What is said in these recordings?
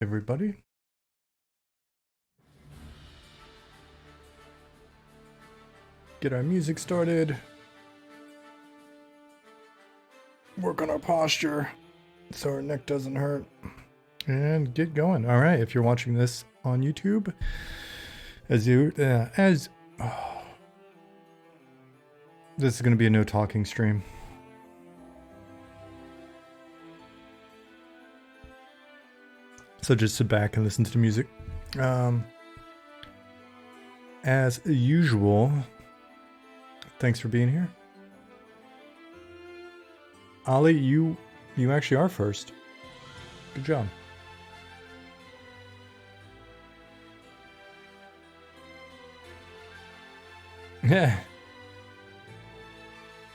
Everybody. Get our music started. Work on our posture so our neck doesn't hurt. And get going. All right, if you're watching this on YouTube, this is going to be a no talking stream. So just sit back and listen to the music. As usual, thanks for being here. Ali, you actually are first. Good job. Yeah.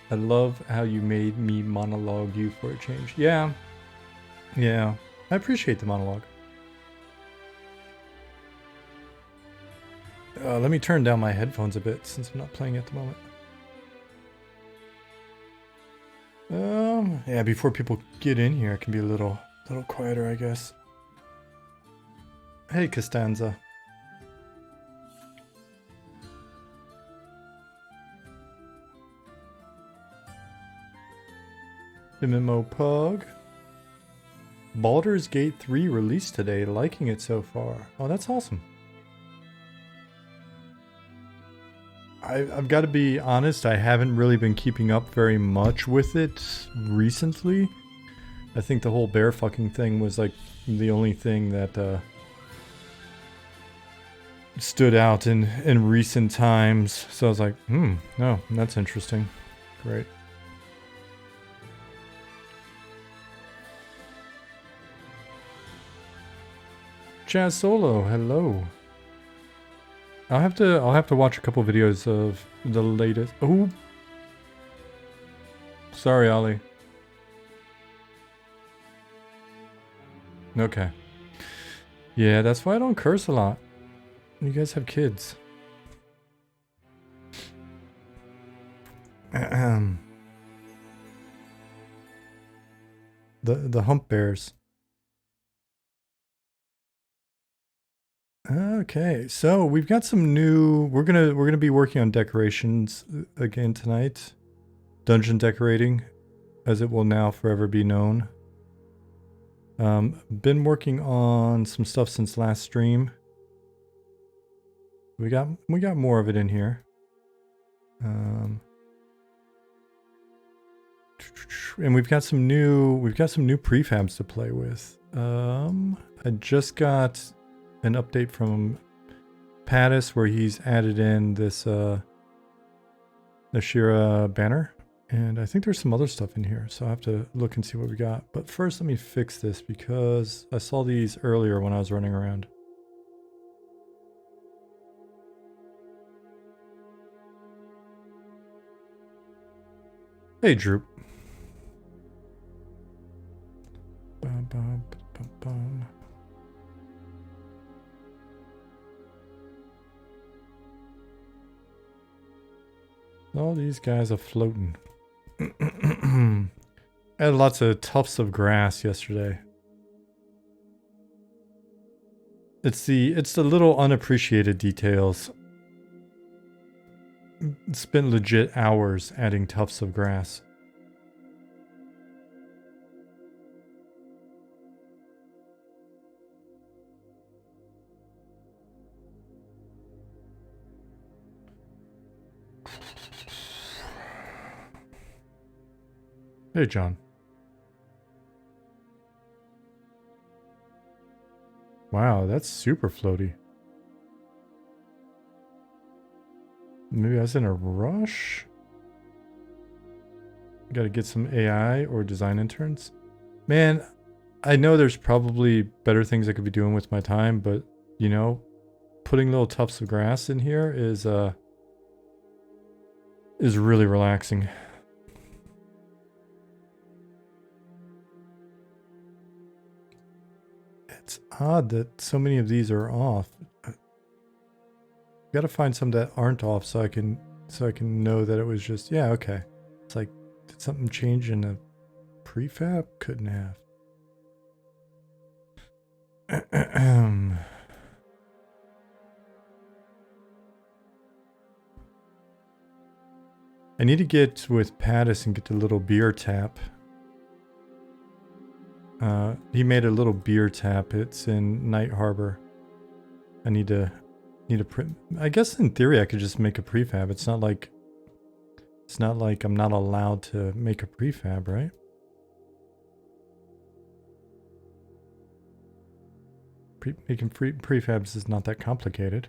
I love how you made me monologue you for a change. Yeah. Yeah. I appreciate the monologue. Let me turn down my headphones a bit since I'm not playing at the moment. Yeah, before people get in here, it can be a little quieter, I guess. Hey, Costanza. MMORPG. Baldur's Gate 3 released today. Liking it so far. Oh, that's awesome. I've got to be honest, I haven't really been keeping up very much with it recently. I think the whole bear fucking thing was like the only thing that stood out in recent times. So I was like, no, that's interesting. Great. Chaz Solo, hello. I'll have to watch a couple videos of the latest. Oh, sorry, Ollie. Okay. Yeah, that's why I don't curse a lot. You guys have kids. The hump bears. Okay, so we've got some new. We're gonna be working on decorations again tonight. Dungeon decorating, as it will now forever be known. Been working on some stuff since last stream. We got more of it in here. And we've got some new prefabs to play with. I just got an update from Pattis where he's added in this Nashira banner, and I think there's some other stuff in here, so I have to look and see what we got. But first, let me fix this because I saw these earlier when I was running around. Hey, Droop. Bum, bum, bum, bum. All these guys are floating. I had lots of tufts of grass yesterday. It's the little unappreciated details. Spent legit hours adding tufts of grass. Hey, John. Wow, that's super floaty. Maybe I was in a rush? Gotta get some AI or design interns. Man, I know there's probably better things I could be doing with my time, but, you know, putting little tufts of grass in here is really relaxing. It's odd that so many of these are off. Gotta find some that aren't off so I can know that it was just, yeah, okay. It's like, did something change in the prefab? Couldn't have. I need to get with Pattis and get the little beer tap. He made a little beer tap. It's in Night Harbor. I need to print. I guess in theory I could just make a prefab. It's not like I'm not allowed to make a prefab, right? Making prefabs is not that complicated.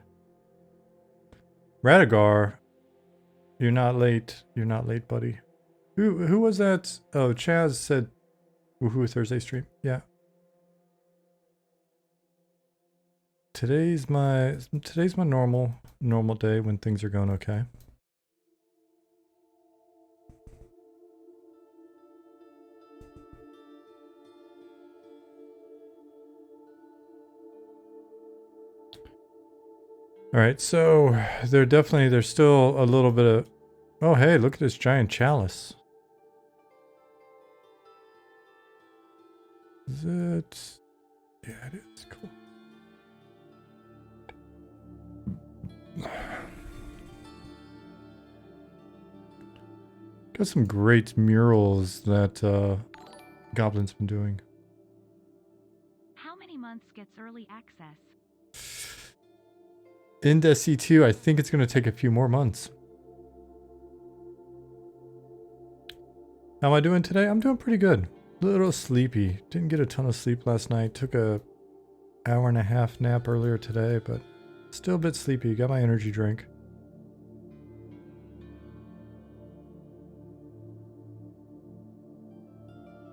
Radigar, you're not late. You're not late, buddy. Who was that? Oh, Chaz said woohoo Thursday stream. Yeah. Today's my normal day when things are going okay. All right, so there's still a little bit of, oh hey, look at this giant chalice. Is it? Yeah, it is. Cool. Got some great murals that Goblin's been doing. How many months gets early access? In SC2, I think it's going to take a few more months. How am I doing today? I'm doing pretty good. A little sleepy. Didn't get a ton of sleep last night. Took a hour and a half nap earlier today, but still a bit sleepy. Got my energy drink.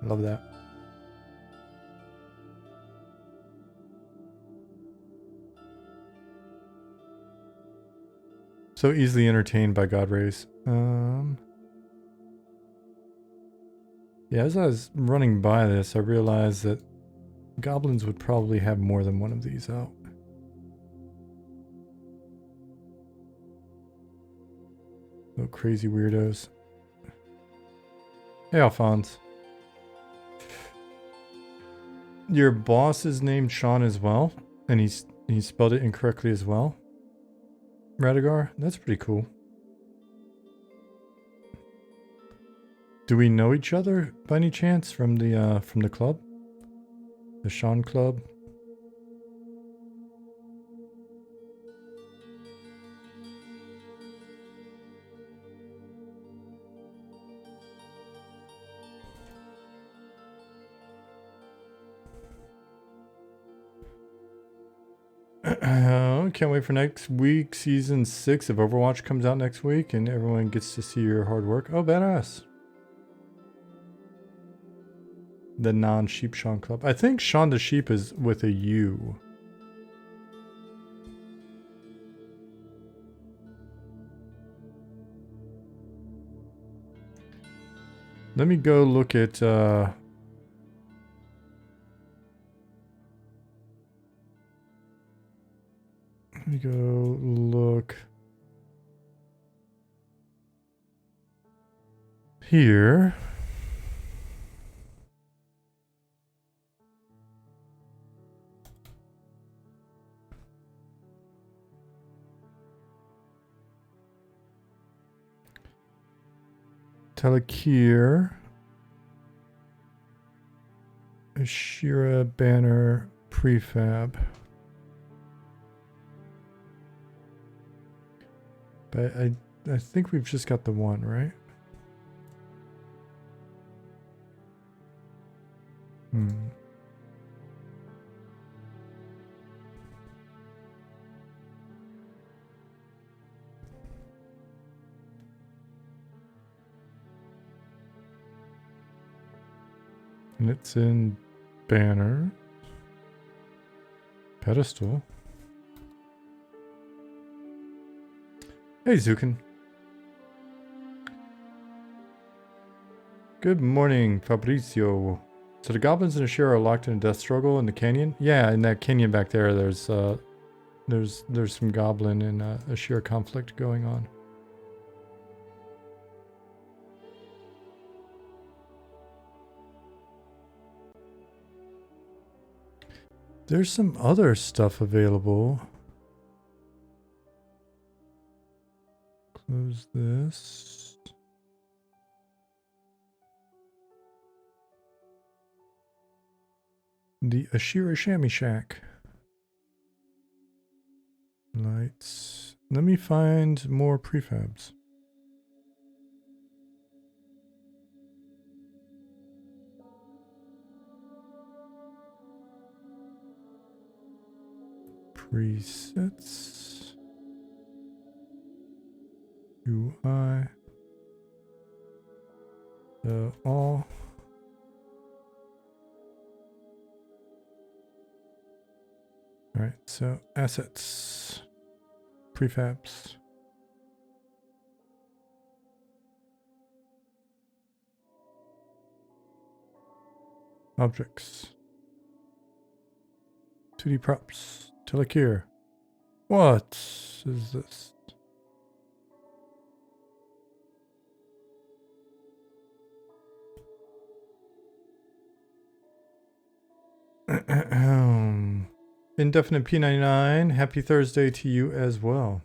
Love that. So easily entertained by God Rays. Yeah, as I was running by this, I realized that goblins would probably have more than one of these out. Little crazy weirdos. Hey, Alphonse. Your boss is named Sean as well, and he spelled it incorrectly as well. Radigar, that's pretty cool. Do we know each other by any chance from the club? The Sean Club? Can't wait for next week. Season 6 of Overwatch comes out next week and everyone gets to see your hard work. Oh, badass. The non-sheep Sean Club. I think Sean the Sheep is with a U. Let me go look at let me go look here. Telekir. Ashira banner prefab. But I think we've just got the one, right? And it's in banner. Pedestal. Hey, Zukin. Good morning, Fabrizio. So the goblins and Ashira are locked in a death struggle in the canyon? Yeah, in that canyon back there, there's some goblin and Ashira conflict going on. There's some other stuff available. Close this. The Ashira Shammy Shack. Lights. Let me find more prefabs. Presets. UI. All. All right, so assets, prefabs. Objects. 2D props. Telekir. What is this? Indefinite P99. Happy Thursday to you as well.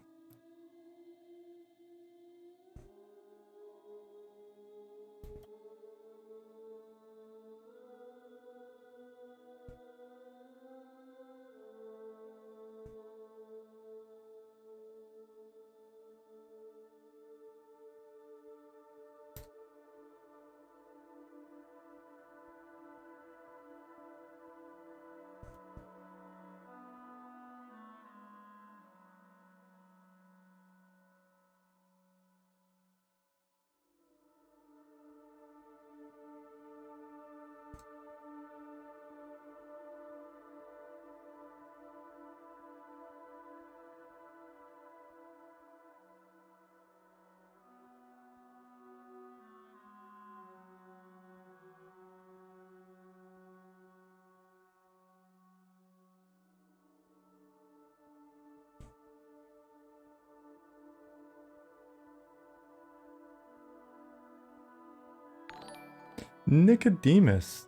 Nicodemus.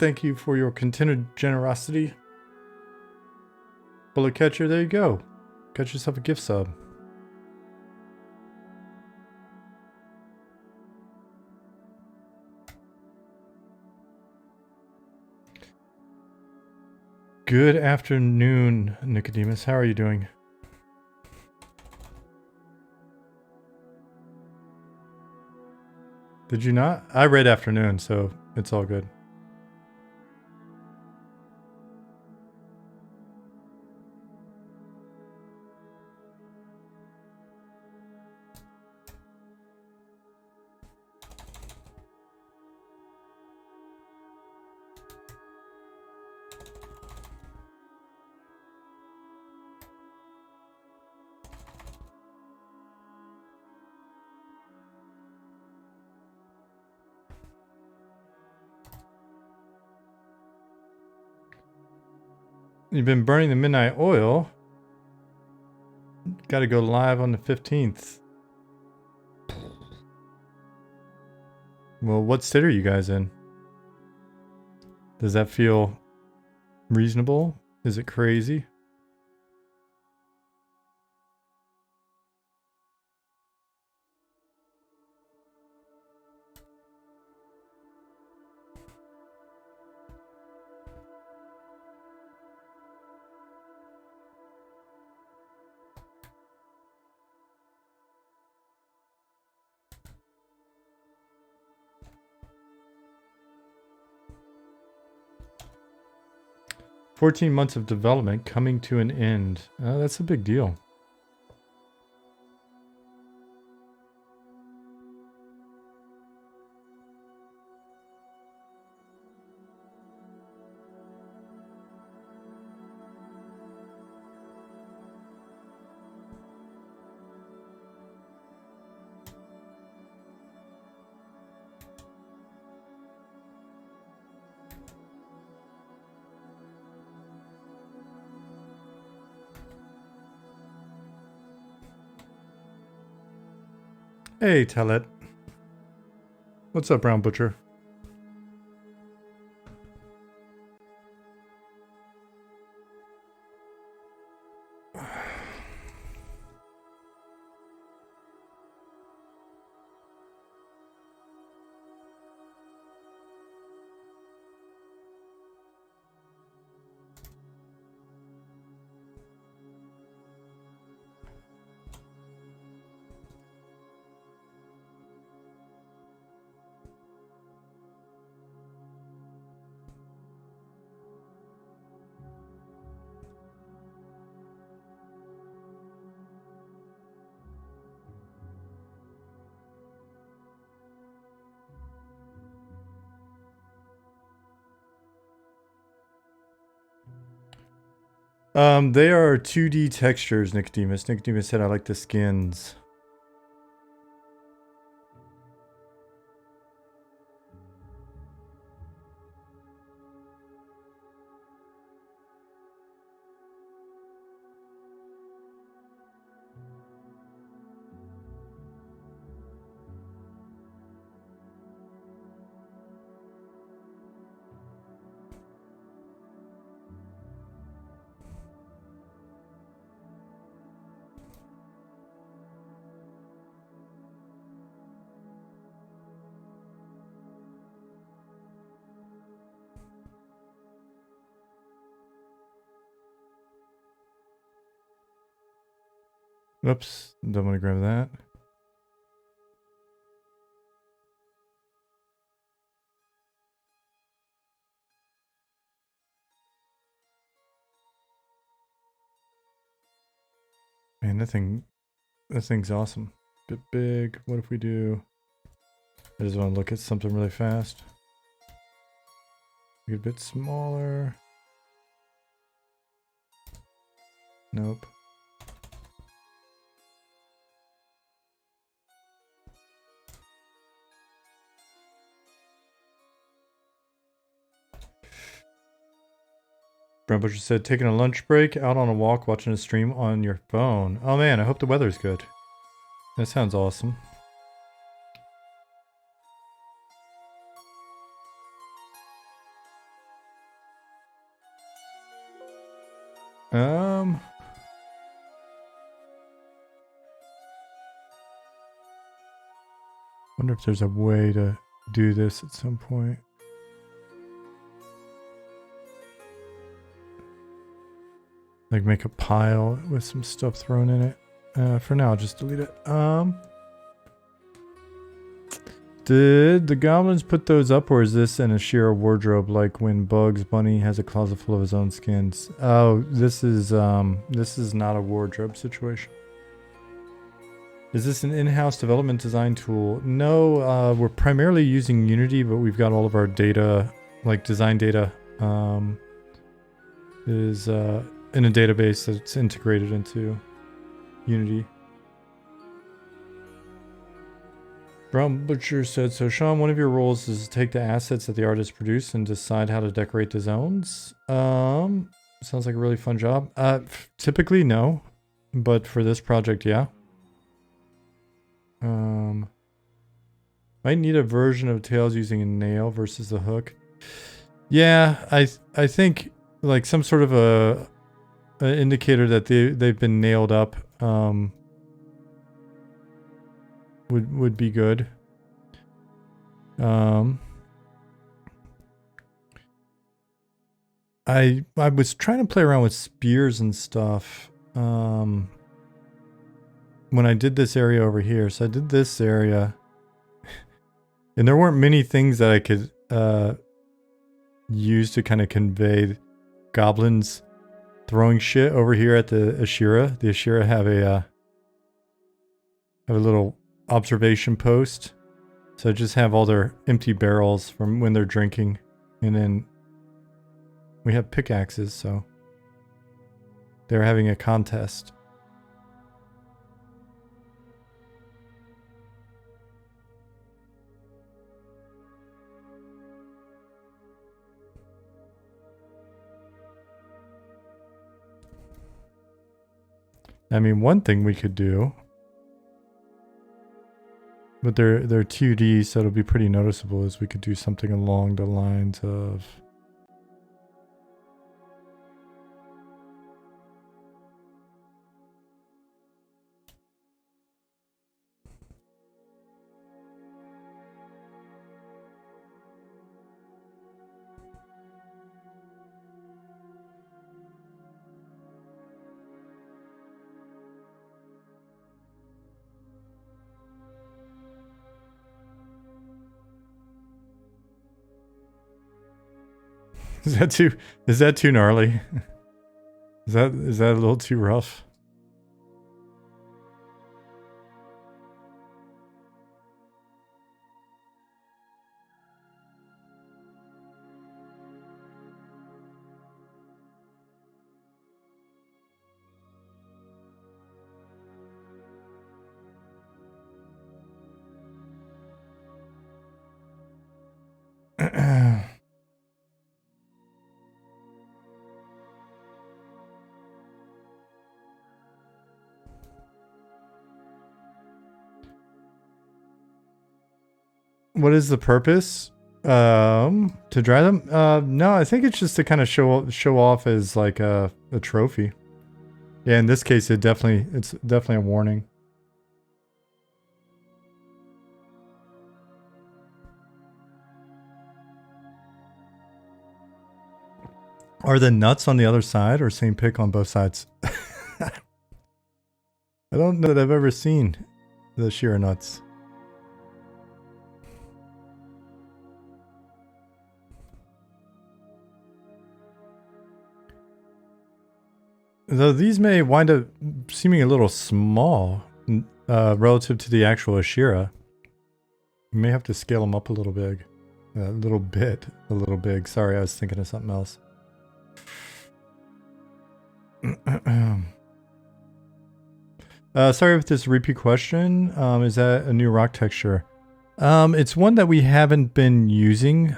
Thank you for your continued generosity. Bullet catcher, there you go. Got yourself a gift sub. Good afternoon, Nicodemus. How are you doing? Did you not? I read afternoon, so it's all good. You've been burning the midnight oil. Got to go live on the 15th. Well, what state are you guys in? Does that feel reasonable? Is it crazy? "14 months of development coming to an end." That's a big deal. Hey, Telet. What's up, Brown Butcher? They are 2D textures, Nicodemus. Nicodemus said I like the skins. Oops, don't want to grab that. Man, that thing's awesome. Bit big. What if we do? I just want to look at something really fast. Make it a bit smaller. Nope. Brown Butcher said, taking a lunch break, out on a walk, watching a stream on your phone. Oh man, I hope the weather's good. That sounds awesome. Wonder if there's a way to do this at some point. Like make a pile with some stuff thrown in it. For now, I'll just delete it. Did the goblins put those up, or is this an Ashira wardrobe like when Bugs Bunny has a closet full of his own skins? Oh, this is not a wardrobe situation. Is this an in-house development design tool? No, we're primarily using Unity, but we've got all of our data, like design data, is in a database that's integrated into Unity. Brown Butcher said, so Sean, one of your roles is to take the assets that the artist produced and decide how to decorate the zones. Sounds like a really fun job. Typically, no. But for this project, yeah. Might need a version of Tails using a nail versus the hook. Yeah, I think like some sort of a indicator that they've been nailed up would be good. I was trying to play around with spears and stuff when I did this area over here. So I did this area, and there weren't many things that I could use to kind of convey goblins throwing shit over here at the Ashira. The Ashira have a little observation post. So just have all their empty barrels from when they're drinking. And then we have pickaxes, so they're having a contest. I mean, one thing we could do, but they're 2D, so it'll be pretty noticeable, is we could do something along the lines of Is that too gnarly? Is that a little too rough? What is the purpose? To dry them? No, I think it's just to kind of show off as like a trophy. Yeah, in this case, it's definitely a warning. Are the nuts on the other side or same pick on both sides? I don't know that I've ever seen the Shira nuts. Though these may wind up seeming a little small relative to the actual Ashira. You may have to scale them up a little big. A little big. Sorry, I was thinking of something else. Sorry if this is a repeat question. Is that a new rock texture? It's one that we haven't been using.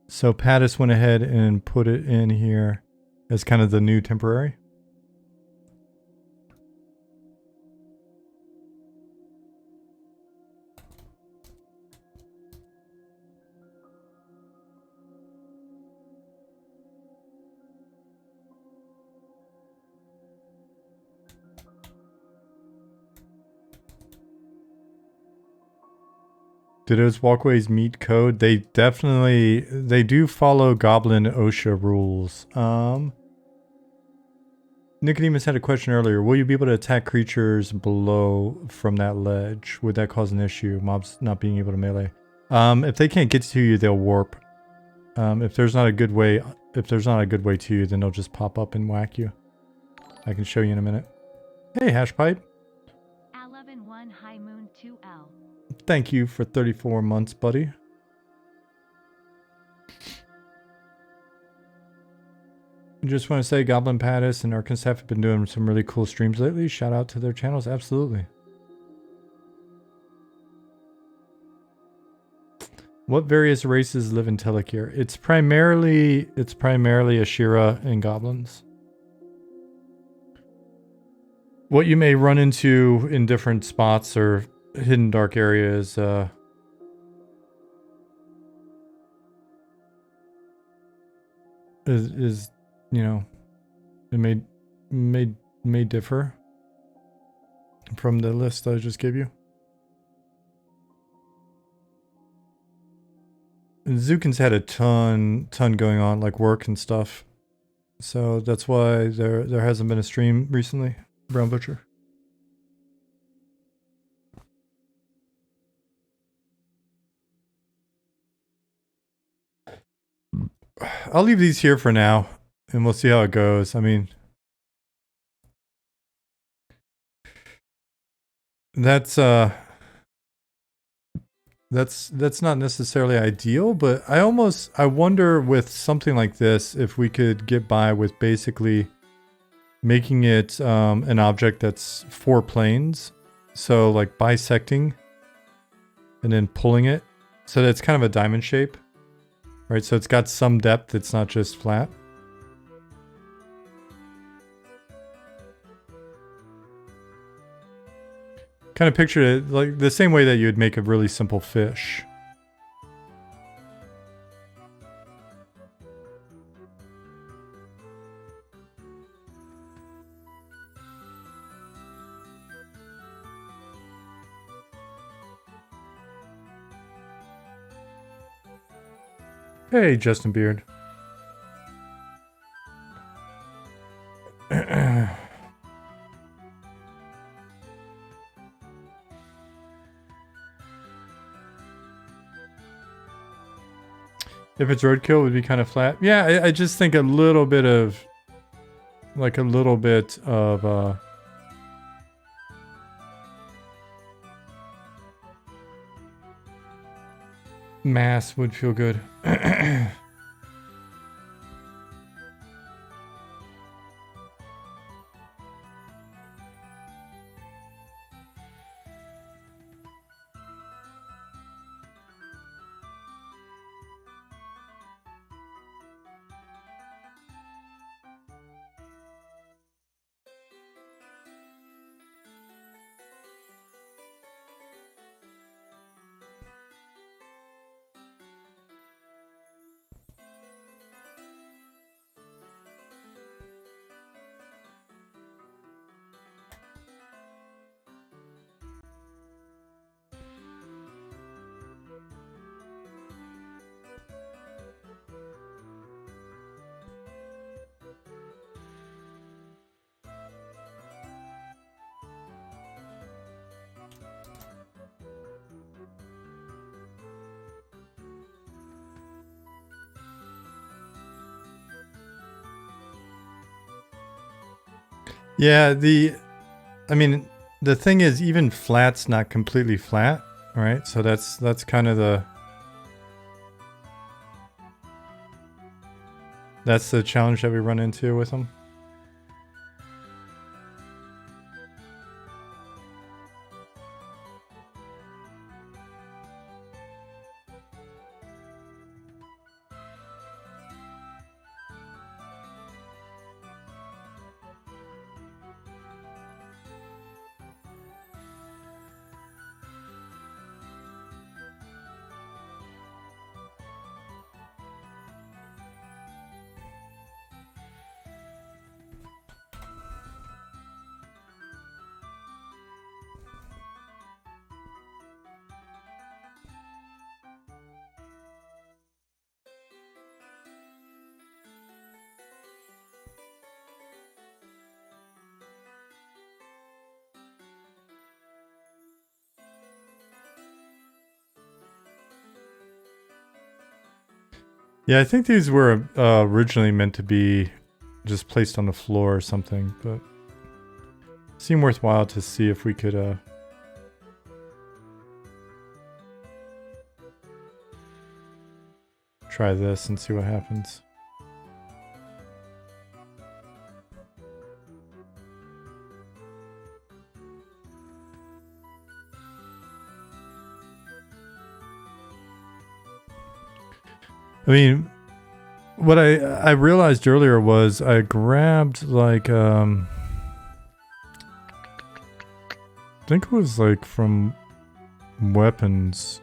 So Pattis went ahead and put it in here as kind of the new temporary. Do those walkways meet code? They do follow Goblin OSHA rules. Nicodemus had a question earlier. Will you be able to attack creatures below from that ledge? Would that cause an issue? Mobs not being able to melee. If they can't get to you, they'll warp. If there's not a good way to you, then they'll just pop up and whack you. I can show you in a minute. Hey, Hashpipe. 11-1 High Moon 2L. Thank you for 34 months, buddy. I just want to say Goblin Pattis and Arkan Staff have been doing some really cool streams lately. Shout out to their channels. Absolutely. What various races live in Telekir? It's primarily Ashira and goblins. What you may run into in different spots or hidden dark areas, is you know, it may differ from the list I just gave you. And Zukin's had a ton going on, like work and stuff. So that's why there hasn't been a stream recently. Brown Butcher. I'll leave these here for now, and we'll see how it goes. I mean, that's not necessarily ideal, but I wonder with something like this if we could get by with basically making it an object that's 4 planes. So like bisecting and then pulling it so that it's kind of a diamond shape, right? So it's got some depth. It's not just flat. Kind of picture it like the same way that you would make a really simple fish. Hey, Justin Beard. If it's roadkill, it would be kind of flat. Yeah, I just think a little bit of mass would feel good. Yeah, I mean, the thing is, even flat's not completely flat, right? So that's kind of that's the challenge that we run into with them. Yeah, I think these were originally meant to be just placed on the floor or something, but it seemed worthwhile to see if we could try this and see what happens. I mean, what I realized earlier was I grabbed like I think it was like from weapons.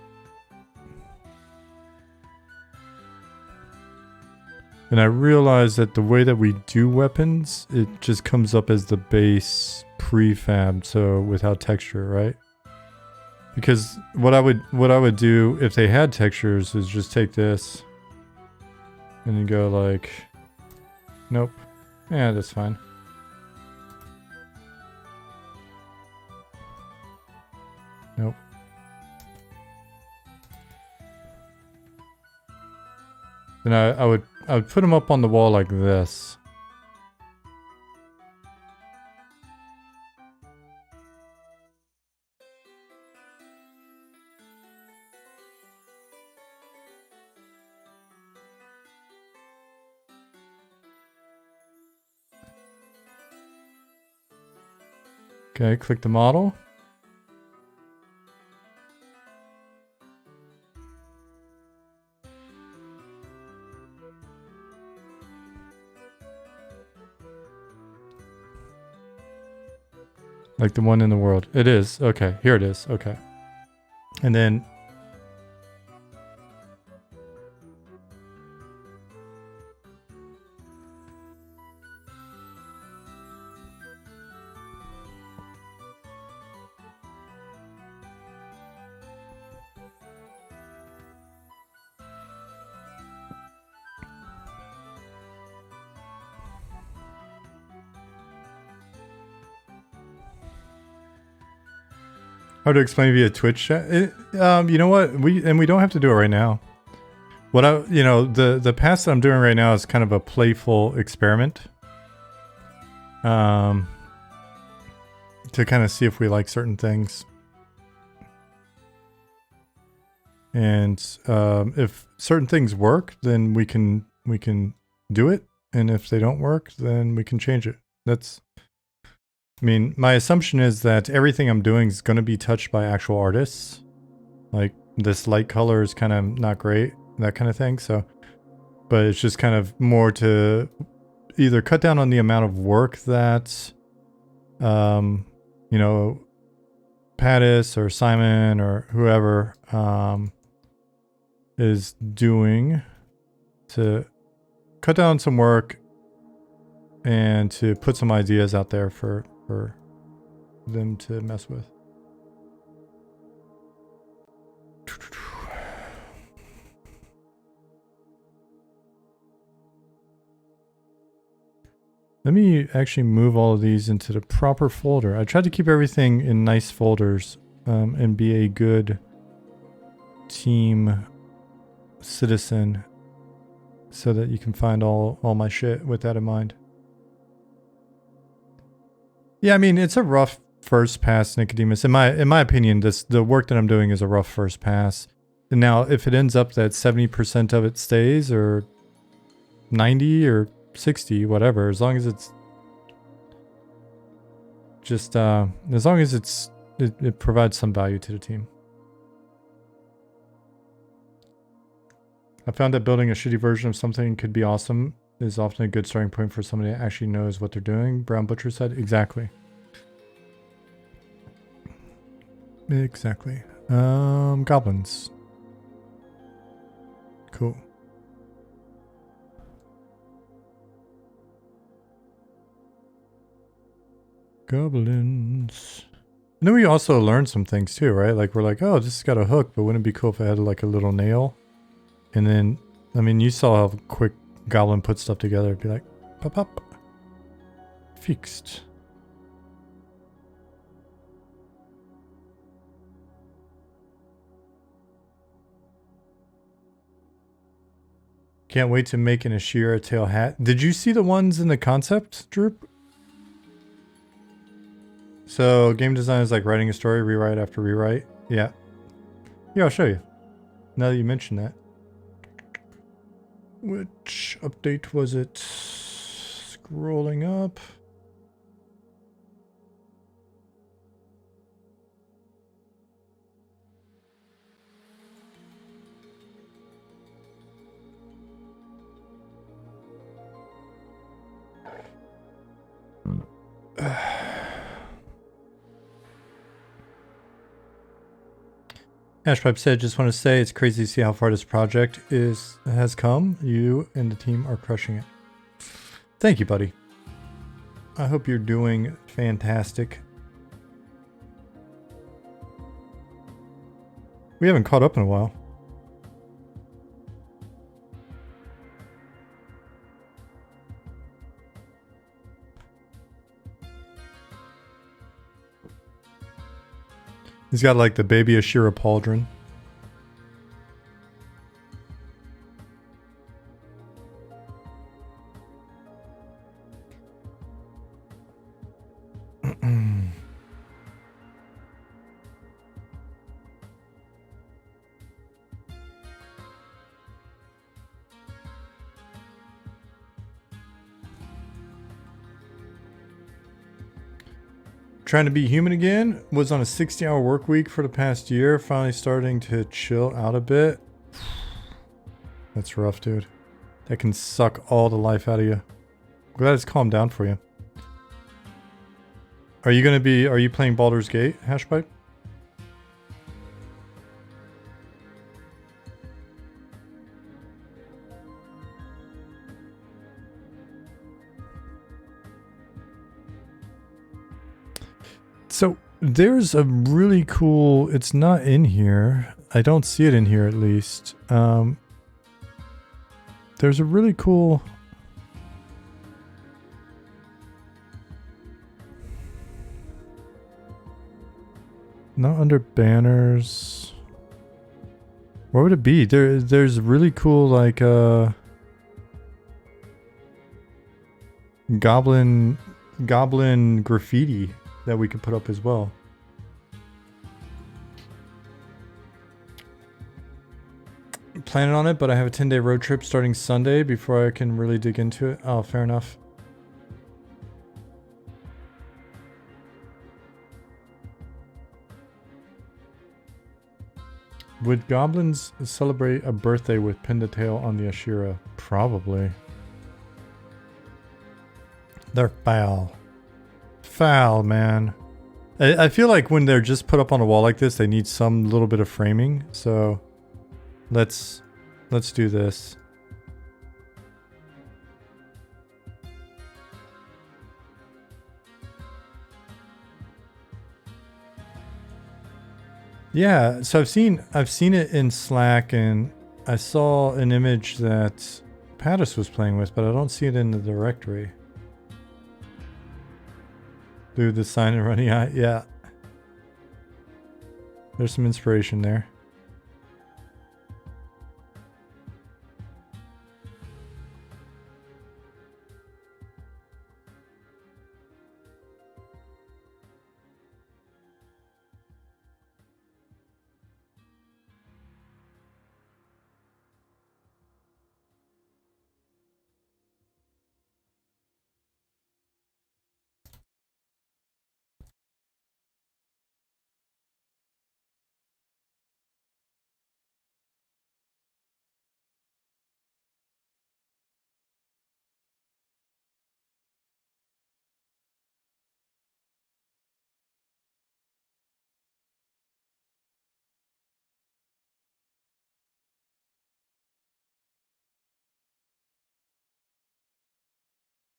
And I realized that the way that we do weapons, it just comes up as the base prefab, so without texture, right? Because what I would do if they had textures is just take this and then go like, nope. Yeah, that's fine. Nope. Then I would put them up on the wall like this. Okay, click the model. Like the one in the world. It is. Okay, here it is. Okay. And then how to explain via Twitch chat? You know what? We don't have to do it right now. What the pass that I'm doing right now is kind of a playful experiment. To kind of see if we like certain things. And if certain things work, then we can do it. And if they don't work, then we can change it. I mean, my assumption is that everything I'm doing is going to be touched by actual artists. Like, this light color is kind of not great, that kind of thing. So, but it's just kind of more to either cut down on the amount of work that, you know, Pattis or Simon or whoever is doing, to cut down some work and to put some ideas out there for them to mess with. Let me actually move all of these into the proper folder. I tried to keep everything in nice folders and be a good team citizen so that you can find all my shit with that in mind. Yeah, I mean, it's a rough first pass, Nicodemus. In my opinion, the work that I'm doing is a rough first pass. And now, if it ends up that 70% of it stays, or 90 or 60, whatever, as long as it's just as long as it provides some value to the team. I found that building a shitty version of something could be awesome is often a good starting point for somebody that actually knows what they're doing. Brown Butcher said, exactly. Exactly. Goblins. Cool. Goblins. And then we also learned some things too, right? Like we're like, oh, this has got a hook, but wouldn't it be cool if it had like a little nail? And then, I mean, you saw how quick Goblin put stuff together. It'd be like, pop, pop. Fixed. Can't wait to make an Ashira tail hat. Did you see the ones in the concept, Droop? So game design is like writing a story, rewrite after rewrite. Yeah. Yeah, I'll show you. Now that you mention that. Which update was it? Scrolling up. Ashpipe said, just want to say it's crazy to see how far this project has come. You and the team are crushing it. Thank you, buddy. I hope you're doing fantastic. We haven't caught up in a while. He's got like the baby Ashira pauldron. Trying to be human again. Was on a 60-hour work week for the past year. Finally starting to chill out a bit. That's rough, dude. That can suck all the life out of you. Glad it's calmed down for you. Are you playing Baldur's Gate, Hashpipe? So there's a really cool, it's not in here. I don't see it in here at least. There's a really cool, not under banners. Where would it be? There's really cool like goblin graffiti that we could put up as well. Planning on it, but I have a 10-day road trip starting Sunday before I can really dig into it. Oh, fair enough. Would goblins celebrate a birthday with pin the tail on the Ashira? Probably. They're foul. Foul, man. I feel like when they're just put up on a wall like this, they need some little bit of framing. So let's do this. Yeah, so I've seen it in Slack, and I saw an image that Pattis was playing with, but I don't see it in the directory. Dude, the sign and running eye, yeah. There's some inspiration there.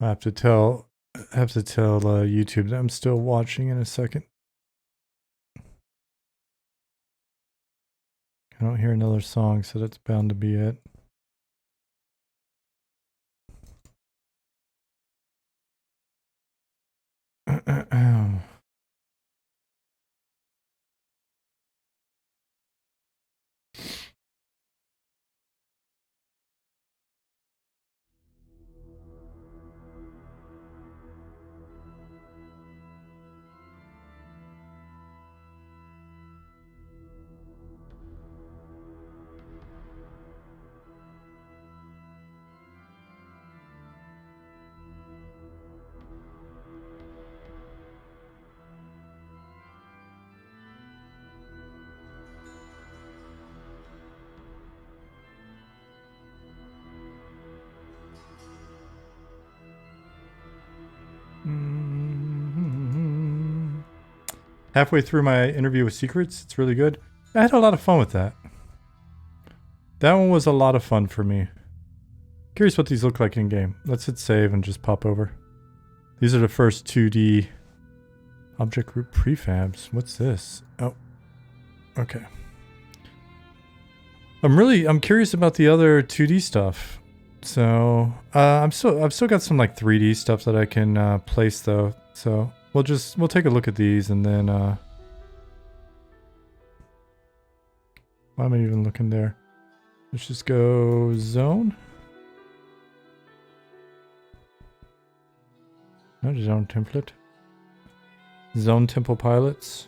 I have to tell YouTube that I'm still watching in a second. I don't hear another song, so that's bound to be it. Halfway through my interview with Secrets, it's really good. I had a lot of fun with that. That one was a lot of fun for me. Curious what these look like in game. Let's hit save and just pop over. These are the first 2D object group prefabs. What's this? Oh, okay. I'm curious about the other 2D stuff. So I've still got some like 3D stuff that I can place though. So we'll take a look at these and then why am I even looking there? Let's just go zone. No, zone template. Zone temple pilots.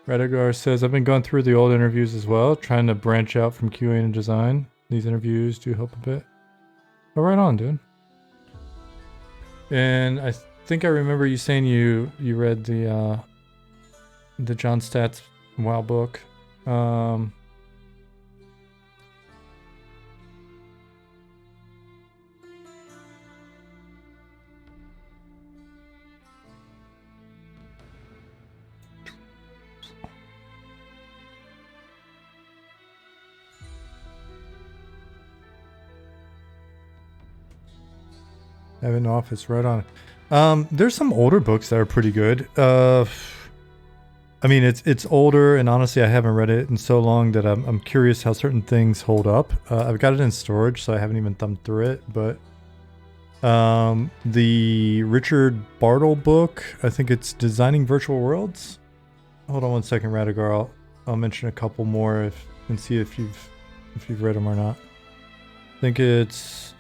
Redigar says, I've been going through the old interviews as well, trying to branch out from QA and design. These interviews do help a bit. Oh, right on, dude. And I think I remember you saying you read the John Statz WoW book. Evan Office, right on. There's some older books that are pretty good. I mean, it's older, and honestly, I haven't read it in so long that I'm curious how certain things hold up. I've got it in storage, so I haven't even thumbed through it. But the Richard Bartle book, I think it's Designing Virtual Worlds. Hold on one second, Radigar. I'll mention a couple more and see if you've read them or not. I think it's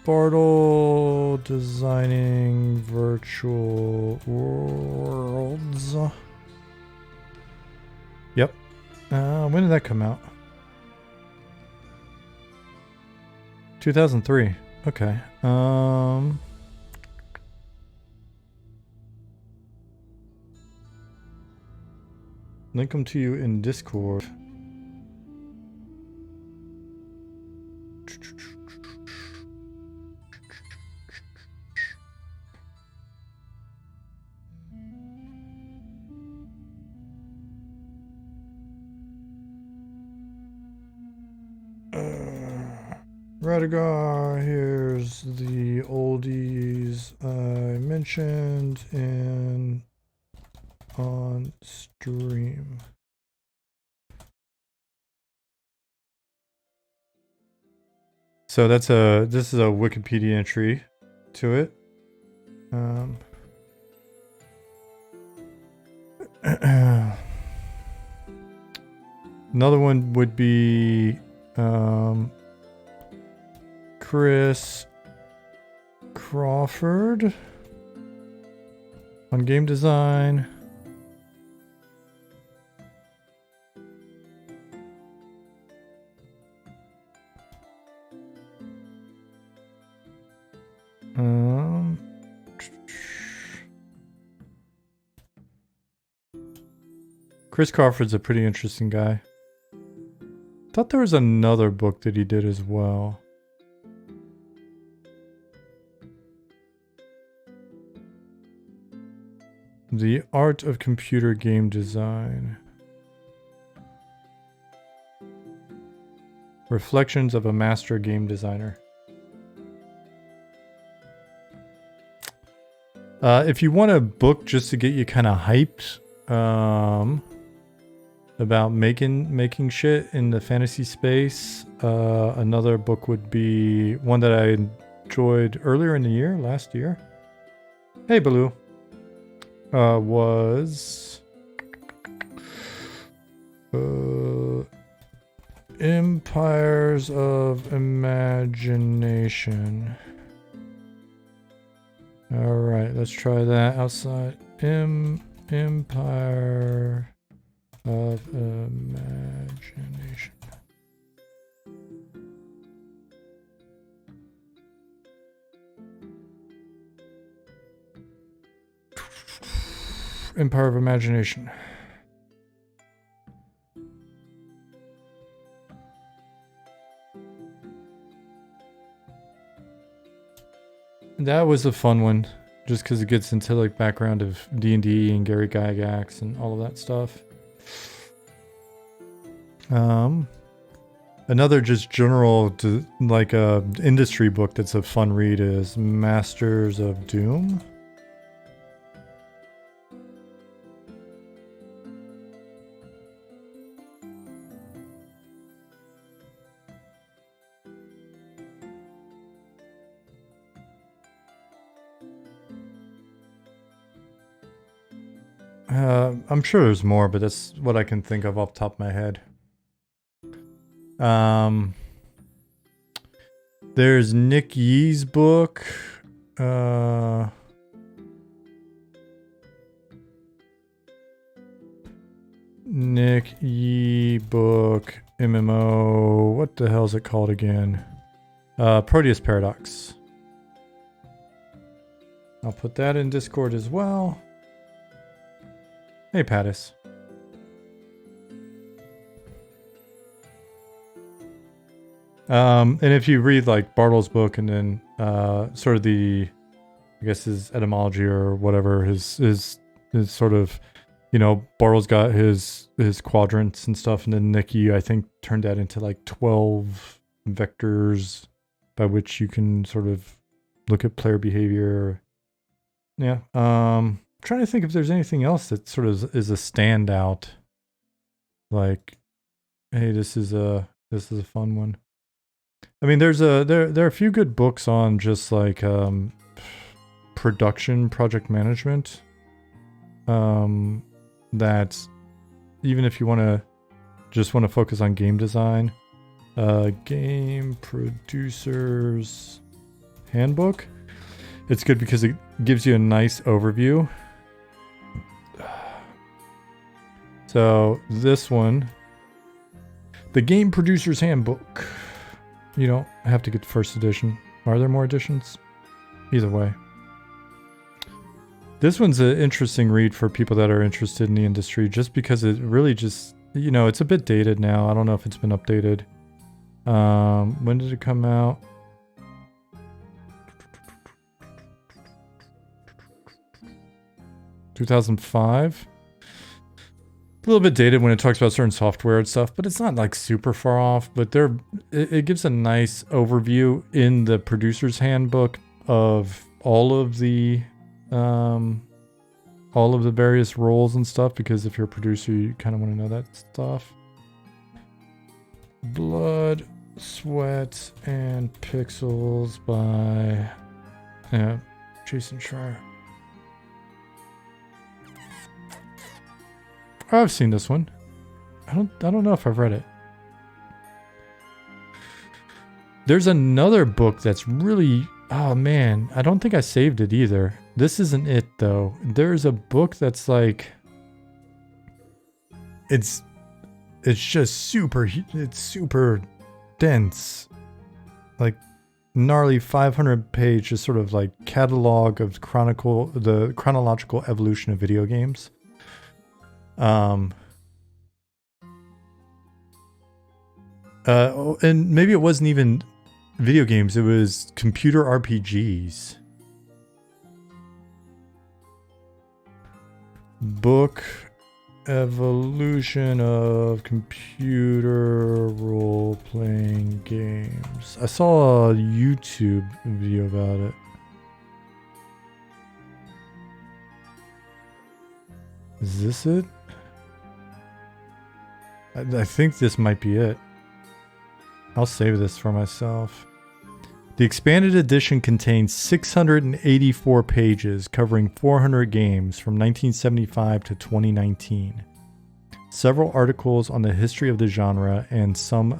Bartle Designing Virtual Worlds. Yep. When did that come out? 2003. Okay. Link them to you in Discord. Radigar, here's the oldies I mentioned on stream. So this is a Wikipedia entry to it. Another one would be Chris Crawford on game design. Chris Crawford's a pretty interesting guy. Thought there was another book that he did as well. The Art of Computer Game Design. Reflections of a Master Game Designer. If you want a book just to get you kind of hyped about making shit in the fantasy space, another book would be one that I enjoyed earlier in the year, last year. Hey, Baloo. Was Empires of Imagination. All right, let's try that outside. Empire of Imagination. Empire of Imagination. That was a fun one, just because it gets into like background of D&D and Gary Gygax and all of that stuff. Another just general like industry book that's a fun read is Masters of Doom. I'm sure there's more, but that's what I can think of off the top of my head. There's Nick Yee's book. Nick Yee book, MMO. What the hell is it called again? Proteus Paradox. I'll put that in Discord as well. Hey, Pattis. And if you read like Bartle's book and then sort of the, I guess his etymology or whatever, his sort of, you know, Bartle's got his quadrants and stuff, and then Nicky, I think, turned that into like 12 vectors by which you can sort of look at player behavior. Yeah. Trying to think if there's anything else that sort of is a standout. Like, hey, this is a fun one. I mean, there are a few good books on just like production, project management. That even if you want to focus on game design, Game Producers Handbook. It's good because it gives you a nice overview. So this one, the Game Producer's Handbook. You don't have to get the first edition. Are there more editions? Either way. This one's an interesting read for people that are interested in the industry, just because it really just, you know, it's a bit dated now. I don't know if it's been updated. When did it come out? (2005). A little bit dated when it talks about certain software and stuff, but it's not like super far off. But it gives a nice overview in the producer's handbook of all of the various roles and stuff, because if you're a producer, you kind of want to know that stuff. Blood, Sweat, and Pixels by Jason Schreier. I've seen this one. I don't know if I've read it. There's another book that's really, oh man, I don't think I saved it either. This isn't it though. There's a book that's like, it's just super dense. Like gnarly 500 page, just sort of like catalog of the chronological evolution of video games. And maybe it wasn't even video games, it was computer RPGs. Book Evolution of computer role-playing games. I saw a YouTube video about it. Is this it? I think this might be it. I'll save this for myself. The expanded edition contains 684 pages covering 400 games from 1975 to 2019. Several articles on the history of the genre and some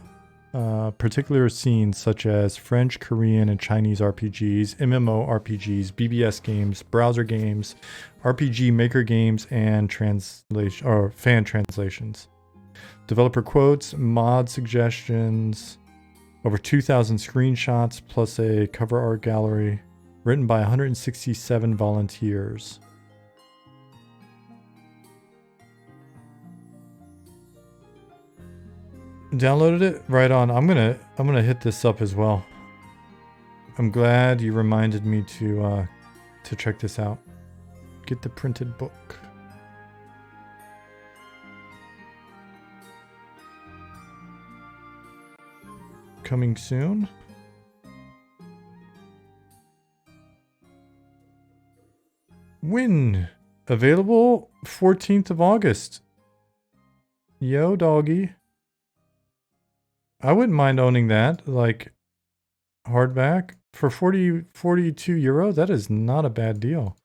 particular scenes such as French, Korean, and Chinese RPGs, MMORPGs, BBS games, browser games, RPG Maker games, and fan translations. Developer quotes, mod suggestions, over 2,000 screenshots, plus a cover art gallery, written by 167 volunteers. Downloaded it? Right on. I'm gonna hit this up as well. I'm glad you reminded me to check this out. Get the printed book. Coming soon. When? Available 14th of August. Yo, doggy. I wouldn't mind owning that, like, hardback. For 42 euro, that is not a bad deal.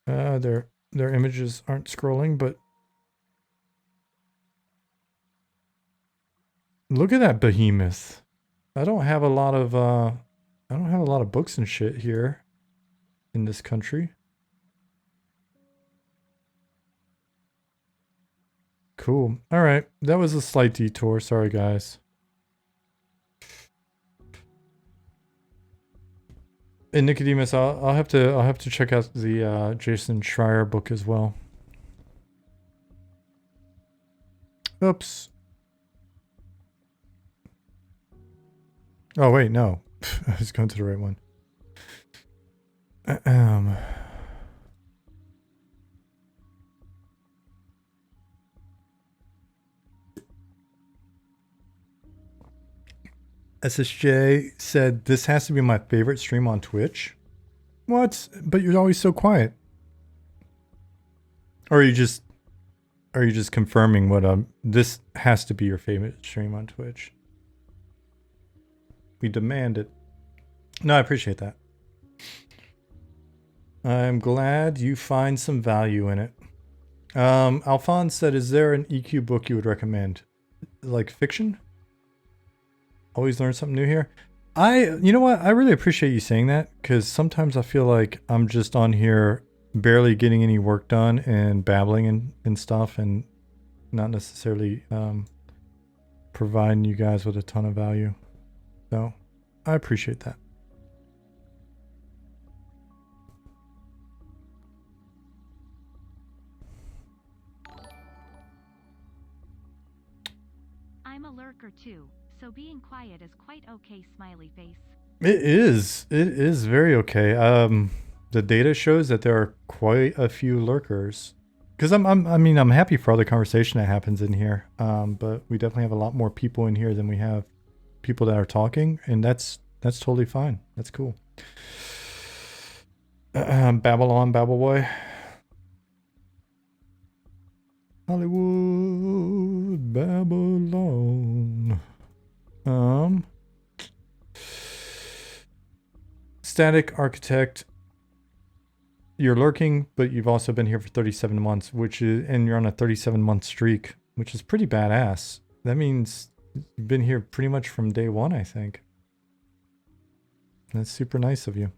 Their images aren't scrolling, but look at that behemoth. I don't have a lot of books and shit here in this country. Cool. All right, that was a slight detour. Sorry, guys. And Nicodemus, I'll have to check out the Jason Schreier book as well. Oops. Oh wait, no. I was going to the right one. SSJ said, this has to be my favorite stream on Twitch. What? But you're always so quiet. Or are you just confirming what this has to be your favorite stream on Twitch? We demand it. No, I appreciate that. I'm glad you find some value in it. Alphonse said, is there an EQ book you would recommend? Like fiction? Always learn something new here. You know what? I really appreciate you saying that, because sometimes I feel like I'm just on here barely getting any work done and babbling and stuff, and not necessarily providing you guys with a ton of value. So I appreciate that. I'm a lurker too, so being quiet is quite okay, smiley face. It is very okay. The data shows that there are quite a few lurkers. Because I'm happy for all the conversation that happens in here. But we definitely have a lot more people in here than we have people that are talking, and that's totally fine. That's cool. Babylon, Babble Boy. Hollywood, Babylon. Static Architect. You're lurking, but you've also been here for 37 months, and you're on a 37-month streak, which is pretty badass. That means you've been here pretty much from day one, I think. That's super nice of you.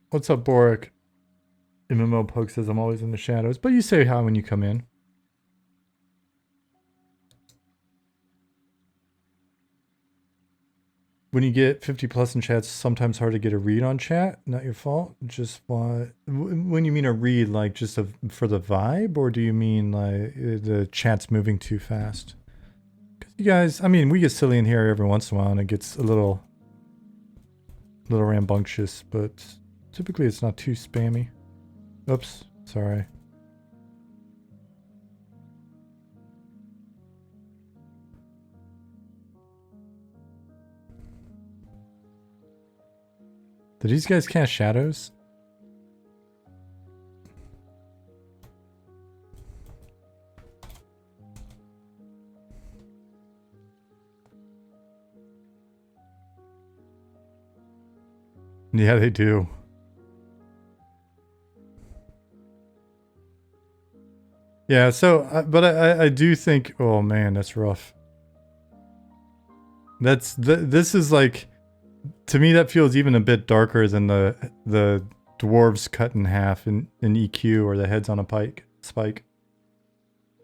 What's up, Boric? MMO Poke says I'm always in the shadows, but you say hi when you come in. When you get 50 plus in chat, it's sometimes hard to get a read on chat. Not your fault. Just what? When you mean a read, like just for the vibe, or do you mean like the chat's moving too fast? Because you guys, I mean, we get silly in here every once in a while, and it gets a little rambunctious, but typically it's not too spammy. Oops, sorry. Did these guys cast shadows? Yeah, they do. Yeah, so, but I do think, oh man, that's rough. This is like, to me that feels even a bit darker than the dwarves cut in half in EQ or the heads on a spike.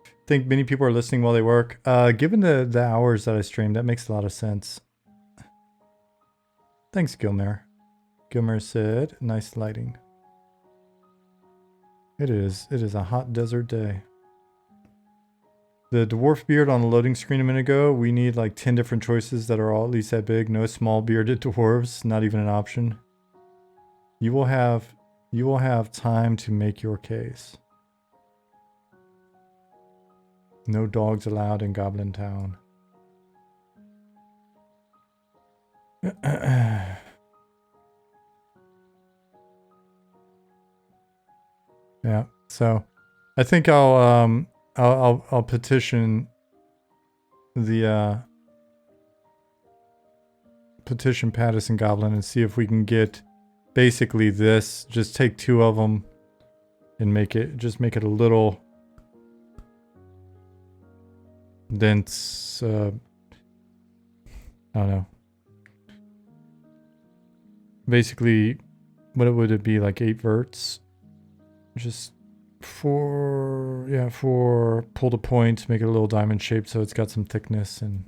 I think many people are listening while they work. Given the hours that I stream, that makes a lot of sense. Thanks, Gilmer. Gilmer said, nice lighting. It is a hot desert day. The dwarf beard on the loading screen a minute ago, we need like 10 different choices that are all at least that big. No small bearded dwarves, not even an option. You will have time to make your case. No dogs allowed in Goblin Town. Yeah, so I think I'll petition the petition Patterson Goblin and see if we can get basically this. Just take 2 of them and make it a little dense. I don't know. Basically, what would it be, like 8 verts? Just for pull the point, make it a little diamond shape so it's got some thickness, and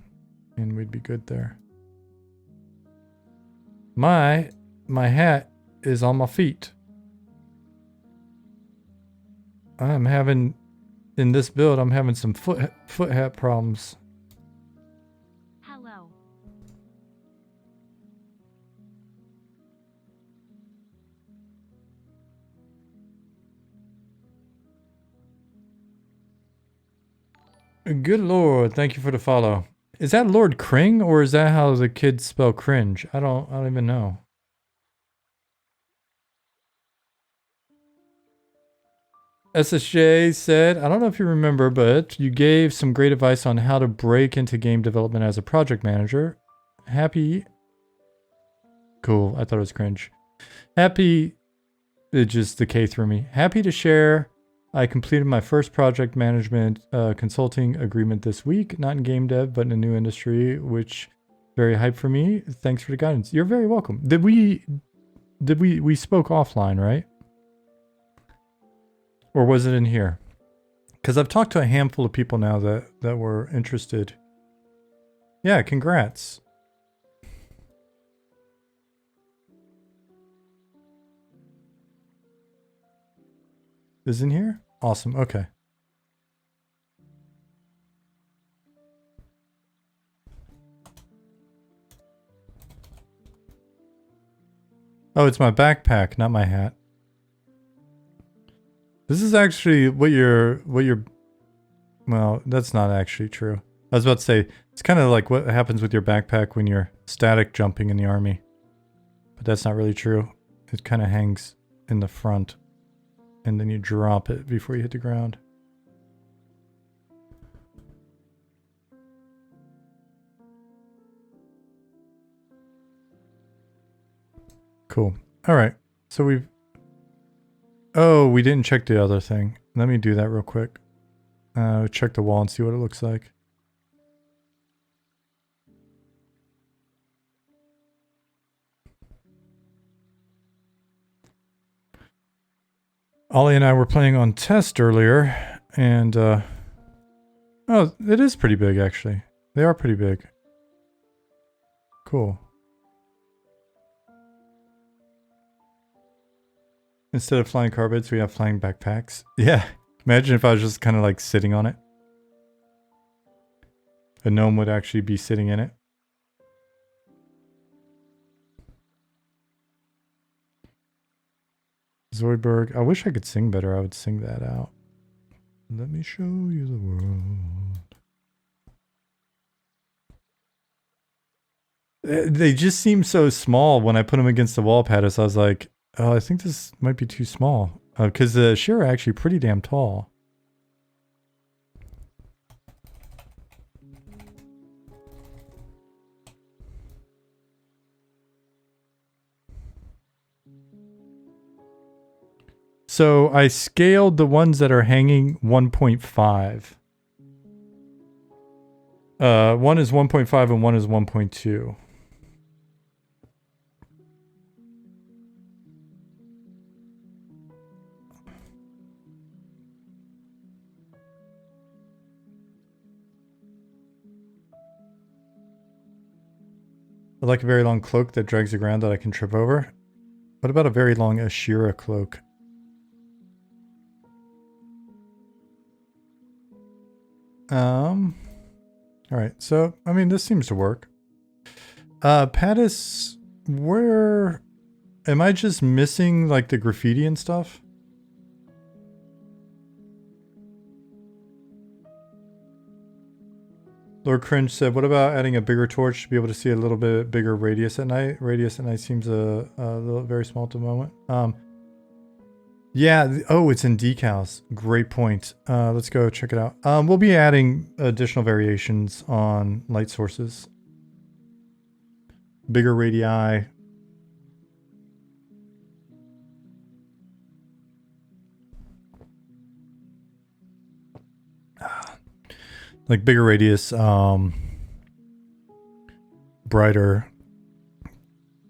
we'd be good there. My hat is on my feet. In this build, I'm having some foot hat problems. Hello. Good lord, thank you for the follow. Is that Lord Kring, or is that how the kids spell cringe? I don't even know. SSJ said, I don't know if you remember, but you gave some great advice on how to break into game development as a project manager. Happy. Cool. I thought it was cringe. Happy. It just, the K threw me. Happy to share. I completed my first project management consulting agreement this week. Not in game dev, but in a new industry, which very hype for me. Thanks for the guidance. You're very welcome. We spoke offline, right? Or was it in here? Because I've talked to a handful of people now that were interested. Yeah, congrats. Is in here? Awesome. Okay. Oh, it's my backpack, not my hat. This is actually what you're well, that's not actually true. I was about to say, it's kind of like what happens with your backpack when you're static jumping in the army. But that's not really true. It kind of hangs in the front, and then you drop it before you hit the ground. Cool. All right. So we've... Oh, we didn't check the other thing. Let me do that real quick. Check the wall and see what it looks like. Ollie and I were playing on test earlier, and oh, it is pretty big actually. They are pretty big. Cool. Instead of flying car beds, we have flying backpacks. Yeah. Imagine if I was just kind of like sitting on it. A gnome would actually be sitting in it. Zoidberg. I wish I could sing better. I would sing that out. Let me show you the world. They just seem so small when I put them against the wall, Pattis. I was like, oh, I think this might be too small. Because the sheer are actually pretty damn tall. So I scaled the ones that are hanging 1.5. One is 1.5 and one is 1.2. I like a very long cloak that drags the ground that I can trip over. What about a very long Ashira cloak? Alright, so, I mean, this seems to work. Pattis, where... Am I just missing, like, the graffiti and stuff? Lord Cringe said, what about adding a bigger torch to be able to see a little bit bigger radius at night? Radius at night seems a little very small at the moment. Yeah, oh, it's in decals. Great point. Let's go check it out. We'll be adding additional variations on light sources. Bigger radii. Like bigger radius, brighter,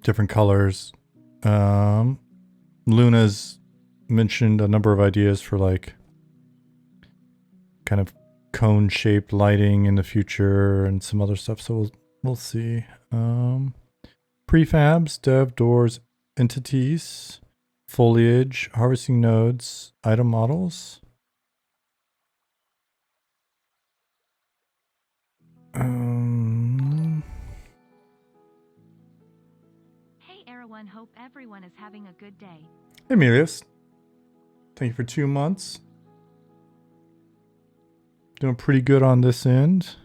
different colors. Luna's mentioned a number of ideas for like kind of cone-shaped lighting in the future and some other stuff. So we'll see. Prefabs, dev, doors, entities, foliage, harvesting nodes, item models. Hey everyone, hope everyone is having a good day. Hey Melius. Thank you for 2 months. Doing pretty good on this end.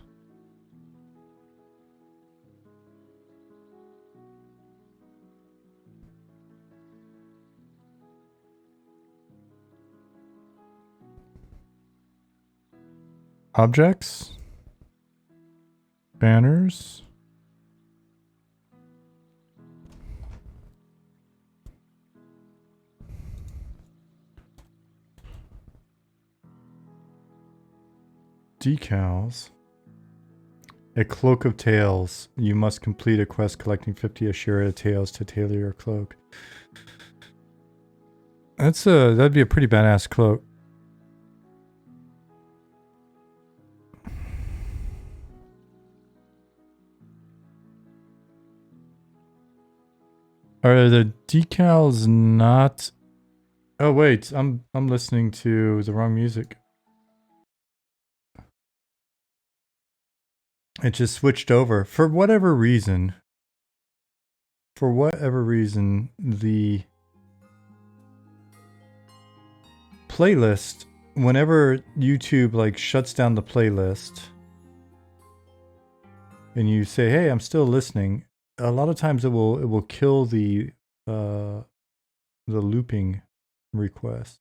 Objects. Banners. Decals. A cloak of tails. You must complete a quest collecting 50 Ashira tails to tailor your cloak. That'd be a pretty badass cloak. Are the decals not... Oh wait, I'm listening to the wrong music. It just switched over. For whatever reason, the playlist, whenever YouTube like shuts down the playlist and you say, hey, I'm still listening, a lot of times it will kill the looping request.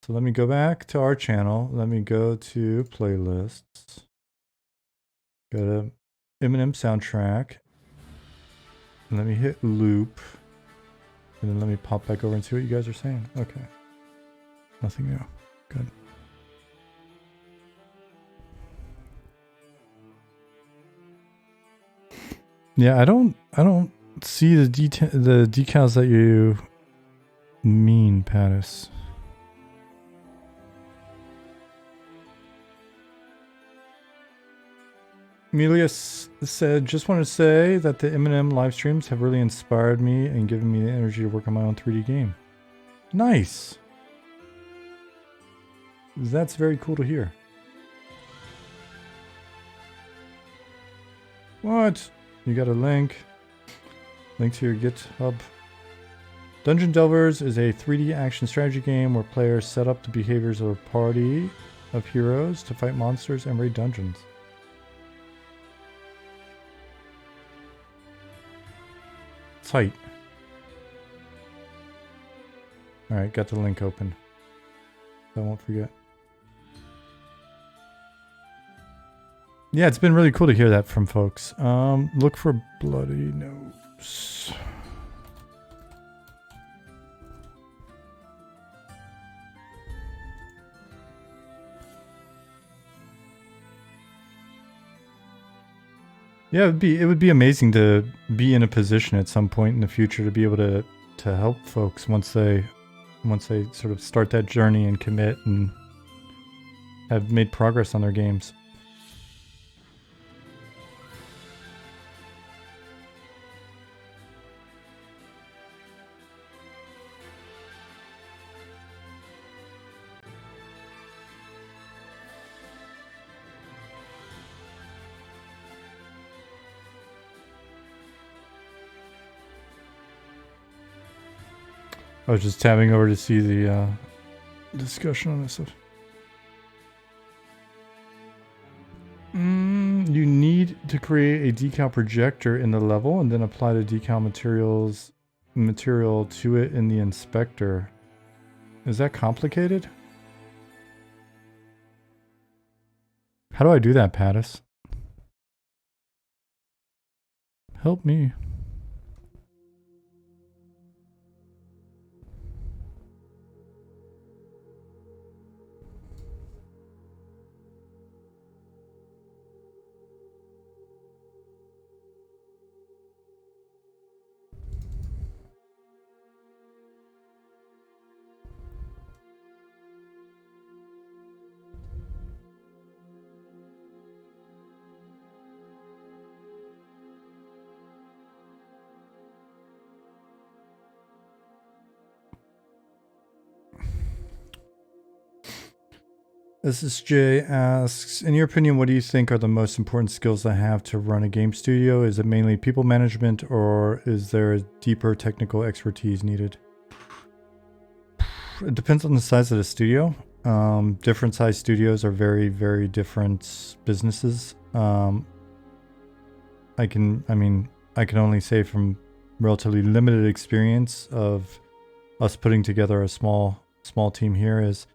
So let me go back to our channel. Let me go to playlists. Go to Eminem soundtrack. Let me hit loop. And then let me pop back over and see what you guys are saying. Okay. Nothing new. Good. Yeah, I don't see the decals that you mean, Pattis? Emilius said, just want to say that the M&M live streams have really inspired me and given me the energy to work on my own 3D game. Nice. That's very cool to hear. What? You got a link. Link to your GitHub. Dungeon Delvers is a 3D action strategy game where players set up the behaviors of a party of heroes to fight monsters and raid dungeons. Tight. Alright, got the link open. I won't forget. Yeah, it's been really cool to hear that from folks. Look for bloody nose. Yeah, it would be amazing to be in a position at some point in the future to be able to help folks once they sort of start that journey and commit and have made progress on their games. I was just tabbing over to see the discussion on this stuff. You need to create a decal projector in the level and then apply the decal material to it in the inspector. Is that complicated? How do I do that, Pattis? Help me. SSJ asks, in your opinion, what do you think are the most important skills I have to run a game studio? Is it mainly people management or is there a deeper technical expertise needed? It depends on the size of the studio. Different size studios are very, very different businesses. I can only say from relatively limited experience of us putting together a small team here is,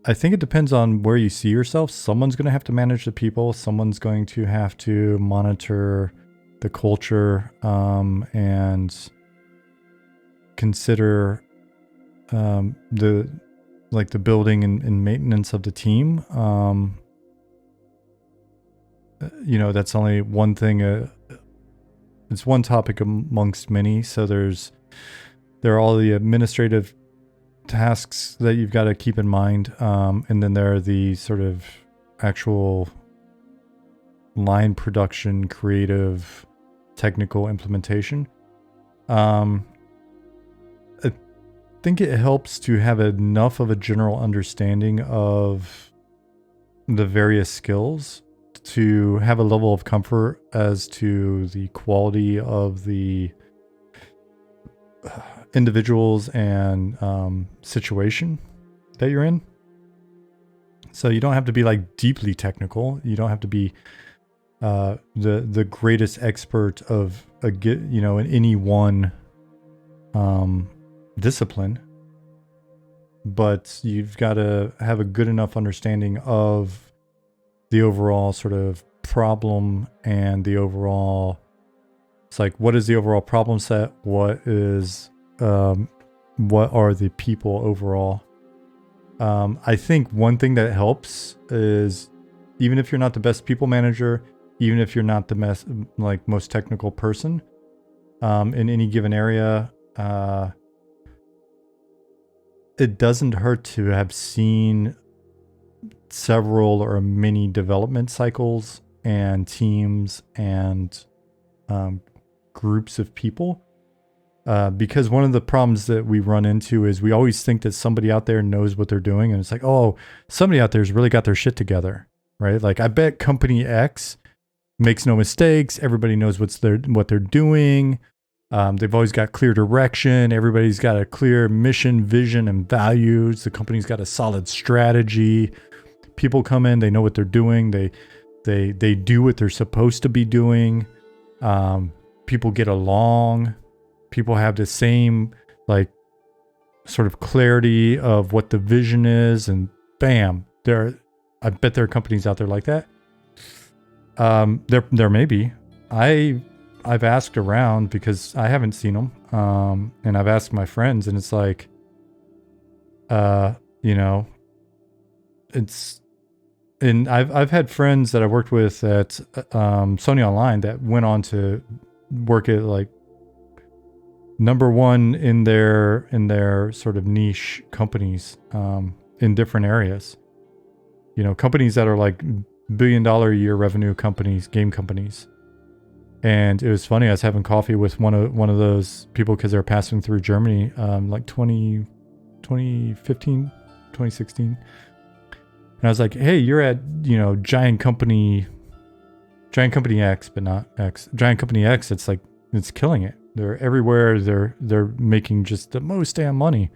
I think it depends on where you see yourself. Someone's going to have to manage the people. Someone's going to have to monitor the culture and consider the building and maintenance of the team. That's only one thing. It's one topic amongst many. So there are all the administrative tasks that you've got to keep in mind, and then there are the sort of actual line production, creative, technical implementation. I think it helps to have enough of a general understanding of the various skills to have a level of comfort as to the quality of the individuals and situation that you're in. So you don't have to be like deeply technical. You don't have to be the greatest expert of in any one discipline, but you've got to have a good enough understanding of the overall sort of problem and the overall. It's like, what is the overall problem set? What are the people overall? I think one thing that helps is, even if you're not the best people manager, even if you're not the most technical person in any given area, it doesn't hurt to have seen several or many development cycles and teams and groups of people. Because one of the problems that we run into is we always think that somebody out there knows what they're doing. And it's like, oh, somebody out there's really got their shit together, right? Like, I bet company X makes no mistakes. Everybody knows what they're doing. They've always got clear direction. Everybody's got a clear mission, vision, and values. The company's got a solid strategy. People come in, they know what they're doing. They do what they're supposed to be doing. People get along. People have the same, like, sort of clarity of what the vision is, and bam, I bet there are companies out there like that. There may be. I've asked around because I haven't seen them, and I've asked my friends, and it's like, you know, it's, and I've had friends that I worked with at Sony Online that went on to work at, like, number one in their sort of niche companies in different areas. You know, companies that are like $1 billion a year revenue companies, game companies. And it was funny, I was having coffee with one of those people because they were passing through Germany, like 2015, 2016. And I was like, hey, you're at, you know, giant company X, but not X. Giant company X, it's like, it's killing it. They're everywhere. They're making just the most damn money.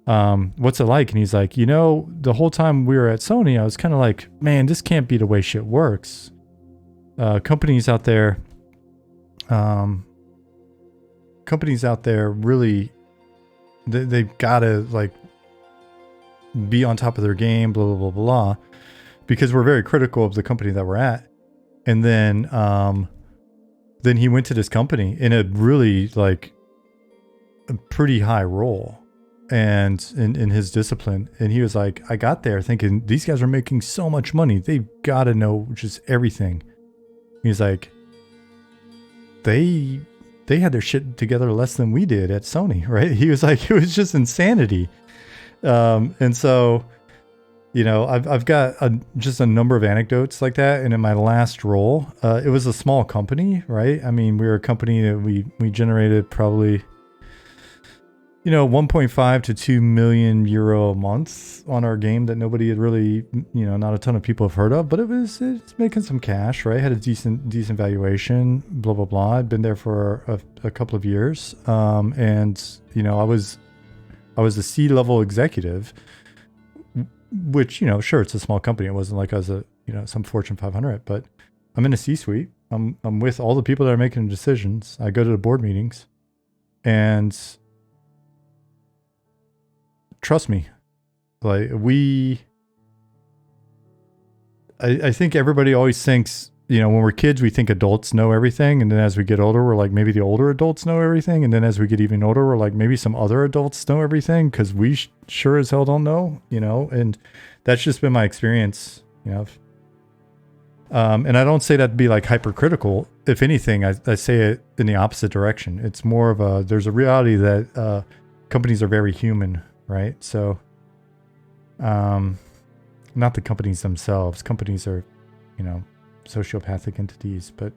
What's it like? And he's like, you know, the whole time we were at Sony, I was kind of like, man, this can't be the way shit works. Companies out there really, they've got to, like, be on top of their game, blah, blah, blah, blah, because we're very critical of the company that we're at. And then he went to this company in a really, like, a pretty high role and in his discipline. And he was like, I got there thinking these guys are making so much money. They've got to know just everything. He's like, they had their shit together less than we did at Sony, right? He was like, it was just insanity. And so, you know, I've got just a number of anecdotes like that. And in my last role, it was a small company, right? I mean, we were a company that we generated probably, you know, 1.5 to 2 million euro a month on our game that nobody had really, you know, not a ton of people have heard of, but it's making some cash, right? Had a decent valuation, blah, blah, blah. I'd been there for a couple of years. And, you know, I was a C-level executive, which, you know, sure, it's a small company. It wasn't like I was some Fortune 500, but I'm in a C-suite. I'm with all the people that are making decisions. I go to the board meetings, and trust me, like, I think everybody always thinks, you know, when we're kids, we think adults know everything. And then as we get older, we're like, maybe the older adults know everything. And then as we get even older, we're like, maybe some other adults know everything, because we sure as hell don't know, you know. And that's just been my experience, you know. And I don't say that to be like hypercritical. If anything, I say it in the opposite direction. It's more of there's a reality that companies are very human, right? So, not the companies themselves. Companies are, you know, sociopathic entities, but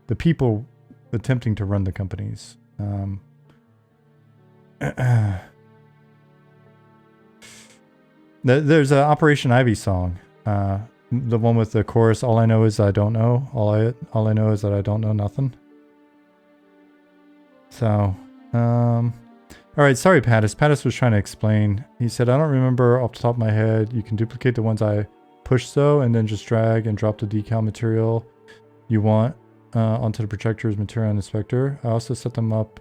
the people attempting to run the companies. There's an Operation Ivy song, the one with the chorus, all I know is I don't know, all I know is that I don't know nothing. So, all right, sorry, Pattis. Pattis was trying to explain. He said, I don't remember off the top of my head. You can duplicate the ones I pushed though, and then just drag and drop the decal material you want onto the projector's material inspector. I also set them up,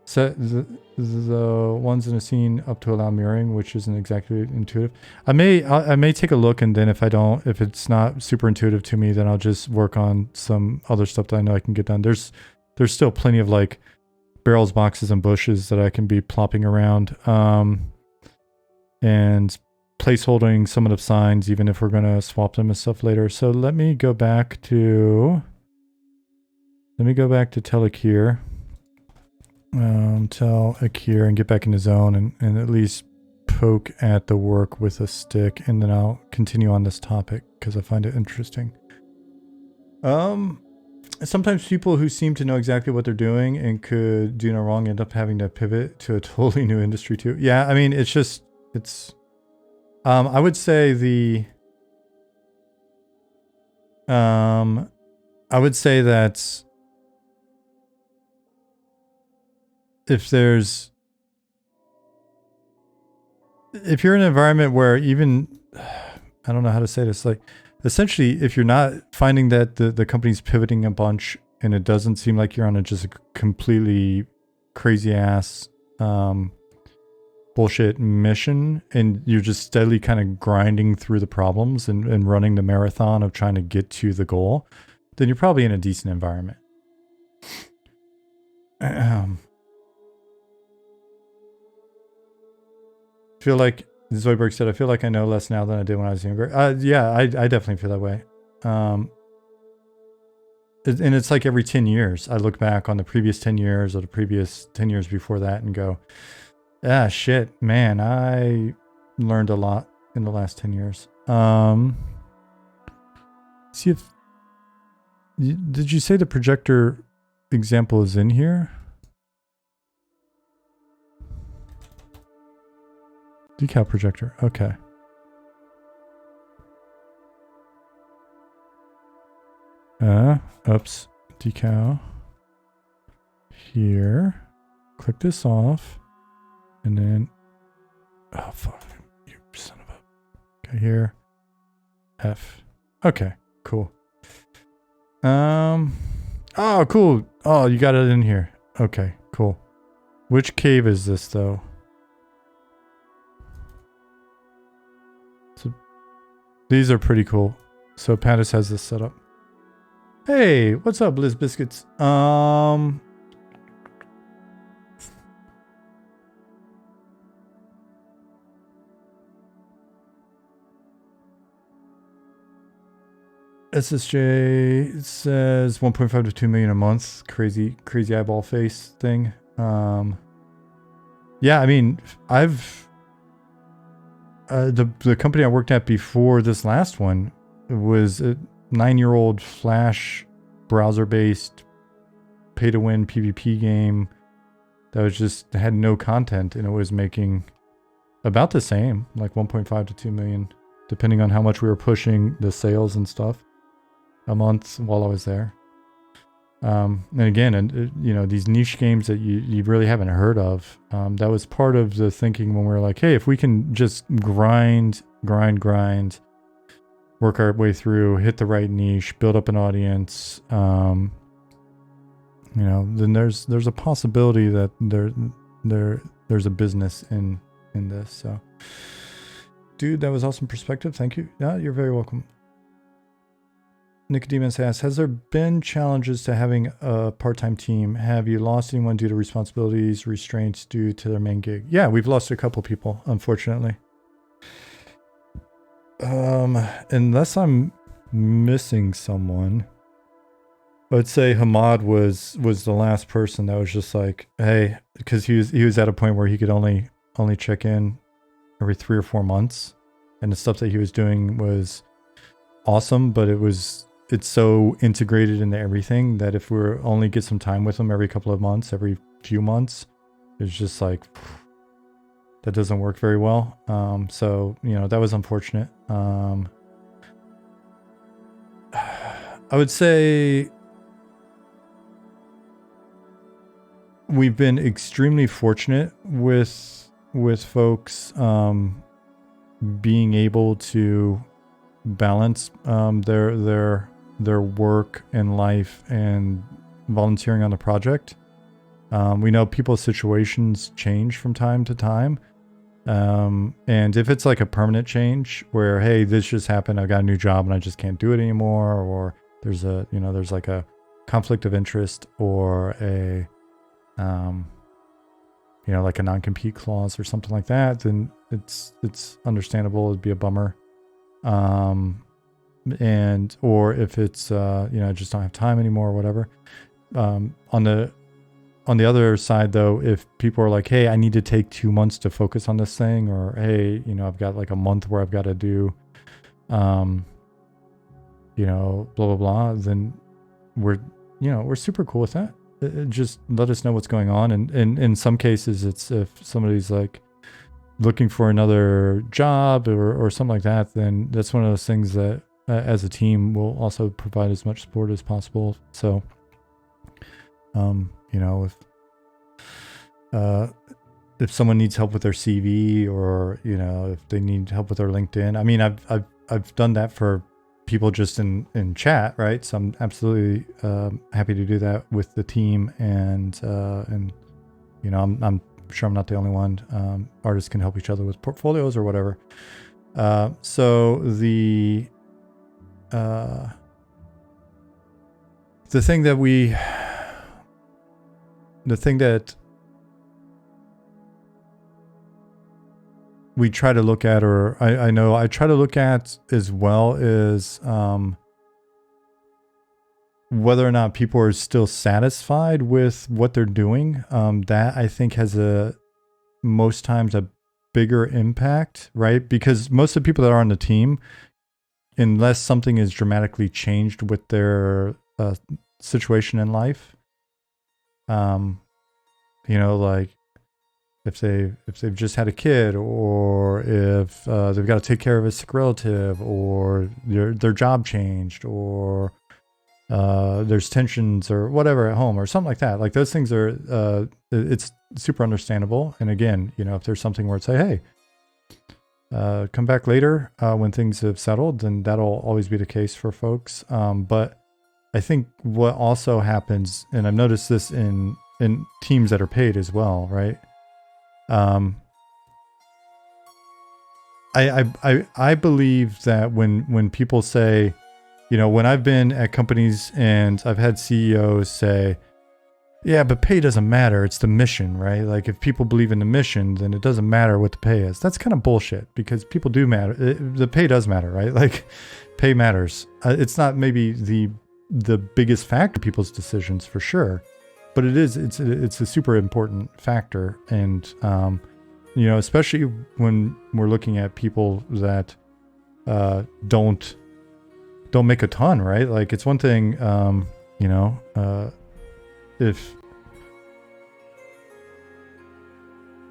set the ones in the scene up to allow mirroring, which isn't exactly intuitive. I may take a look, and then if it's not super intuitive to me, then I'll just work on some other stuff that I know I can get done. There's still plenty of, like, barrels, boxes, and bushes that I can be plopping around, and placeholding some of the signs, even if we're going to swap them and stuff later. So let me go back to Telek here. Tell Akir and get back in his zone and at least poke at the work with a stick, and then I'll continue on this topic because I find it interesting. Sometimes people who seem to know exactly what they're doing and could do no wrong end up having to pivot to a totally new industry too. Yeah, I mean, I would say I would say that if you're in an environment where even, I don't know how to say this, like essentially if you're not finding that the company's pivoting a bunch and it doesn't seem like you're on just a completely crazy ass bullshit mission and you're just steadily kind of grinding through the problems and running the marathon of trying to get to the goal, then you're probably in a decent environment. Feel like Zoidberg said, I feel like I know less now than I did when I was younger. Yeah, I definitely feel that way. And it's like every 10 years, I look back on the previous 10 years or the previous 10 years before that and go, ah, shit, man, I learned a lot in the last 10 years. See if, did you say the projector example is in here? Decal projector, okay. Oops, decal. Here, click this off, and then, oh fuck, you son of a, okay, here, F, okay, cool. Oh, cool, oh, you got it in here, okay, cool. Which cave is this, though? So, these are pretty cool. So, Pattis has this set up. Hey, what's up, Liz Biscuits? SSJ says 1.5 to 2 million a month. Crazy eyeball face thing. Yeah, I mean, the company I worked at before this last one was a 9-year-old Flash browser-based pay-to-win PvP game that was just had no content, and it was making about the same, like 1.5 to 2 million, depending on how much we were pushing the sales and stuff a month while I was there. And again, you know, these niche games that you really haven't heard of, that was part of the thinking when we were like, hey, if we can just grind, work our way through, hit the right niche, build up an audience, you know, then there's a possibility that there's a business in this. So, dude, that was awesome perspective. Thank you. Yeah, you're very welcome. Nicodemus asks, has there been challenges to having a part-time team? Have you lost anyone due to responsibilities, restraints due to their main gig? Yeah, we've lost a couple people, unfortunately. Unless I'm missing someone, I'd say Hamad was the last person that was just like, hey, because he was at a point where he could only check in every 3 or 4 months, and the stuff that he was doing was awesome, but it's so integrated into everything that if we only get some time with him every couple of months, every few months, it's just like, that doesn't work very well. So, you know, that was unfortunate. I would say we've been extremely fortunate with folks being able to balance their work and life and volunteering on the project. We know people's situations change from time to time. And if it's like a permanent change where, hey, this just happened, I got a new job and I just can't do it anymore, or there's like a conflict of interest or a, you know, like a non-compete clause or something like that, then it's understandable. It'd be a bummer. And or if it's you know, I just don't have time anymore or whatever. On on the other side though, if people are like, hey, I need to take 2 months to focus on this thing, or hey, I've got like a month where I've got to do, blah, blah, blah, then we're super cool with that. Just let us know what's going on. And in some cases, it's if somebody's like looking for another job or something like that, then that's one of those things that as a team we'll also provide as much support as possible. So, if someone needs help with their CV, or if they need help with their LinkedIn, I mean, I've done that for people just in chat, right? So I'm absolutely happy to do that with the team, and I'm sure I'm not the only one. Artists can help each other with portfolios or whatever. So the thing that we try to look at, or I know I try to look at as well, is whether or not people are still satisfied with what they're doing. That I think has most times a bigger impact, right? Because most of the people that are on the team, unless something is dramatically changed with their situation in life, like if they've just had a kid, or if they've got to take care of a sick relative, or their job changed, or there's tensions or whatever at home or something like that. Like those things are, it's super understandable. And again, if there's something where it's like, hey, come back later when things have settled, then that'll always be the case for folks. But I think what also happens, and I've noticed this in teams that are paid as well, right? I believe that when people say, when I've been at companies and I've had CEOs say, yeah, but pay doesn't matter. It's the mission, right? Like if people believe in the mission, then it doesn't matter what the pay is. That's kind of bullshit, because people do matter. The pay does matter, right? Like pay matters. It's not maybe the biggest factor in people's decisions for sure, but it's a super important factor. And, especially when we're looking at people that don't make a ton, right? Like it's one thing, if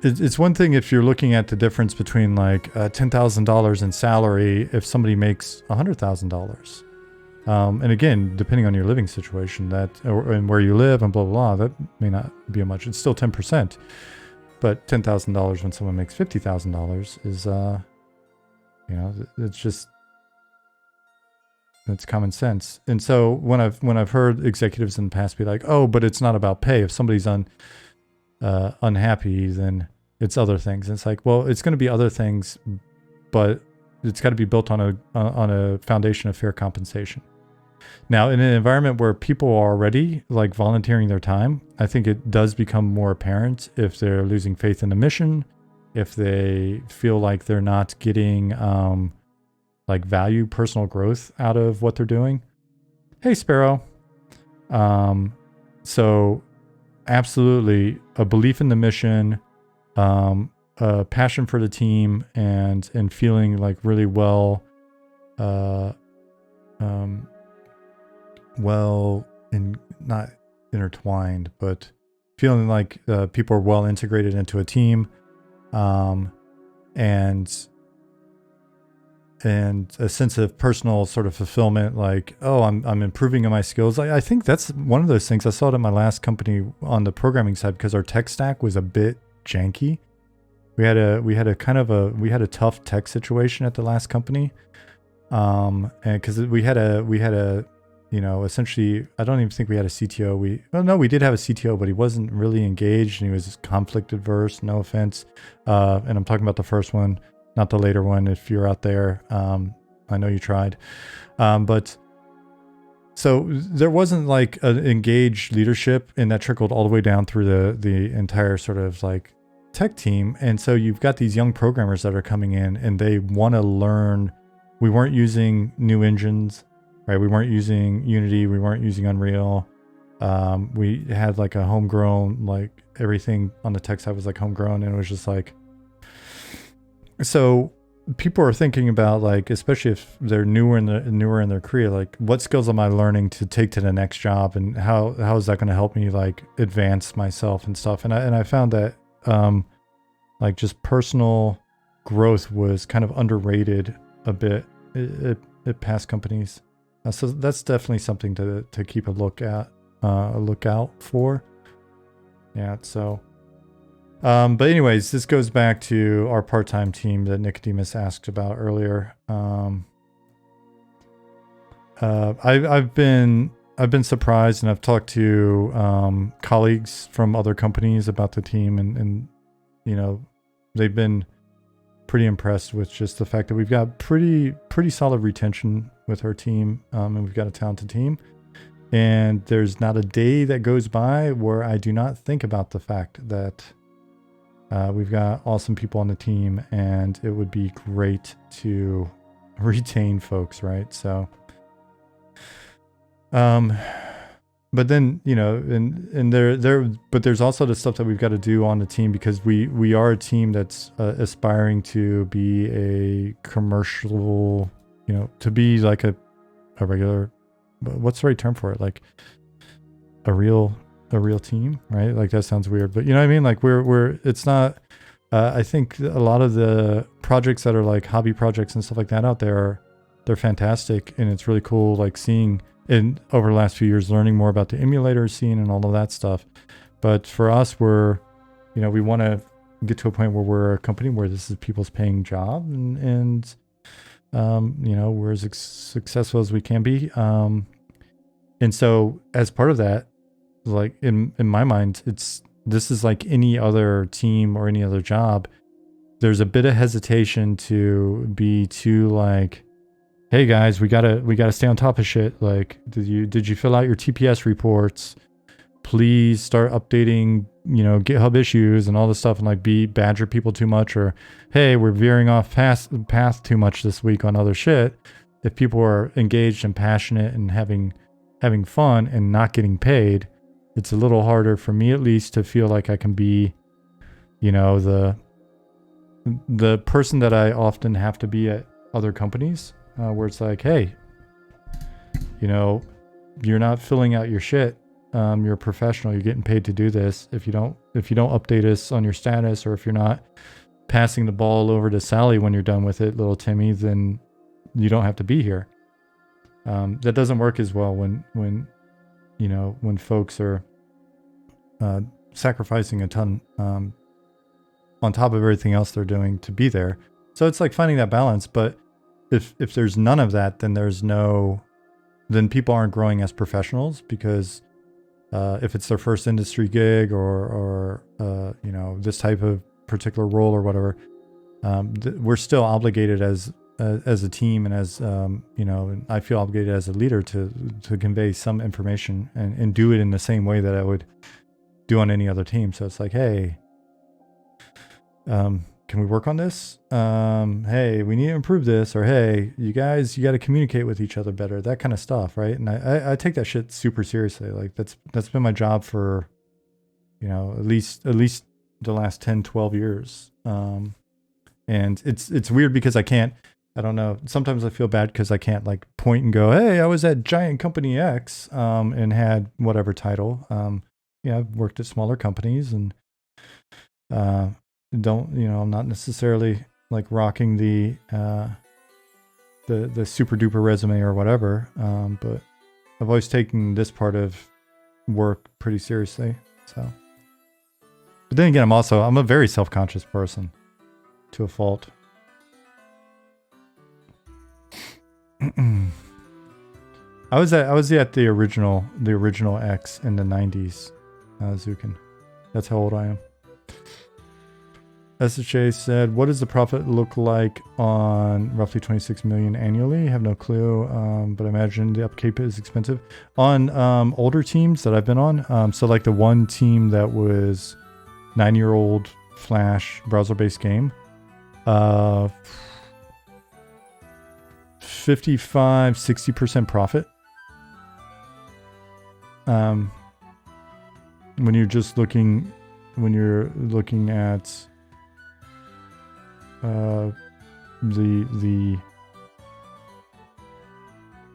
it's one thing if you're looking at the difference between like $10,000 in salary if somebody makes $100,000. And again, depending on your living situation, and where you live and blah, blah, blah, that may not be much. It's still 10%. But $10,000 when someone makes $50,000 is, it's just, it's common sense. And so when I've heard executives in the past be like, oh, but it's not about pay. If somebody's unhappy, then it's other things. And it's like, well, it's going to be other things, but it's got to be built on a foundation of fair compensation. Now, in an environment where people are already like volunteering their time, I think it does become more apparent if they're losing faith in the mission, if they feel like they're not getting like value, personal growth out of what they're doing. Hey, Sparrow. So absolutely a belief in the mission, a passion for the team, and feeling like really well and not intertwined, but feeling like people are well integrated into a team, and a sense of personal sort of fulfillment, like, oh, I'm improving in my skills. I think that's one of those things. I saw it at my last company on the programming side, because our tech stack was a bit janky. We had a tough tech situation at the last company, and because we had a essentially, I don't even think we had a CTO. We did have a CTO, but he wasn't really engaged, and he was conflict adverse. No offense, and I'm talking about the first one, not the later one. If you're out there, I know you tried, but so there wasn't like an engaged leadership, and that trickled all the way down through the entire sort of like tech team. And so you've got these young programmers that are coming in, and they want to learn. We weren't using new engines, right? We weren't using Unity. We weren't using Unreal. We had like a homegrown, like everything on the tech side was like homegrown, and it was just like, so people are thinking about like, especially if they're newer in their career, like what skills am I learning to take to the next job, and how is that going to help me like advance myself and stuff. And I found that like just personal growth was kind of underrated a bit at past companies. So that's definitely something to keep a lookout for. Yeah. So, but anyways, this goes back to our part-time team that Nicodemus asked about earlier. I've been surprised, and I've talked to colleagues from other companies about the team, and you know, they've been pretty impressed with just the fact that we've got pretty solid retention with our team, and we've got a talented team. And there's not a day that goes by where I do not think about the fact that we've got awesome people on the team, and it would be great to retain folks, right? So, but then, you know, but there's also the stuff that we've got to do on the team, because we are a team that's aspiring to be a commercial, you know, to be like a regular, what's the right term for it? Like a real team, right? Like that sounds weird, but you know what I mean? Like it's not, I think a lot of the projects that are like hobby projects and stuff like that out there, they're fantastic. And it's really cool, like seeing in over the last few years, learning more about the emulator scene and all of that stuff. But for us, we're, you know, we want to get to a point where we're a company where this is people's paying job, and you know, we're as successful as we can be. And so as part of that, like in my mind, this is like any other team or any other job. There's a bit of hesitation to be too like, hey guys, we gotta stay on top of shit. Like, did you fill out your TPS reports? Please start updating, you know, GitHub issues and all this stuff, and like badger people too much, or hey, we're veering off path too much this week on other shit. If people are engaged and passionate and having fun and not getting paid, it's a little harder for me, at least, to feel like I can be, you know, the person that I often have to be at other companies, where it's like, hey, you know, you're not filling out your shit. You're a professional. You're getting paid to do this. If you don't update us on your status, or if you're not passing the ball over to Sally when you're done with it, little Timmy, then you don't have to be here. That doesn't work as well when you know, when folks are sacrificing a ton on top of everything else they're doing to be there. So it's like finding that balance. But if there's none of that, then then people aren't growing as professionals, because if it's their first industry gig or you know, this type of particular role or whatever, we're still obligated as a team, and as you know, and I feel obligated as a leader to convey some information and do it in the same way that I would do on any other team. So it's like, hey, can we work on this? Hey, we need to improve this, or hey, you guys, you got to communicate with each other better, that kind of stuff, right? And I take that shit super seriously. Like that's been my job for, you know, at least the last 10, 12 years. And it's weird because I don't know. Sometimes I feel bad because I can't like point and go, hey, I was at giant company X, and had whatever title. Yeah, I've worked at smaller companies, and don't, you know, I'm not necessarily like rocking the super duper resume or whatever. But I've always taken this part of work pretty seriously. So, but then again, I'm a very self-conscious person to a fault. I was at the original X in the 90s, Zukin. That's how old I am. SHA said, what does the profit look like on roughly 26 million annually? I have no clue, but I imagine the upkeep is expensive. On older teams that I've been on, so like the one team that was 9-year-old Flash browser-based game, 55-60% profit. when you're just looking at the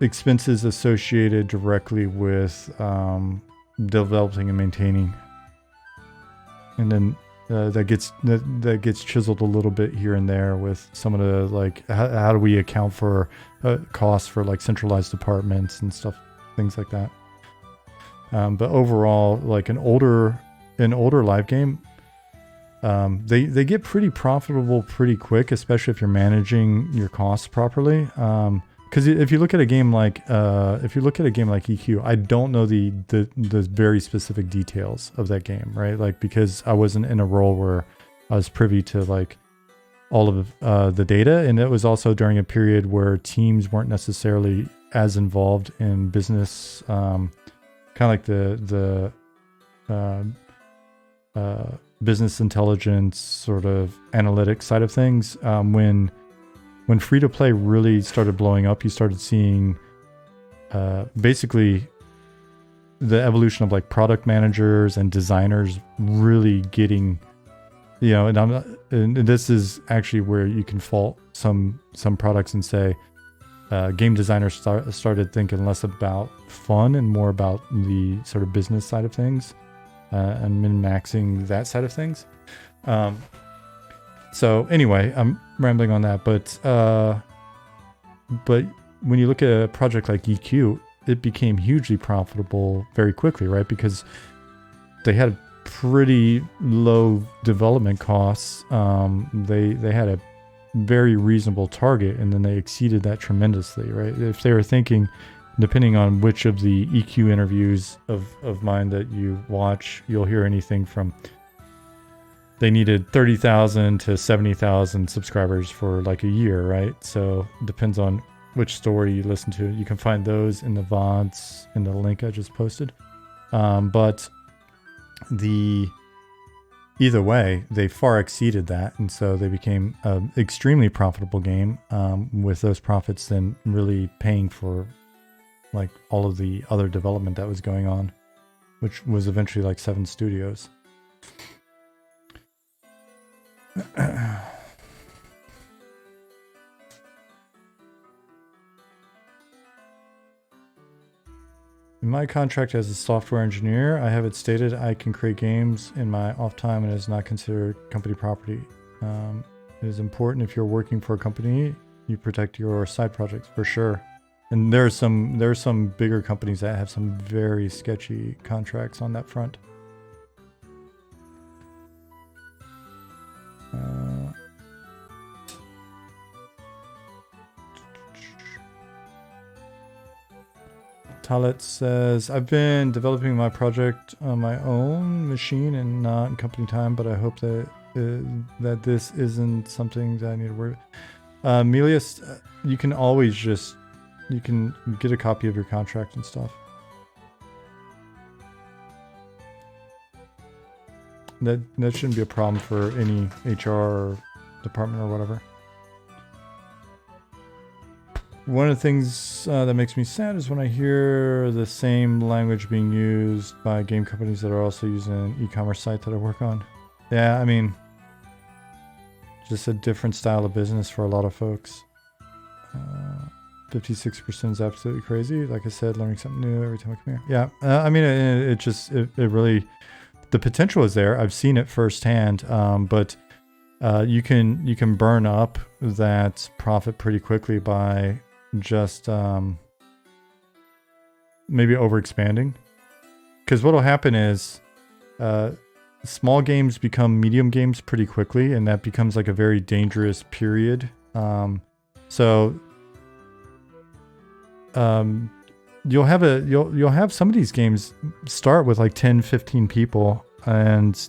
expenses associated directly with developing and maintaining, and then that gets chiseled a little bit here and there with some of the, like, how do we account for costs for like centralized departments and stuff, things like that. But overall, like an older live game, they get pretty profitable pretty quick, especially if you're managing your costs properly. Because if you look at a game like EQ, I don't know the very specific details of that game, right? Like, because I wasn't in a role where I was privy to like all of the data, and it was also during a period where teams weren't necessarily as involved in business, kind of like the business intelligence sort of analytics side of things. When free-to-play really started blowing up, you started seeing basically the evolution of like product managers and designers really getting, and this is actually where you can fault some products and say game designers started thinking less about fun and more about the sort of business side of things, and min-maxing that side of things. So anyway, I'm rambling on that, but when you look at a project like EQ, it became hugely profitable very quickly, right? Because they had pretty low development costs. They had a very reasonable target, and then they exceeded that tremendously, right? If they were thinking, depending on which of the EQ interviews of mine that you watch, you'll hear anything from they needed 30,000 to 70,000 subscribers for like a year, right? So it depends on which story you listen to. You can find those in the VODs in the link I just posted. But either way, they far exceeded that, and so they became an extremely profitable game, with those profits then really paying for like all of the other development that was going on, which was eventually like 7 studios. In my contract as a software engineer, I have it stated I can create games in my off time and it is not considered company property. It is important if you're working for a company, you protect your side projects for sure. And there are some bigger companies that have some very sketchy contracts on that front. Talet says, I've been developing my project on my own machine and not in company time, but I hope that this isn't something that I need to worry about. Melius, you can always you can get a copy of your contract and stuff. That shouldn't be a problem for any HR department or whatever. One of the things that makes me sad is when I hear the same language being used by game companies that are also using an e-commerce site that I work on. Yeah, I mean, just a different style of business for a lot of folks. 56% is absolutely crazy. Like I said, learning something new every time I come here. Yeah, I mean, it really, the potential is there. I've seen it firsthand, but you can burn up that profit pretty quickly by just maybe over expanding. Because what will happen is small games become medium games pretty quickly, and that becomes like a very dangerous period. So you'll have some of these games start with like 10, 15 people, and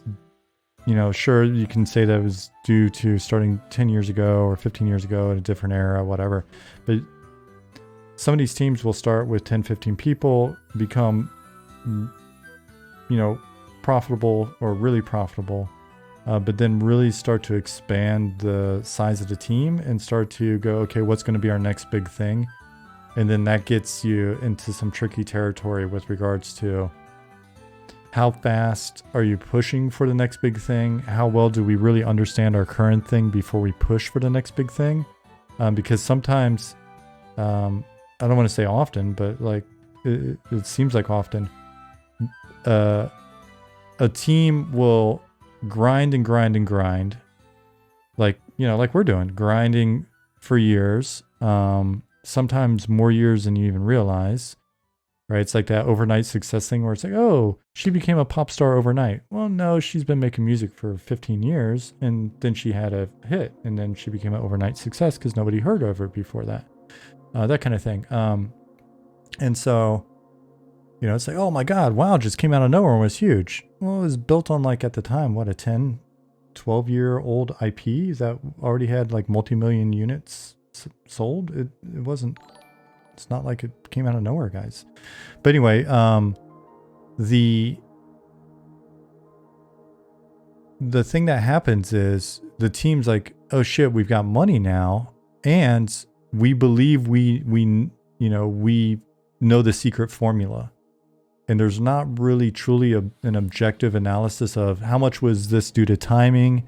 sure, you can say that it was due to starting 10 years ago or 15 years ago at a different era, whatever. But some of these teams will start with 10, 15 people, become, profitable or really profitable, but then really start to expand the size of the team and start to go, okay, what's going to be our next big thing? And then that gets you into some tricky territory with regards to how fast are you pushing for the next big thing? How well do we really understand our current thing before we push for the next big thing? Because sometimes, I don't want to say often, but like it seems like often, a team will grind and grind and grind, like, you know, like we're doing, grinding for years, sometimes more years than you even realize. Right? It's like that overnight success thing where it's like, oh, she became a pop star overnight. Well, no, she's been making music for 15 years and then she had a hit and then she became an overnight success because nobody heard of her before that. That kind of thing. And so, you know, it's like, oh my God, wow, just came out of nowhere and was huge. Well, it was built on like at the time, what, a 10, 12-year-old IP that already had like multi-million units sold. It wasn't. It's not like it came out of nowhere, guys. But anyway, the thing that happens is the team's like, oh shit, we've got money now, and we believe we know the secret formula. And there's not really truly an objective analysis of how much was this due to timing,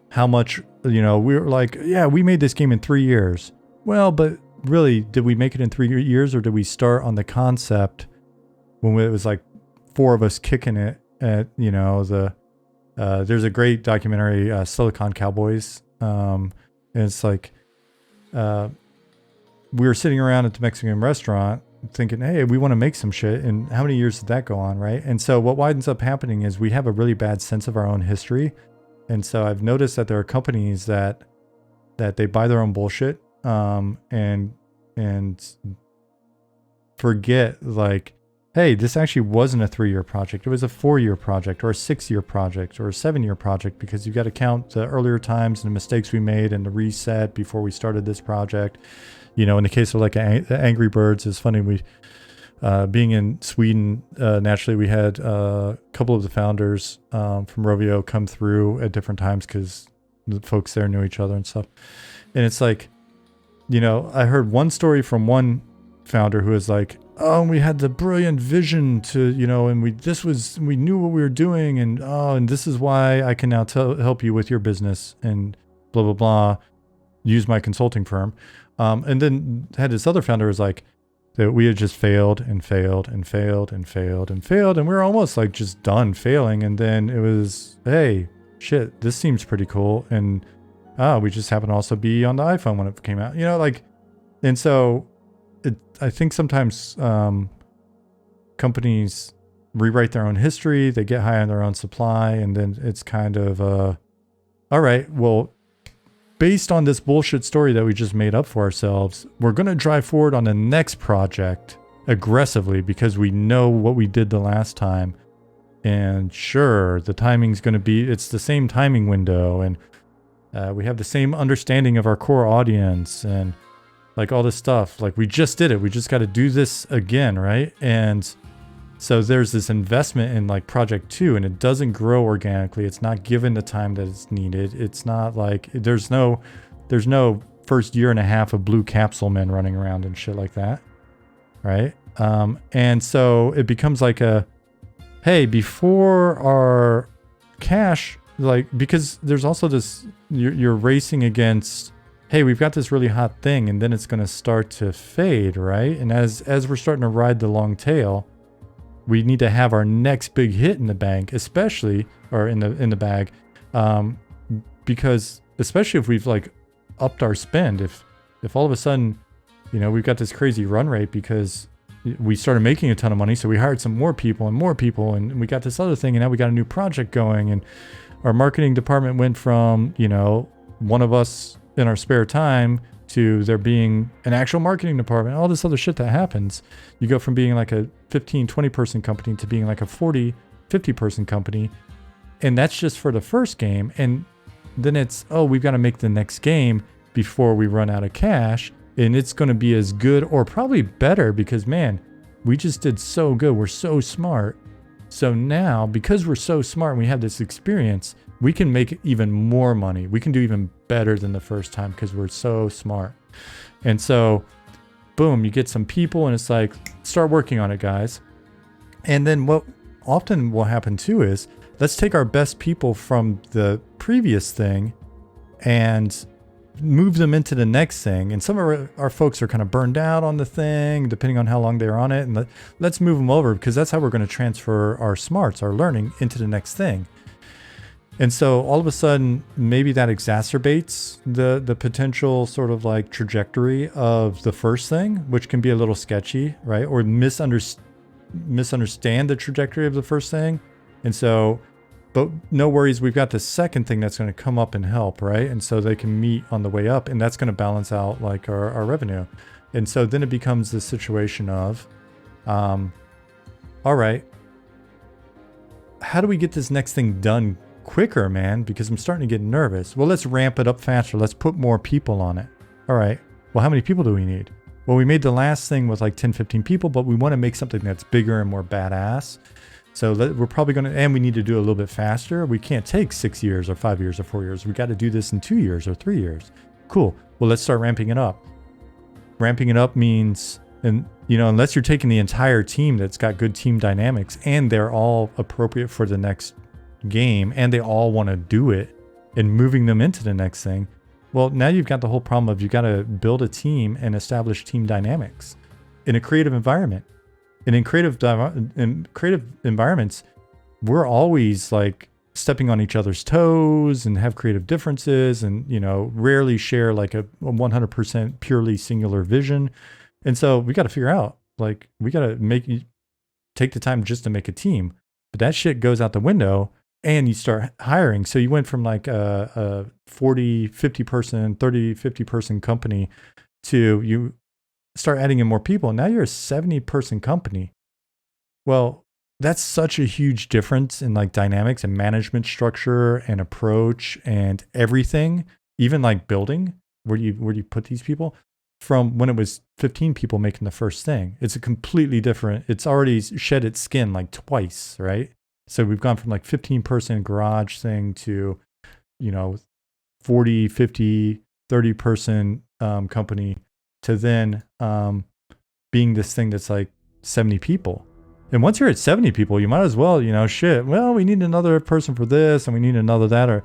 how much, you know, we were like, yeah, we made this game in 3 years. Well, but really, did we make it in 3 years, or did we start on the concept when it was like 4 of us kicking it at, you know, there's a great documentary, Silicon Cowboys. And it's like, we were sitting around at the Mexican restaurant thinking, hey, we want to make some shit. And how many years did that go on, right? And so what winds up happening is we have a really bad sense of our own history. And so I've noticed that there are companies that they buy their own bullshit, and forget, like, hey, this actually wasn't a 3-year project. It was a 4-year project or a 6-year project or a 7-year project, because you've got to count the earlier times and the mistakes we made and the reset before we started this project. You know, in the case of like Angry Birds, it's funny, we being in Sweden, naturally we had a couple of the founders from Rovio come through at different times because the folks there knew each other and stuff. And it's like, you know, I heard one story from one founder who was like, oh, we had the brilliant vision to, you know, and we knew what we were doing, and and this is why I can now help you with your business and blah, blah, blah, use my consulting firm. And then had this other founder who was like, that we had just failed and failed and failed and failed and failed, and we were almost like just done failing. And then it was, hey, shit, this seems pretty cool. And we just happen to also be on the iPhone when it came out, you know, like, and so I think sometimes companies rewrite their own history, they get high on their own supply, and then it's kind of, all right, well, based on this bullshit story that we just made up for ourselves, we're going to drive forward on the next project aggressively because we know what we did the last time. And sure, the timing's going to be, it's the same timing window, and we have the same understanding of our core audience and like all this stuff. Like, we just did it. We just got to do this again, right? And so there's this investment in like project 2, and it doesn't grow organically. It's not given the time that it's needed. It's not like there's no first year and a half of blue capsule men running around and shit like that, right? And so it becomes like a, hey, before our cash, like, because there's also this, you're racing against, hey, we've got this really hot thing, and then it's going to start to fade, right? And as we're starting to ride the long tail, we need to have our next big hit in the bank, especially, or in the bag, because especially if we've like upped our spend, if all of a sudden, you know, we've got this crazy run rate because we started making a ton of money, so we hired some more people, and we got this other thing, and now we got a new project going, and our marketing department went from, you know, one of us in our spare time to there being an actual marketing department, all this other shit that happens. You go from being like a 15, 20 person company to being like a 40, 50 person company. And that's just for the first game. And then it's, oh, we've got to make the next game before we run out of cash. And it's going to be as good or probably better because, man, we just did so good. We're so smart. So now, because we're so smart and we have this experience, we can make even more money. We can do even better than the first time because we're so smart. And so, boom, you get some people and it's like, start working on it, guys. And then what often what will happen too is, let's take our best people from the previous thing and move them into the next thing. And some of our folks are kind of burned out on the thing, depending on how long they're on it. And let's move them over, because that's how we're going to transfer our smarts, our learning, into the next thing. And so all of a sudden, maybe that exacerbates the potential sort of like trajectory of the first thing, which can be a little sketchy, right? Or misunderstand the trajectory of the first thing. And so, but no worries, we've got the second thing that's going to come up and help, right? And so they can meet on the way up, and that's going to balance out like our revenue. And so then it becomes the situation of, all right, how do we get this next thing done quicker, man? Because I'm starting to get nervous. Well, let's ramp it up faster. Let's put more people on it. All right. Well, how many people do we need? Well, we made the last thing with like 10, 15 people, but we want to make something that's bigger and more badass. So we're probably going to, and we need to do it a little bit faster. We can't take 6 years or 5 years or 4 years. We got to do this in 2 years or 3 years. Cool. Well, let's start ramping it up. Ramping it up means, and you know, unless you're taking the entire team that's got good team dynamics and they're all appropriate for the next game and they all want to do it, and moving them into the next thing, well, now you've got the whole problem of you got to build a team and establish team dynamics in a creative environment. And in creative environments, we're always like stepping on each other's toes and have creative differences, and you know, rarely share like a 100% purely singular vision. And so we got to figure out, like, we got to take the time just to make a team. But that shit goes out the window and you start hiring. So you went from like a 40, 50 person, 30, 50 person company to you start adding in more people. And now you're a 70 person company. Well, that's such a huge difference in like dynamics and management structure and approach and everything, even like building, where do you put these people, from when it was 15 people making the first thing. It's a completely different, it's already shed its skin like twice, right? So we've gone from like 15 person garage thing to, you know, 40, 50, 30 person company, to then being this thing that's like 70 people. And once you're at 70 people, you might as well, you know, shit, well, we need another person for this and we need another that, or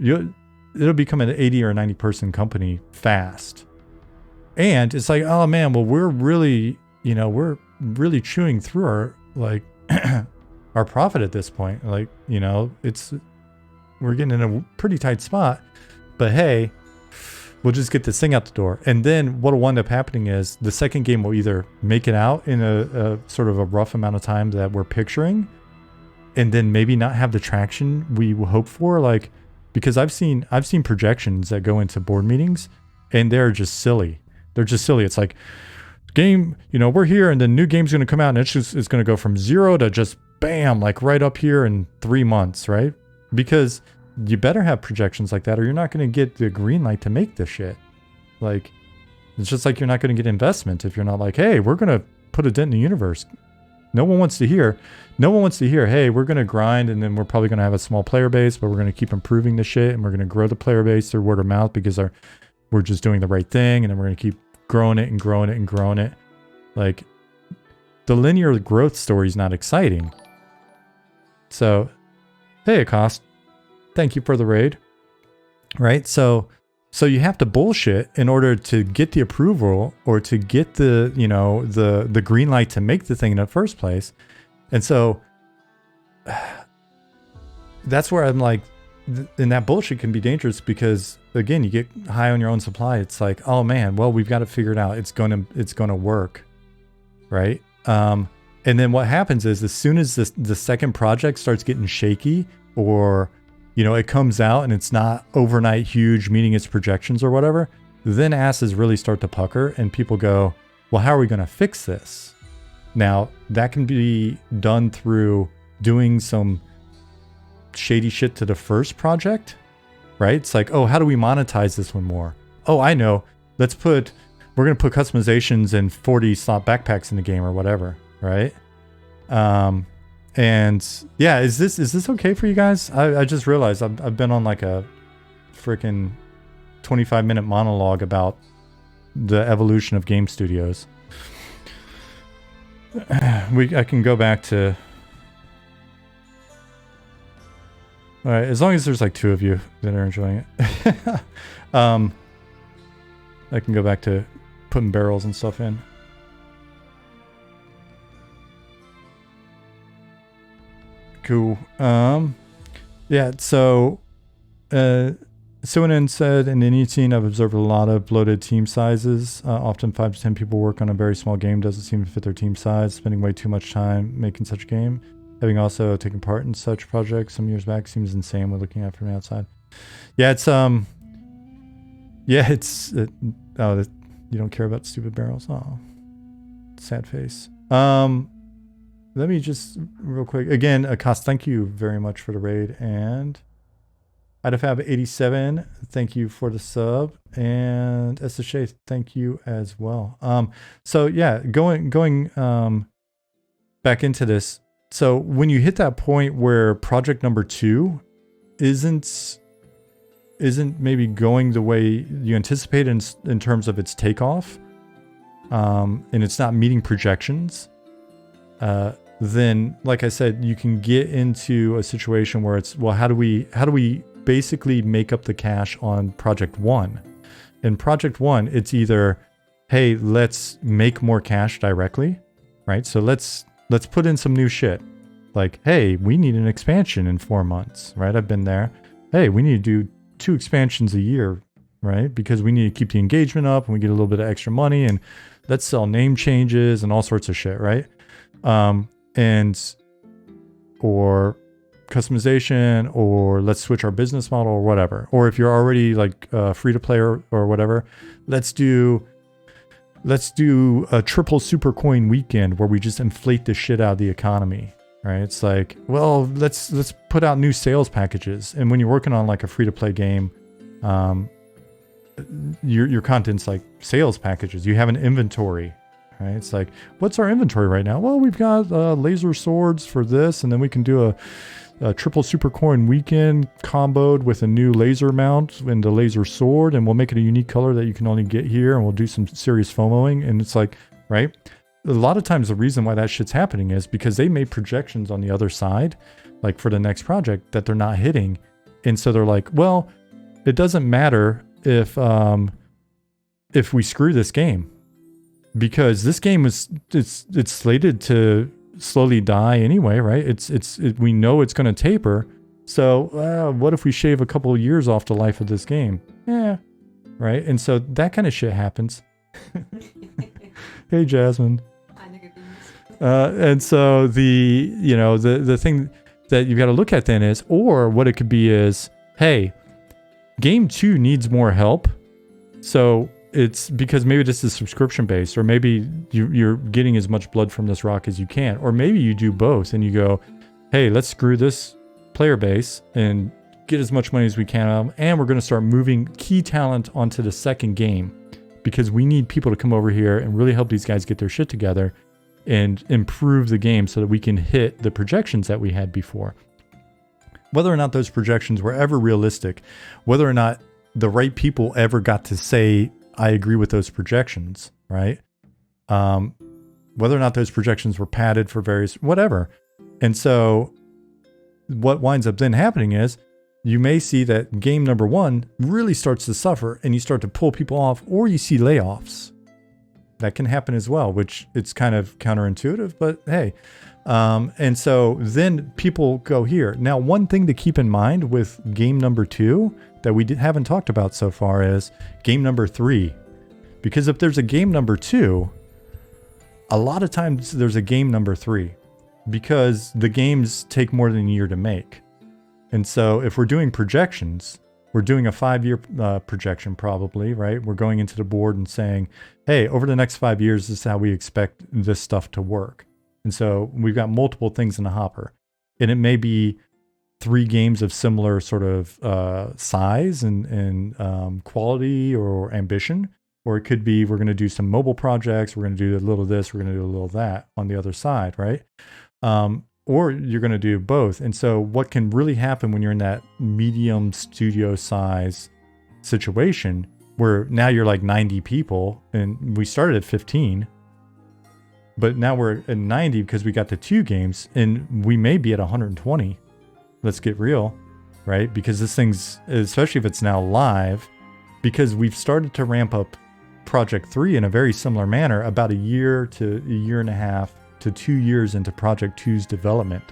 it'll become an 80 or 90 person company fast. And it's like, oh man, well, we're really chewing through our, like, our profit at this point. Like, you know, we're getting in a pretty tight spot, but hey, we'll just get this thing out the door. And then what'll wind up happening is the second game will either make it out in a sort of a rough amount of time that we're picturing, and then maybe not have the traction we hope for. Like, because I've seen projections that go into board meetings and they're just silly. They're just silly. It's like, game, you know, we're here and the new game's going to come out and it's going to go from 0 to just bam, like right up here in 3 months, right? Because you better have projections like that or you're not going to get the green light to make this shit. Like, it's just like you're not going to get investment if you're not like, hey, we're going to put a dent in the universe. No one wants to hear, hey, we're going to grind and then we're probably going to have a small player base, but we're going to keep improving the shit and we're going to grow the player base through word of mouth because we're just doing the right thing, and then we're going to keep growing it and growing it and growing it. Like, the linear growth story is not exciting. So, hey, Acost, thank you for the raid. Right? So you have to bullshit in order to get the approval or to get the, you know, the green light to make the thing in the first place. And so that's where I'm like, and that bullshit can be dangerous because, again, you get high on your own supply. It's like, oh man, well, we've got to figure it out. It's gonna work, right? And then what happens is, as soon as the second project starts getting shaky, or you know, it comes out and it's not overnight huge, meeting its projections or whatever, then asses really start to pucker, and people go, well, how are we gonna fix this? Now that can be done through doing some shady shit to the first project, right? It's like, oh, how do we monetize this one more? Oh, I know. We're going to put customizations and 40 slot backpacks in the game or whatever, right? And yeah, is this okay for you guys? I just realized I've been on like a freaking 25-minute monologue about the evolution of game studios. I can go back to All right, as long as there's like 2 of you that are enjoying it. I can go back to putting barrels and stuff in. Cool. Yeah, so Suinen said, in any scene I've observed a lot of bloated team sizes. Often 5 to 10 people work on a very small game. Doesn't seem to fit their team size. Spending way too much time making such a game. Having also taken part in such projects some years back seems insane when looking at it from the outside. Yeah, it's oh, you don't care about stupid barrels. Oh, sad face. Let me just real quick again, Acost, thank you very much for the raid, and Idafab87, thank you for the sub, and SSH, thank you as well. So yeah, going back into this. So when you hit that point where project number 2 isn't maybe going the way you anticipate in terms of its takeoff, and it's not meeting projections, then like I said, you can get into a situation where it's, well, how do we basically make up the cash on project 1? In project 1, it's either, hey, let's make more cash directly, right? So let's put in some new shit. Like, hey, we need an expansion in 4 months, right? I've been there. Hey, we need to do 2 expansions a year, right? Because we need to keep the engagement up and we get a little bit of extra money, and let's sell name changes and all sorts of shit, right? Or customization, or let's switch our business model or whatever. Or if you're already like free to play or whatever, let's do a triple super coin weekend where we just inflate the shit out of the economy, right? It's like, well, let's put out new sales packages. And when you're working on like a free to play game, your content's like sales packages. You have an inventory, right? It's like, what's our inventory right now? Well, we've got laser swords for this, and then we can do a triple super coin weekend comboed with a new laser mount and a laser sword, and we'll make it a unique color that you can only get here, and we'll do some serious FOMOing. And it's like, right? A lot of times the reason why that shit's happening is because they made projections on the other side, like for the next project, that they're not hitting. And so they're like, well, it doesn't matter if we screw this game, because this game it's slated to slowly die anyway, right? We know it's going to taper. So what if we shave a couple of years off the life of this game? Yeah, right. And so that kind of shit happens. Hey, Jasmine. And so the thing that you've got to look at then is, or what it could be is, hey, game 2 needs more help. So it's because maybe this is subscription based, or maybe you're getting as much blood from this rock as you can, or maybe you do both and you go, hey, let's screw this player base and get as much money as we can out of them, and we're going to start moving key talent onto the second game because we need people to come over here and really help these guys get their shit together and improve the game so that we can hit the projections that we had before. Whether or not those projections were ever realistic, whether or not the right people ever got to say, I agree with those projections, right? Whether or not those projections were padded for various, whatever. And so what winds up then happening is you may see that game number 1 really starts to suffer and you start to pull people off, or you see layoffs. That can happen as well, which it's kind of counterintuitive, but hey. And so then people go here. Now, one thing to keep in mind with game number 2 that we haven't talked about so far is game number 3. Because if there's a game number 2, a lot of times there's a game number 3 because the games take more than a year to make. And so if we're doing projections, we're doing a 5-year projection probably, right? We're going into the board and saying, hey, over the next 5 years, this is how we expect this stuff to work. And so we've got multiple things in the hopper. And it may be 3 games of similar sort of size and quality or ambition. Or it could be we're going to do some mobile projects, we're going to do a little this, we're going to do a little that on the other side, right? Or you're going to do both. And so what can really happen when you're in that medium studio size situation where now you're like 90 people, and we started at 15, but now we're at 90 because we got the 2 games, and we may be at 120. Let's get real. right? Because this thing's, especially if it's now live, because we've started to ramp up Project 3 in a very similar manner about a year to a year and a half to 2 years into Project 2's development.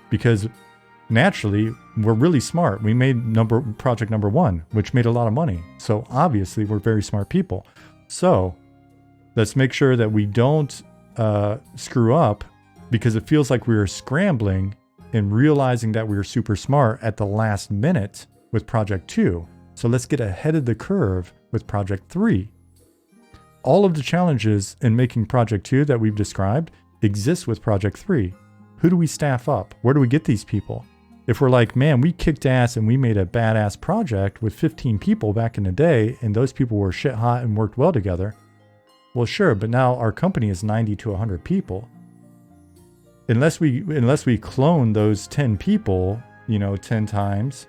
Because naturally, we're really smart. We made project number 1, which made a lot of money. So obviously, we're very smart people. So let's make sure that we don't screw up, because it feels like we were scrambling and realizing that we were super smart at the last minute with Project 2. So let's get ahead of the curve with Project 3. All of the challenges in making Project 2 that we've described exist with Project 3. Who do we staff up? Where do we get these people? If we're like, man, we kicked ass and we made a badass project with 15 people back in the day, and those people were shit hot and worked well together. Well, sure, but now our company is 90 to 100 people. Unless we clone those 10 people, 10 times,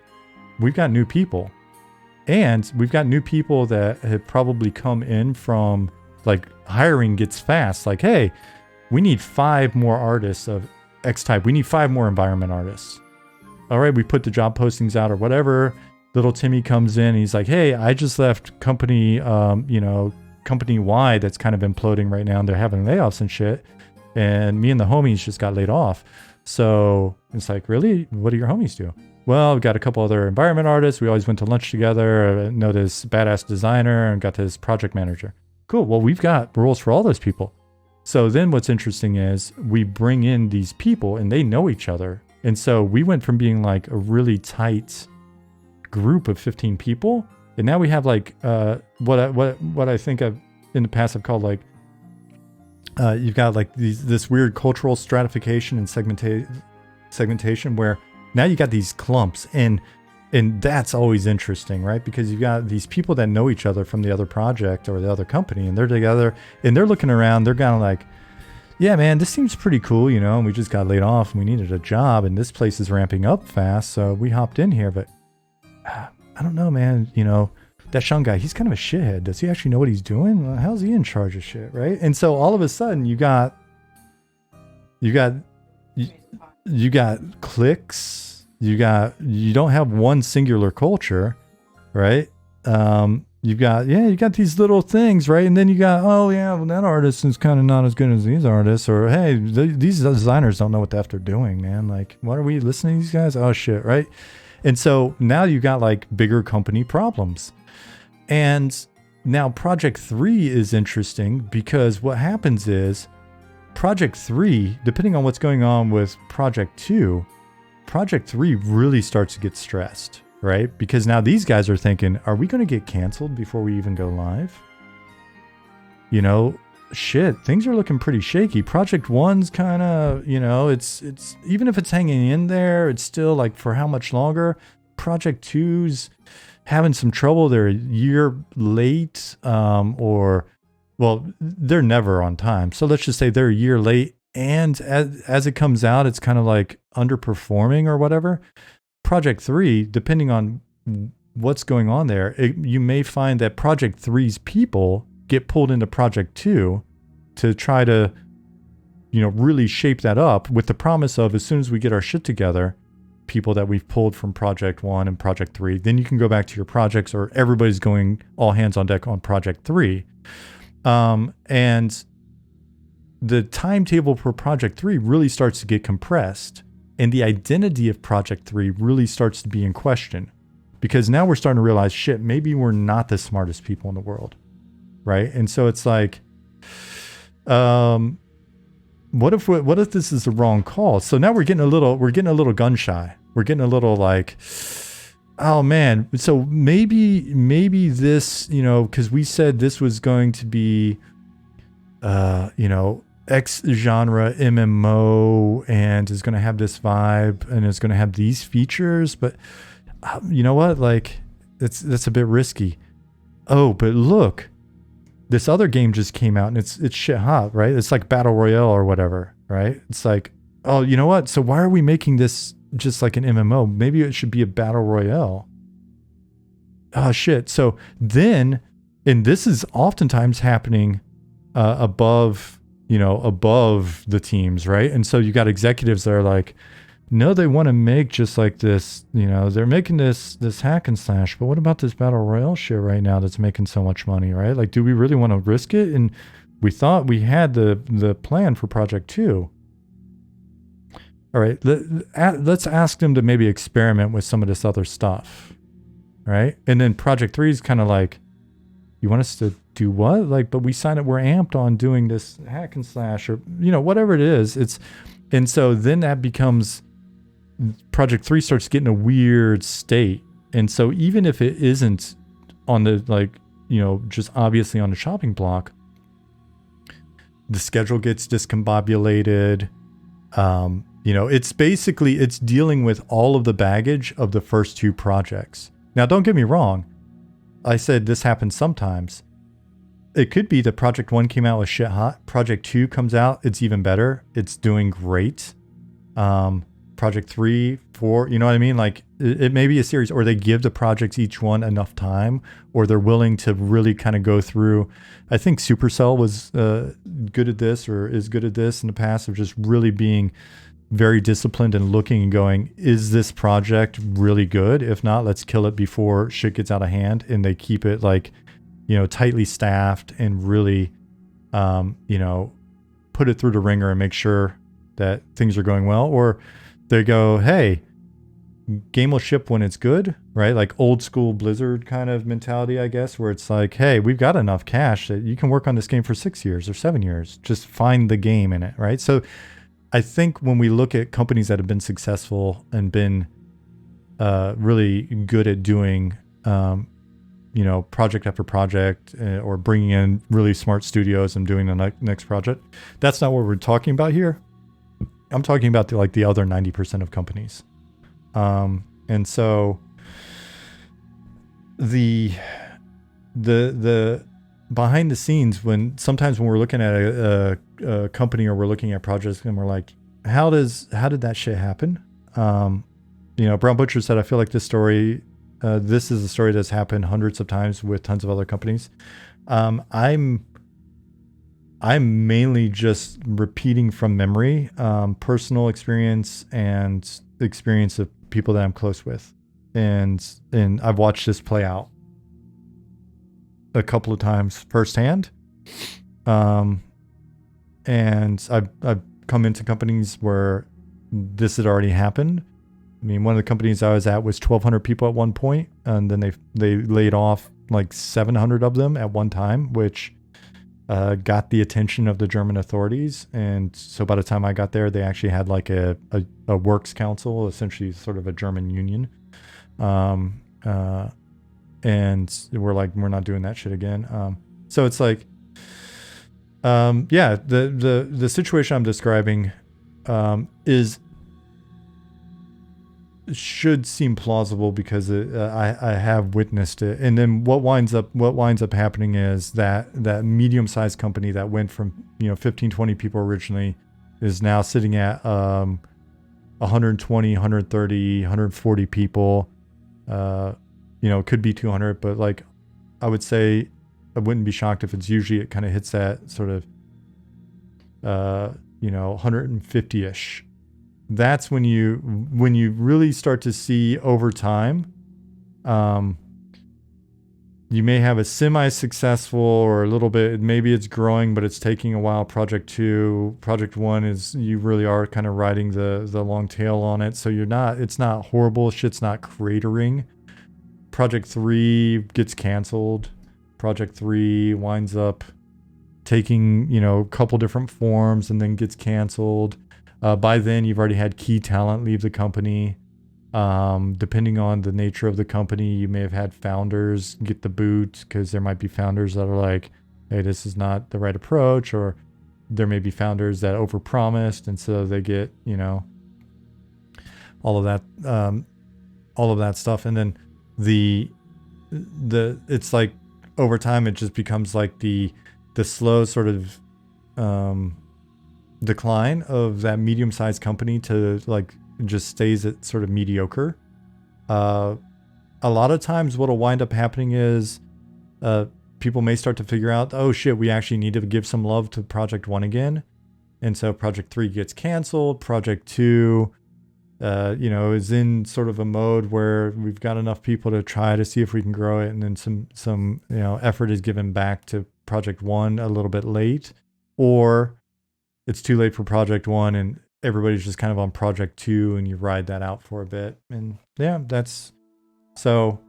we've got new people. And we've got new people that have probably come in from, like, hiring gets fast. Like, hey, we need 5 more artists of X type. We need 5 more environment artists. All right, we put the job postings out or whatever. Little Timmy comes in and he's like, hey, I just left company, company Y that's kind of imploding right now, and they're having layoffs and shit. And me and the homies just got laid off. So it's like, really? What do your homies do? Well, we got a couple other environment artists. We always went to lunch together. I know this badass designer and got this project manager. Cool. Well, we've got roles for all those people. So then what's interesting is we bring in these people and they know each other. And so we went from being like a really tight group of 15 people, and now we have like what I think I've in the past I've called like you've got like this weird cultural stratification and segmentation where now you got these clumps, and that's always interesting, right? Because you've got these people that know each other from the other project or the other company, and they're together and they're looking around, they're kind of like, yeah, man, this seems pretty cool, and we just got laid off and we needed a job, and this place is ramping up fast, so we hopped in here. But I don't know, man, that Sean guy, he's kind of a shithead. Does he actually know what he's doing? How's he in charge of shit, right? And so all of a sudden you got cliques, you don't have one singular culture, right? You got these little things, right? And then you got, that artist is kind of not as good as these artists, or hey, these designers don't know what the F they're doing, man. Like, what are we listening to these guys? Oh shit, right? And so now you got like bigger company problems. And now Project 3 is interesting because what happens is Project 3, depending on what's going on with Project 2, Project 3 really starts to get stressed, right? Because now these guys are thinking, are we going to get canceled before we even go live? Shit, things are looking pretty shaky. Project 1's kind of, it's even if it's hanging in there, it's still like, for how much longer? Project 2's having some trouble. They're a year late, they're never on time. So let's just say they're a year late, and as it comes out, it's kind of like underperforming or whatever. Project 3, depending on what's going on there, you may find that Project 3's people get pulled into Project 2 to try to, really shape that up with the promise of, as soon as we get our shit together, people that we've pulled from Project 1 and Project 3, then you can go back to your projects, or everybody's going all hands on deck on Project 3. And the timetable for Project 3 really starts to get compressed, and the identity of Project 3 really starts to be in question, because now we're starting to realize, shit, maybe we're not the smartest people in the world, right? And so it's like, what if this is the wrong call? So now we're getting a little gun shy. We're getting a little like, oh man, so maybe this, because we said this was going to be, X genre MMO, and is going to have this vibe, and it's going to have these features, but you know what? Like, that's a bit risky. Oh, but look, this other game just came out, and it's shit hot, right? It's like Battle Royale or whatever, right? It's like, oh, you know what? So why are we making this just like an MMO? Maybe it should be a Battle Royale. Oh shit. So then, and this is oftentimes happening above the teams, right? And so you got executives that are like, no, they want to make just like this, they're making this hack and slash, but what about this battle royale shit right now that's making so much money, right? Like, do we really want to risk it? And we thought we had the plan for Project 2. All right, let's ask them to maybe experiment with some of this other stuff, right? And then Project 3 is kind of like, you want us to do what? Like, but we signed up, we're amped on doing this hack and slash or, whatever it is. And so then that becomes, Project 3 starts getting a weird state. And so even if it isn't on the, like, just obviously on the chopping block, the schedule gets discombobulated. It's dealing with all of the baggage of the first 2 projects. Now, don't get me wrong. I said this happens sometimes. It could be that Project 1 came out with shit hot. Project 2 comes out, it's even better. It's doing great. Project 3, 4, you know what I mean? Like, it may be a series, or they give the projects each one enough time, or they're willing to really kind of go through. I think Supercell was good at this, or is good at this in the past, of just really being very disciplined and looking and going, is this project really good? If not, let's kill it before shit gets out of hand. And they keep it like, tightly staffed and really, put it through the ringer and make sure that things are going well. Or they go, hey, game will ship when it's good, right? Like old school Blizzard kind of mentality, I guess, where it's like, hey, we've got enough cash that you can work on this game for 6 years or 7 years. Just find the game in it, right? So I think when we look at companies that have been successful and been really good at doing, project after project, or bringing in really smart studios and doing the next project, that's not what we're talking about here. I'm talking about the other 90% of companies. And so the behind the scenes, sometimes when we're looking at a company, or we're looking at projects, and we're like, how did that shit happen? Brown Butcher said, I feel like this story, this is a story that's happened hundreds of times with tons of other companies. I'm mainly just repeating from memory, personal experience and experience of people that I'm close with. And I've watched this play out a couple of times firsthand. And I've come into companies where this had already happened. I mean, one of the companies I was at was 1,200 people at one point, and then they laid off like 700 of them at one time, which got the attention of the German authorities. And so by the time I got there, they actually had like a works council, essentially sort of a German union. And we're like, we're not doing that shit again. So it's like, the situation I'm describing should seem plausible because I have witnessed it. And then what winds up happening is that medium-sized company that went from 15, 20 people originally is now sitting at 120, 130, 140 people. It could be 200, but like I would say I wouldn't be shocked if it kind of hits that sort of 150-ish. That's when you really start to see over time, you may have a semi-successful or a little bit, maybe it's growing, but it's taking a while. Project 2, Project 1 is, you really are kind of riding the long tail on it. So it's not horrible. Shit's not cratering. Project 3 gets canceled. Project 3 winds up taking, a couple different forms and then gets canceled. By then, you've already had key talent leave the company. Depending on the nature of the company, you may have had founders get the boot because there might be founders that are like, hey, this is not the right approach. Or there may be founders that overpromised, and so they get, all of that stuff. And then it's like over time, it just becomes like the slow sort of decline of that medium-sized company to like just stays at sort of mediocre. A lot of times what'll wind up happening is people may start to figure out, oh shit, we actually need to give some love to Project 1 again. And so Project 3 gets canceled. Project 2 is in sort of a mode where we've got enough people to try to see if we can grow it, and then some effort is given back to project 1 a little bit late, or it's too late for project 1 and everybody's just kind of on project 2 and you ride that out for a bit. And yeah, that's so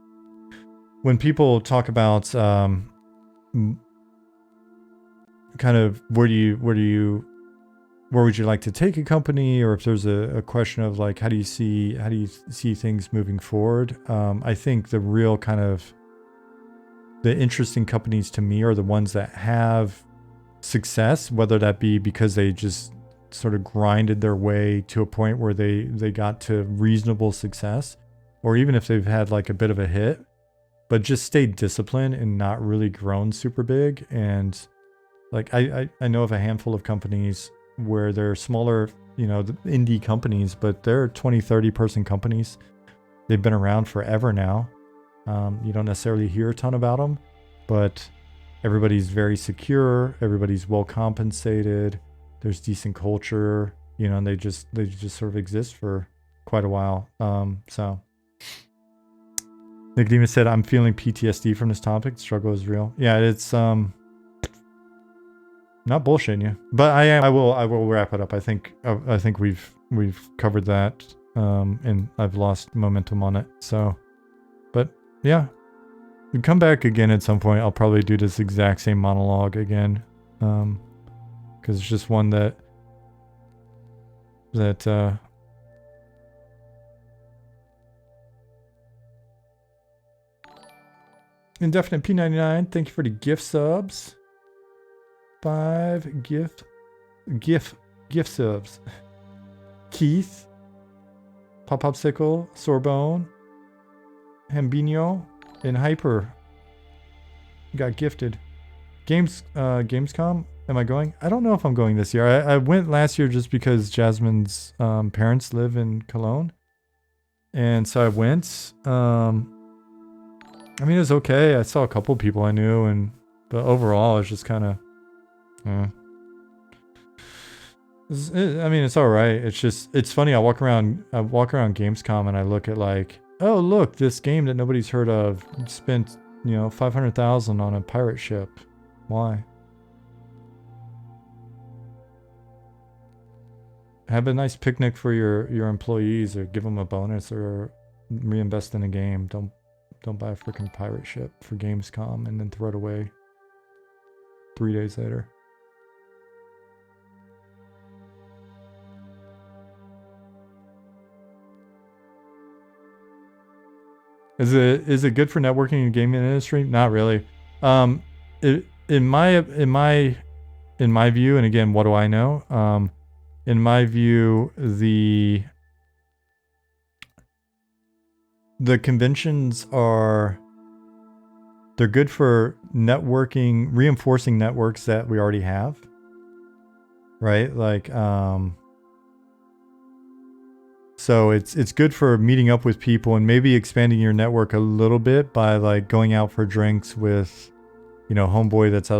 when people talk about kind of where would you like to take a company, or if there's a question of like how do you see things moving forward, I think the real kind of the interesting companies to me are the ones that have success, whether that be because they just sort of grinded their way to a point where they got to reasonable success, or even if they've had like a bit of a hit but just stayed disciplined and not really grown super big. And like I know of a handful of companies where they're smaller, the indie companies, but they're 20-30 person companies. They've been around forever now. You don't necessarily hear a ton about them, but everybody's very secure, everybody's well compensated, there's decent culture, and they just sort of exist for quite a while. So Nicodemus said, I'm feeling PTSD from this topic. The struggle is real. Yeah, it's not bullshitting you, but I will wrap it up. I think we've covered that, and I've lost momentum on it. So, but yeah, we come back again at some point. I'll probably do this exact same monologue again, because it's just one that Indefinite P99, thank you for the gift subs. 5 gift subs. Keith, Popsicle, Sorbonne, Hambino, and Hyper got gifted. Gamescom, am I going? I don't know if I'm going this year. I went last year just because Jasmine's parents live in Cologne, and so I went. I mean, it was okay. I saw a couple people I knew, but overall, it's just kind of, it's all right. It's funny. I walk around Gamescom and I look at like, oh look, this game that nobody's heard of spent $500,000 on a pirate ship. Why? Have a nice picnic for your employees, or give them a bonus, or reinvest in a game. Don't buy a freaking pirate ship for Gamescom and then throw it away 3 days later. Is it good for networking in the gaming industry? Not really. In my view, and again, what do I know? In my view, the conventions they're good for networking, reinforcing networks that we already have, right? Like, so it's good for meeting up with people and maybe expanding your network a little bit by like going out for drinks with, homeboy that's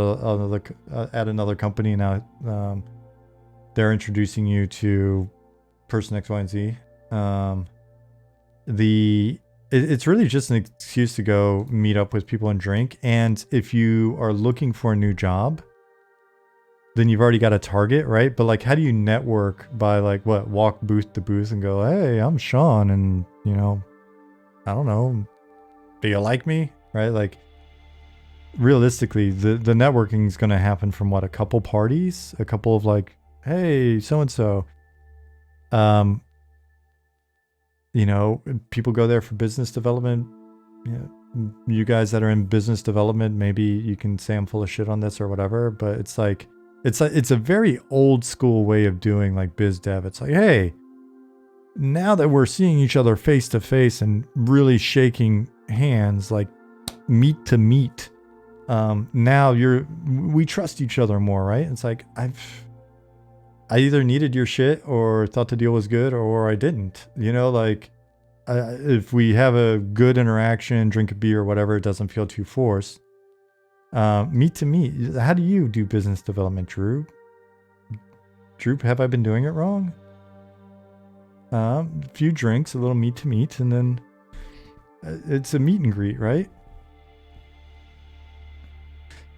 at another company now. They're introducing you to person X, Y, and Z. It's really just an excuse to go meet up with people and drink. And if you are looking for a new job, then you've already got a target, right? But like, how do you network by like walk booth to booth and go, hey, I'm Sean, and I don't know, do you like me, right? Like, realistically, the networking is going to happen from a couple parties, a couple of like, hey, so and so. People go there for business development. You guys that are in business development, maybe you can say I'm full of shit on this or whatever, but it's a very old school way of doing like biz dev. It's like, hey, now that we're seeing each other face to face and really shaking hands, like meet to meet, now we trust each other more, right? It's like, I either needed your shit or thought the deal was good, or I didn't. If we have a good interaction, drink a beer, whatever, it doesn't feel too forced. Meet to meet. How do you do business development, Drew? Drew, have I been doing it wrong? A few drinks, a little meat to meet, and then it's a meet and greet, right?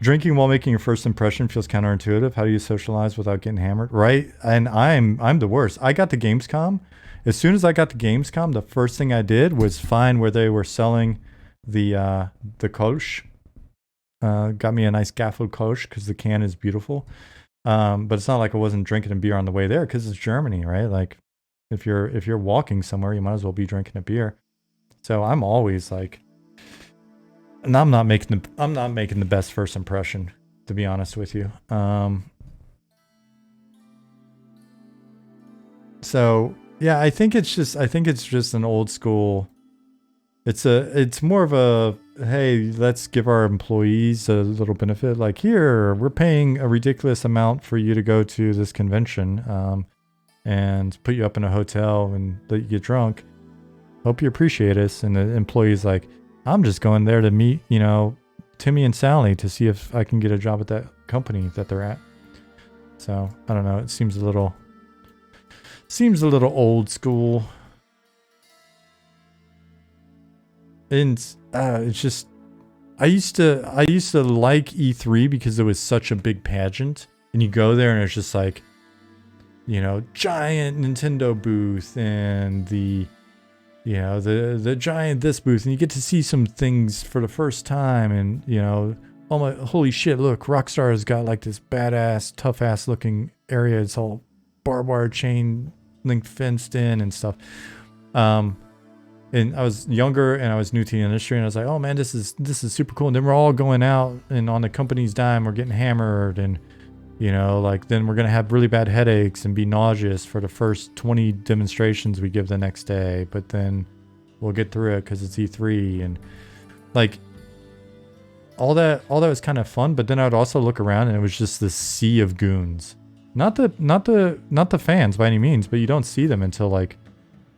Drinking while making your first impression feels counterintuitive. How do you socialize without getting hammered? Right? And I'm the worst. I got the Gamescom. As soon as I got the Gamescom, the first thing I did was find where they were selling the Kolsch. Got me a nice Gaffel Kolsch because the can is beautiful. But it's not like I wasn't drinking a beer on the way there because it's Germany, right? Like if you're walking somewhere, you might as well be drinking a beer. So I'm always like, and I'm not making the best first impression, to be honest with you. So yeah, I think it's just an old school. It's more of a, hey, let's give our employees a little benefit. Like, here, we're paying a ridiculous amount for you to go to this convention, and put you up in a hotel and let you get drunk. Hope you appreciate us. And the employee's like, I'm just going there to meet, Timmy and Sally to see if I can get a job at that company that they're at. So I don't know. It seems a little old school. And it's just, I used to like E3 because it was such a big pageant, and you go there and it's just like, giant Nintendo booth and the giant this booth, and you get to see some things for the first time, and oh my, holy shit, look, Rockstar has got like this badass, tough ass looking area. It's all barbed wire chain link fenced in and stuff. And I was younger and I was new to the industry, and I was like, oh man, this is super cool. And then we're all going out, and on the company's dime, we're getting hammered, and then we're going to have really bad headaches and be nauseous for the first 20 demonstrations we give the next day. But then we'll get through it because it's E3. And like all that was kind of fun. But then I would also look around, and it was just this sea of goons. Not the fans by any means, but you don't see them until like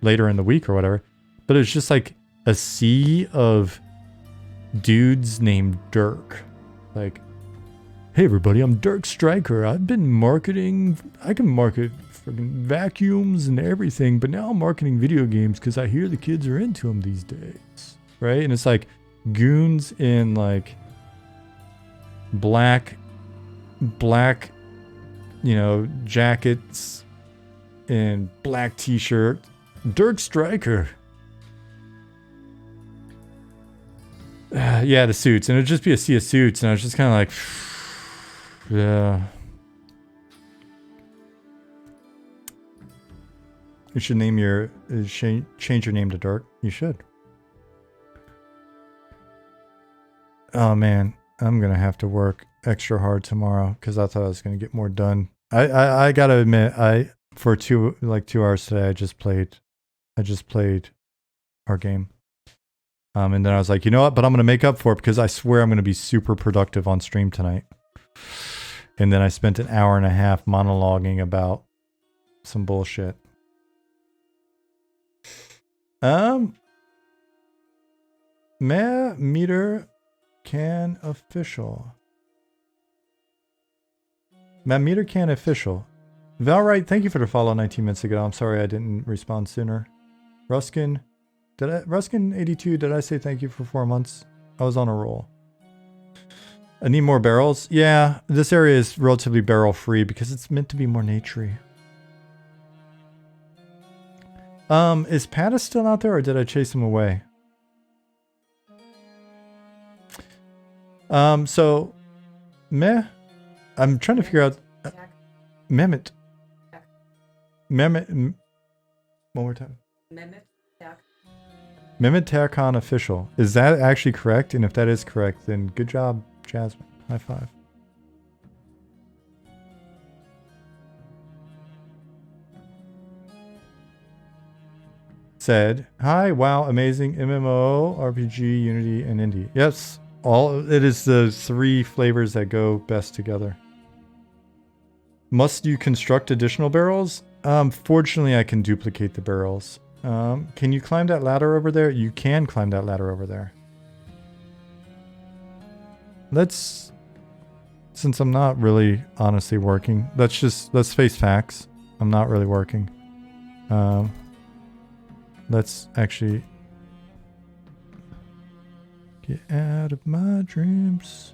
later in the week or whatever. But it's just like a sea of dudes named Dirk. Like, hey everybody, I'm Dirk Striker. I've been marketing. I can market freaking vacuums and everything, but now I'm marketing video games because I hear the kids are into them these days, right? And it's like goons in like black, jackets and black t-shirt. Dirk Striker. Yeah, the suits, and it'd just be a sea of suits, and I was just kind of like, yeah. You should change your name to Dirk. You should. Oh man, I'm gonna have to work extra hard tomorrow because I thought I was gonna get more done. I gotta admit, for 2 hours today, I just played our game. And then I was like, you know what? But I'm going to make up for it because I swear I'm going to be super productive on stream tonight. And then I spent an hour and a half monologuing about some bullshit. Meter can official. Meter can official. Valright, thank you for the follow 19 minutes ago. I'm sorry I didn't respond sooner. Ruskin. Ruskin82, did I say thank you for 4 months? I was on a roll. I need more barrels. Yeah, this area is relatively barrel free because it's meant to be more naturey. Is Pattis still out there, or did I chase him away? So I'm trying to figure out Mehmet. One more time. Mehmet Tarkan official. Is that actually correct? And if that is correct, then good job, Jasmine. High five. Said, hi, wow, amazing MMO, RPG, Unity, and Indie. Yes, it is the 3 flavors that go best together. Must you construct additional barrels? Fortunately, I can duplicate the barrels. Can you climb that ladder over there? You can climb that ladder over there. Since I'm not really honestly working, let's face facts. I'm not really working. let's actually get out of my dreams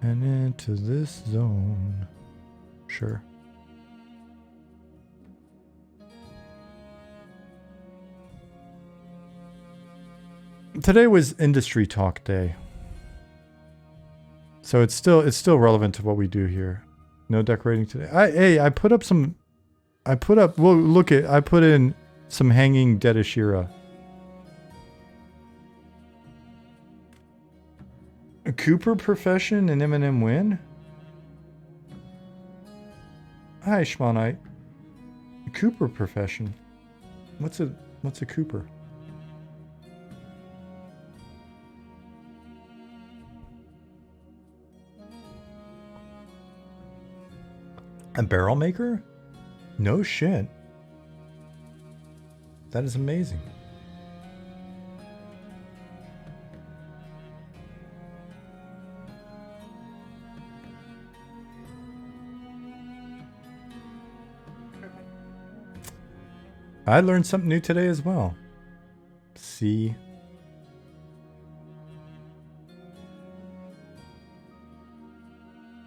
and into this zone. Sure. Today was industry talk day. So it's still relevant to what we do here. No decorating today. I put up well, look at, I put in some hanging Dead Ashira. A Cooper profession and Eminem win? Hi, Schmonite. Cooper profession. What's a Cooper? A barrel maker? No shit. That is amazing. I learned something new today as well. See?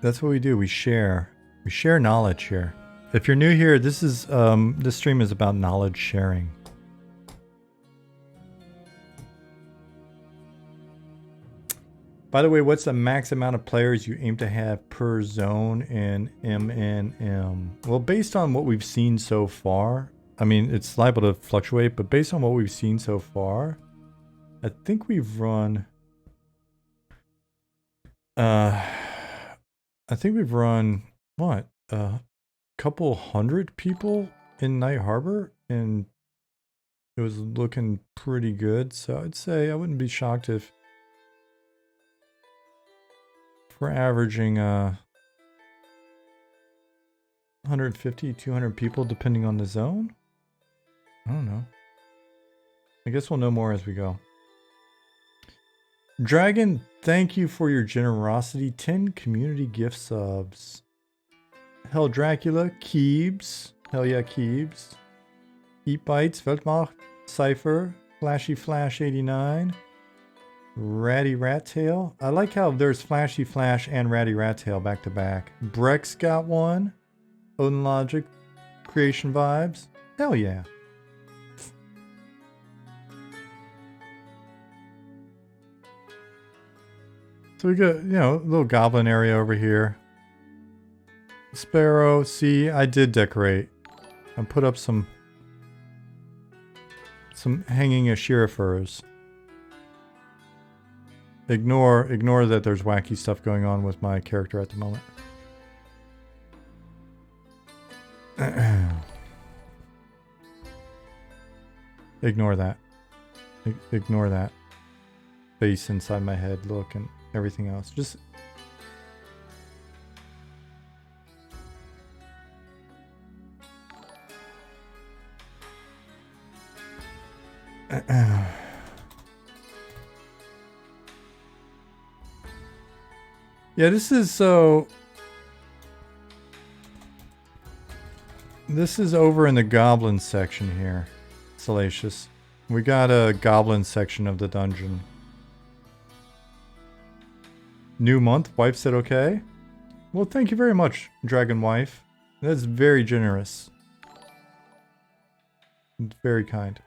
That's what we do. We share. We share knowledge here. If you're new here, this stream is about knowledge sharing. By the way, what's the max amount of players you aim to have per zone in MNM? Well, based on what we've seen so far, I mean, it's liable to fluctuate, but based on what we've seen so far, I think we've run... what? A couple hundred people in Night Harbor, and it was looking pretty good. So I'd say I wouldn't be shocked if we're averaging 150, 200 people depending on the zone. I don't know. I guess we'll know more as we go. Dragon, thank you for your generosity. 10 community gift subs. Hell Dracula, Keebs. Hell yeah, Keebs. Eat Bites, Weltmacht, Cypher, Flashy Flash 89. Ratty Rat Tail. I like how there's Flashy Flash and Ratty Rat Tail back to back. Brex got one. Odin Logic, Creation Vibes. Hell yeah. So we got, you know, a little goblin area over here. Sparrow, see, I did decorate. I put up some hanging Ashira furs. Ignore that there's wacky stuff going on with my character at the moment. Ignore that. Ignore that. Face inside my head look and everything else. Just... yeah, this is so... This is over in the goblin section here, Salacious. We got a goblin section of the dungeon. New month, wife said okay. Well, thank you very much, Dragon Wife. That's very generous. Very kind.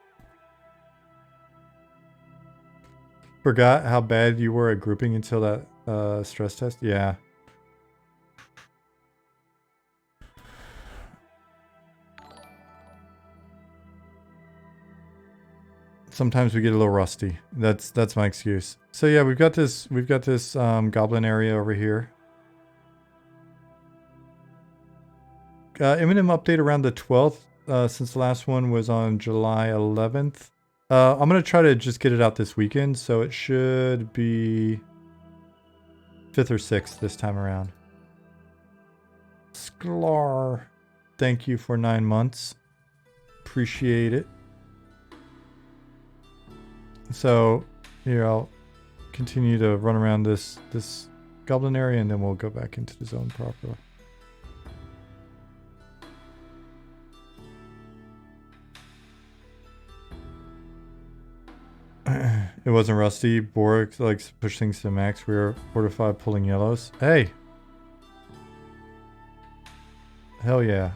Forgot how bad you were at grouping until that stress test? Yeah. Sometimes we get a little rusty. That's my excuse. So yeah, we've got this goblin area over here. Eminem update around the 12th, since the last one was on July 11th. I'm gonna try to just get it out this weekend, so it should be 5th or 6th this time around. Sklar, thank you for 9 months. Appreciate it. So here I'll continue to run around this goblin area, and then we'll go back into the zone proper. It wasn't Rusty. Boric likes to push things to the max. We are fortified pulling yellows. Hey! Hell yeah.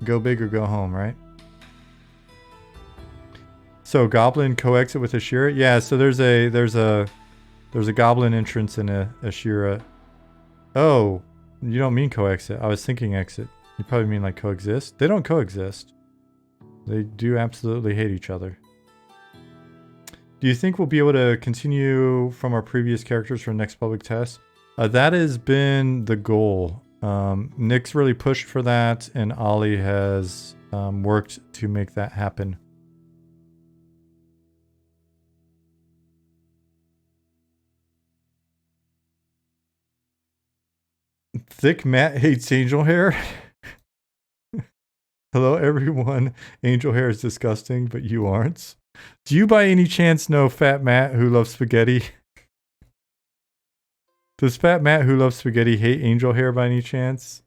Go big or go home, right? So Goblin co-exit with Ashira? Yeah, so there's a Goblin entrance in a Ashira. Oh, you don't mean co-exit. I was thinking exit. You probably mean like coexist. They don't coexist. They do absolutely hate each other. Do you think we'll be able to continue from our previous characters for next public test? That has been the goal. Nick's really pushed for that, and Ollie has worked to make that happen. Thick Matt hates angel hair. Hello, everyone. Angel hair is disgusting, but you aren't. Do you by any chance know Fat Matt who loves spaghetti? Does Fat Matt who loves spaghetti hate angel hair by any chance?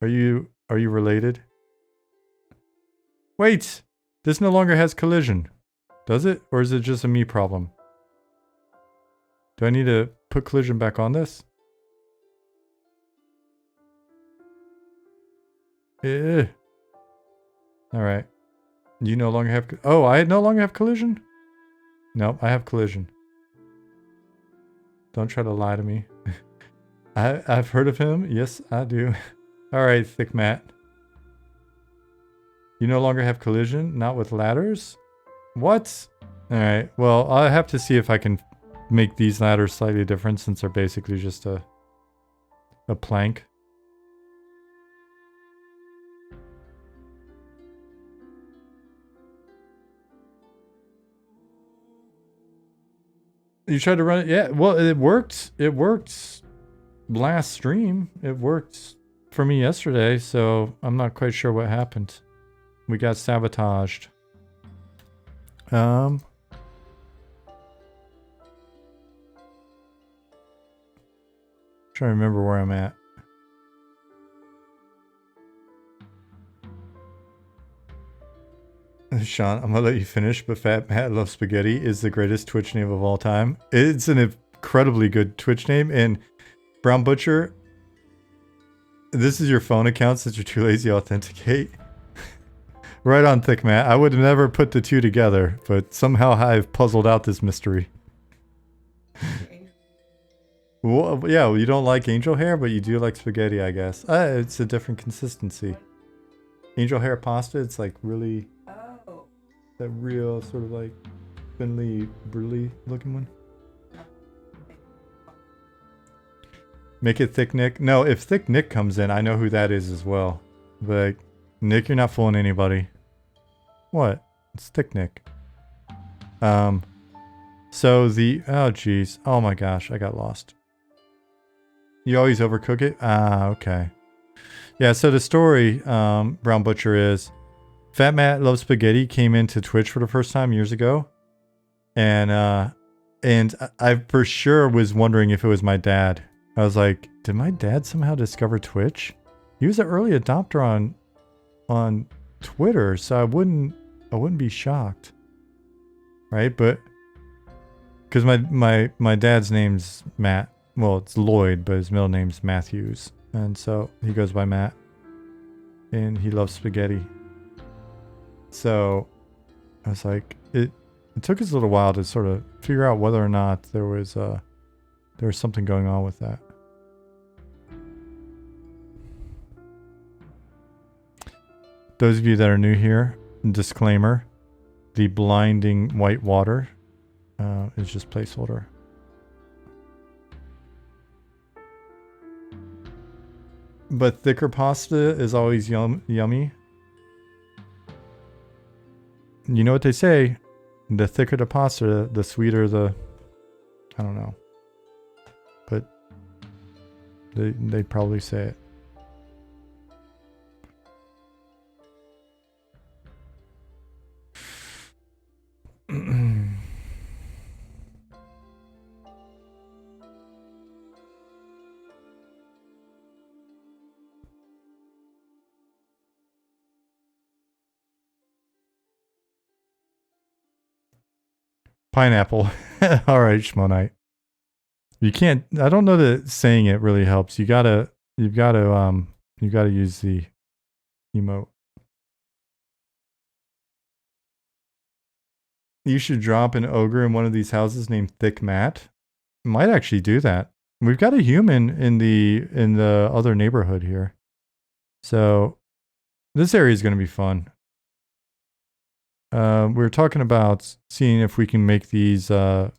Are you related? Wait! This no longer has collision. Does it? Or is it just a me problem? Do I need to put collision back on this? Alright. You no longer have... Oh, I no longer have collision? Nope, I have collision. Don't try to lie to me. I've heard of him. Yes, I do. Alright, Thick Matt. You no longer have collision? Not with ladders? What? Alright, well, I'll have to see if I can make these ladders slightly different since they're basically just a plank. You tried to run it? Yeah, well, it worked. It worked last stream. It worked for me yesterday, so I'm not quite sure what happened. We got sabotaged. Trying to remember where I'm at. Sean, I'm gonna let you finish, but Fat Matt Loves Spaghetti is the greatest Twitch name of all time. It's an incredibly good Twitch name, and Brown Butcher, this is your phone account since you're too lazy to authenticate. Right on, Thick Matt. I would have never put the two together, but somehow I've puzzled out this mystery. Well, yeah, well, you don't like angel hair, but you do like spaghetti, I guess. It's a different consistency. Angel hair pasta, it's like really... That real sort of like thinly, brutally looking one. Make it Thick Nick. No, if Thick Nick comes in, I know who that is as well. But Nick, you're not fooling anybody. What? It's Thick Nick. So the... Oh, jeez. Oh my gosh, I got lost. You always overcook it? Ah, okay. Yeah, so the story, Brown Butcher, is... Fat Matt Loves Spaghetti came into Twitch for the first time years ago. And I for sure was wondering if it was my dad. I was like, did my dad somehow discover Twitch? He was an early adopter on Twitter, so I wouldn't be shocked. Right? But because my dad's name's Matt. Well, it's Lloyd, but his middle name's Matthews. And so he goes by Matt. And he loves spaghetti. So I was like, it took us a little while to sort of figure out whether or not there was something going on with that. Those of you that are new here, disclaimer, the blinding white water is just placeholder. But thicker pasta is always yummy. You know what they say, the thicker the pasta, the sweeter the... I don't know. But they probably say it. Pineapple. All right, Schmonite. You can't. I don't know that saying it really helps. You've got to use the emote. You should drop an ogre in one of these houses named Thick Matt. Might actually do that. We've got a human in the other neighborhood here, so this area is going to be fun. We were talking about seeing if we can make these sky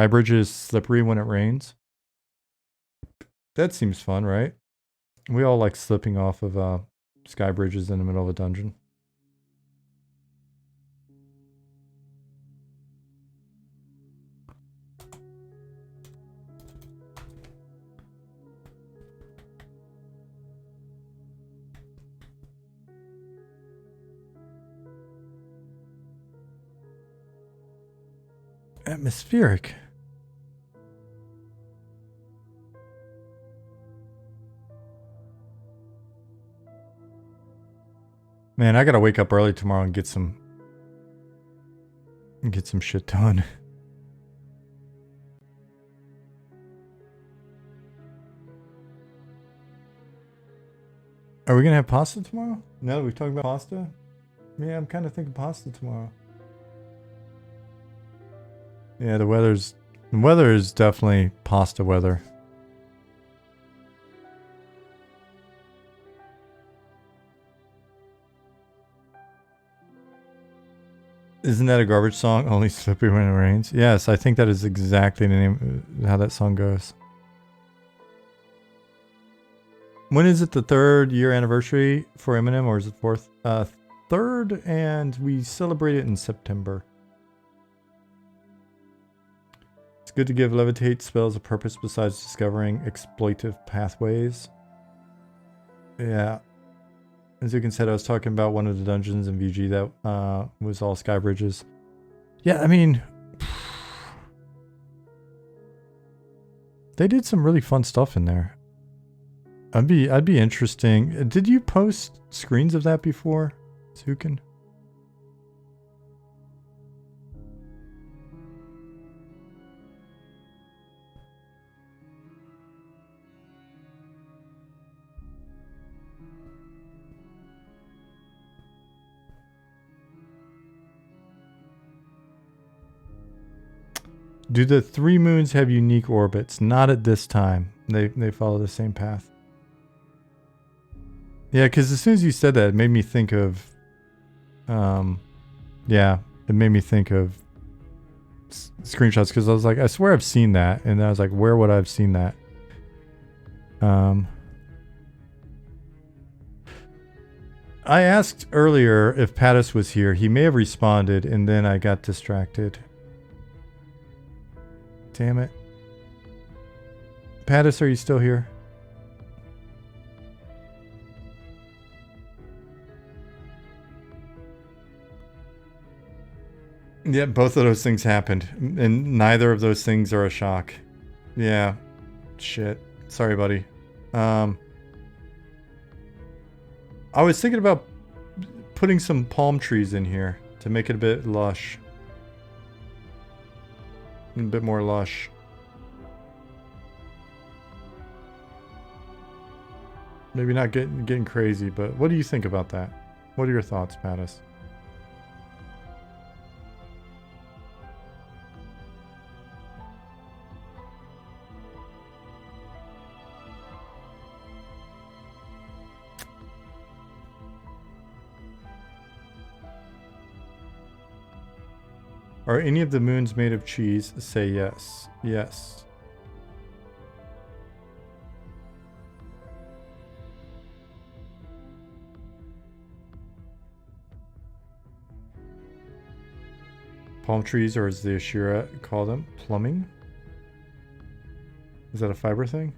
bridges slippery when it rains. That seems fun, right? We all like slipping off of sky bridges in the middle of a dungeon. Atmospheric. Man, I gotta wake up early tomorrow and get some shit done. Are we gonna have pasta tomorrow? Now that we've talked about pasta? Yeah, I'm kind of thinking pasta tomorrow. Yeah, the weather is definitely pasta weather. Isn't that a garbage song? Only slippery when it rains? Yes, I think that is exactly the name, how that song goes. When is it the 3rd year anniversary for Eminem, or is it 4th? 3rd, and we celebrate it in September. It's good to give levitate spells a purpose besides discovering exploitive pathways. Yeah. As you can said, I was talking about one of the dungeons in VG that was all sky bridges. Yeah, I mean, they did some really fun stuff in there. I'd be interesting. Did you post screens of that before, Zukin? Do the 3 moons have unique orbits? Not at this time. They follow the same path. Yeah, because as soon as you said that, it made me think of... yeah, it made me think of screenshots, because I was like, I swear I've seen that. And I was like, where would I have seen that? I asked earlier if Pattis was here. He may have responded, and then I got distracted. Damn it. Pattis, are you still here? Yeah, both of those things happened, and neither of those things are a shock. Yeah. Shit. Sorry, buddy. I was thinking about putting some palm trees in here to make it a bit lush. A bit more lush. Maybe not getting crazy, but what do you think about that? What are your thoughts, Pattis? Are any of the moons made of cheese? Say yes. Yes. Palm trees, or as the Ashira call them, plumbing? Is that a fiber thing?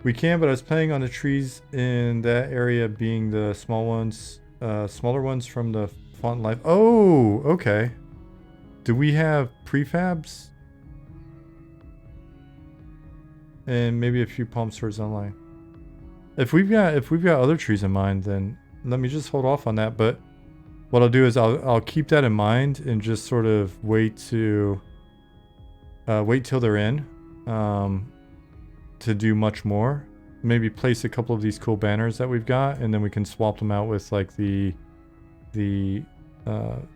We can, but I was planning on the trees in that area being the small ones, smaller ones from the Font Life. Oh, okay. Do we have prefabs? And maybe a few palm stores online. If we've got other trees in mind, then let me just hold off on that. But what I'll do is I'll keep that in mind and just sort of wait till they're in to do much more. Maybe place a couple of these cool banners that we've got, and then we can swap them out with like the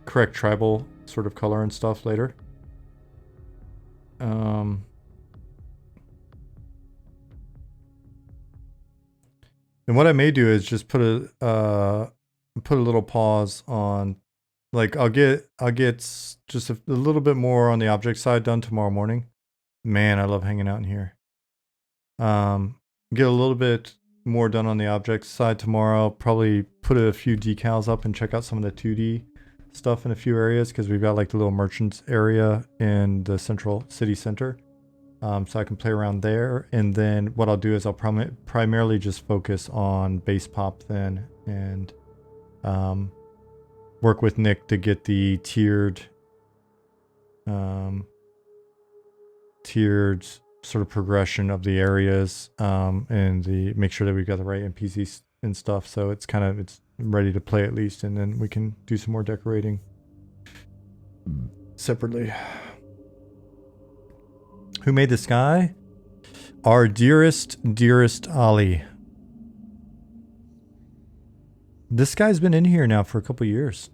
correct tribal sort of color and stuff later. And what I may do is just put a little pause on, like I'll get just a little bit more on the object side done tomorrow morning. Man, I love hanging out in here. Get a little bit more done on the object side tomorrow. Probably put a few decals up and check out some of the 2D stuff in a few areas, because we've got like the little merchants area in the central city center. So I can play around there. And then what I'll do is I'll primarily just focus on base pop then, and work with Nick to get the tiered sort of progression of the areas, and make sure that we've got the right NPCs and stuff. So it's ready to play at least, and then we can do some more decorating separately. Who made the sky? Our dearest Ollie. This guy's been in here now for a couple years.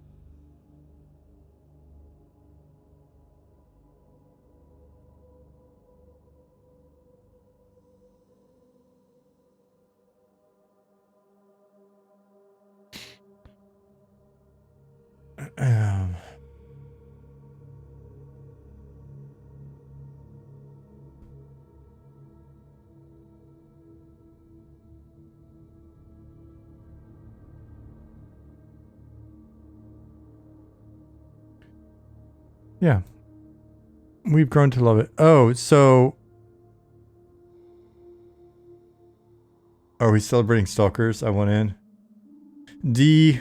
Yeah. We've grown to love it. Oh, so are we celebrating stalkers? I went in. D.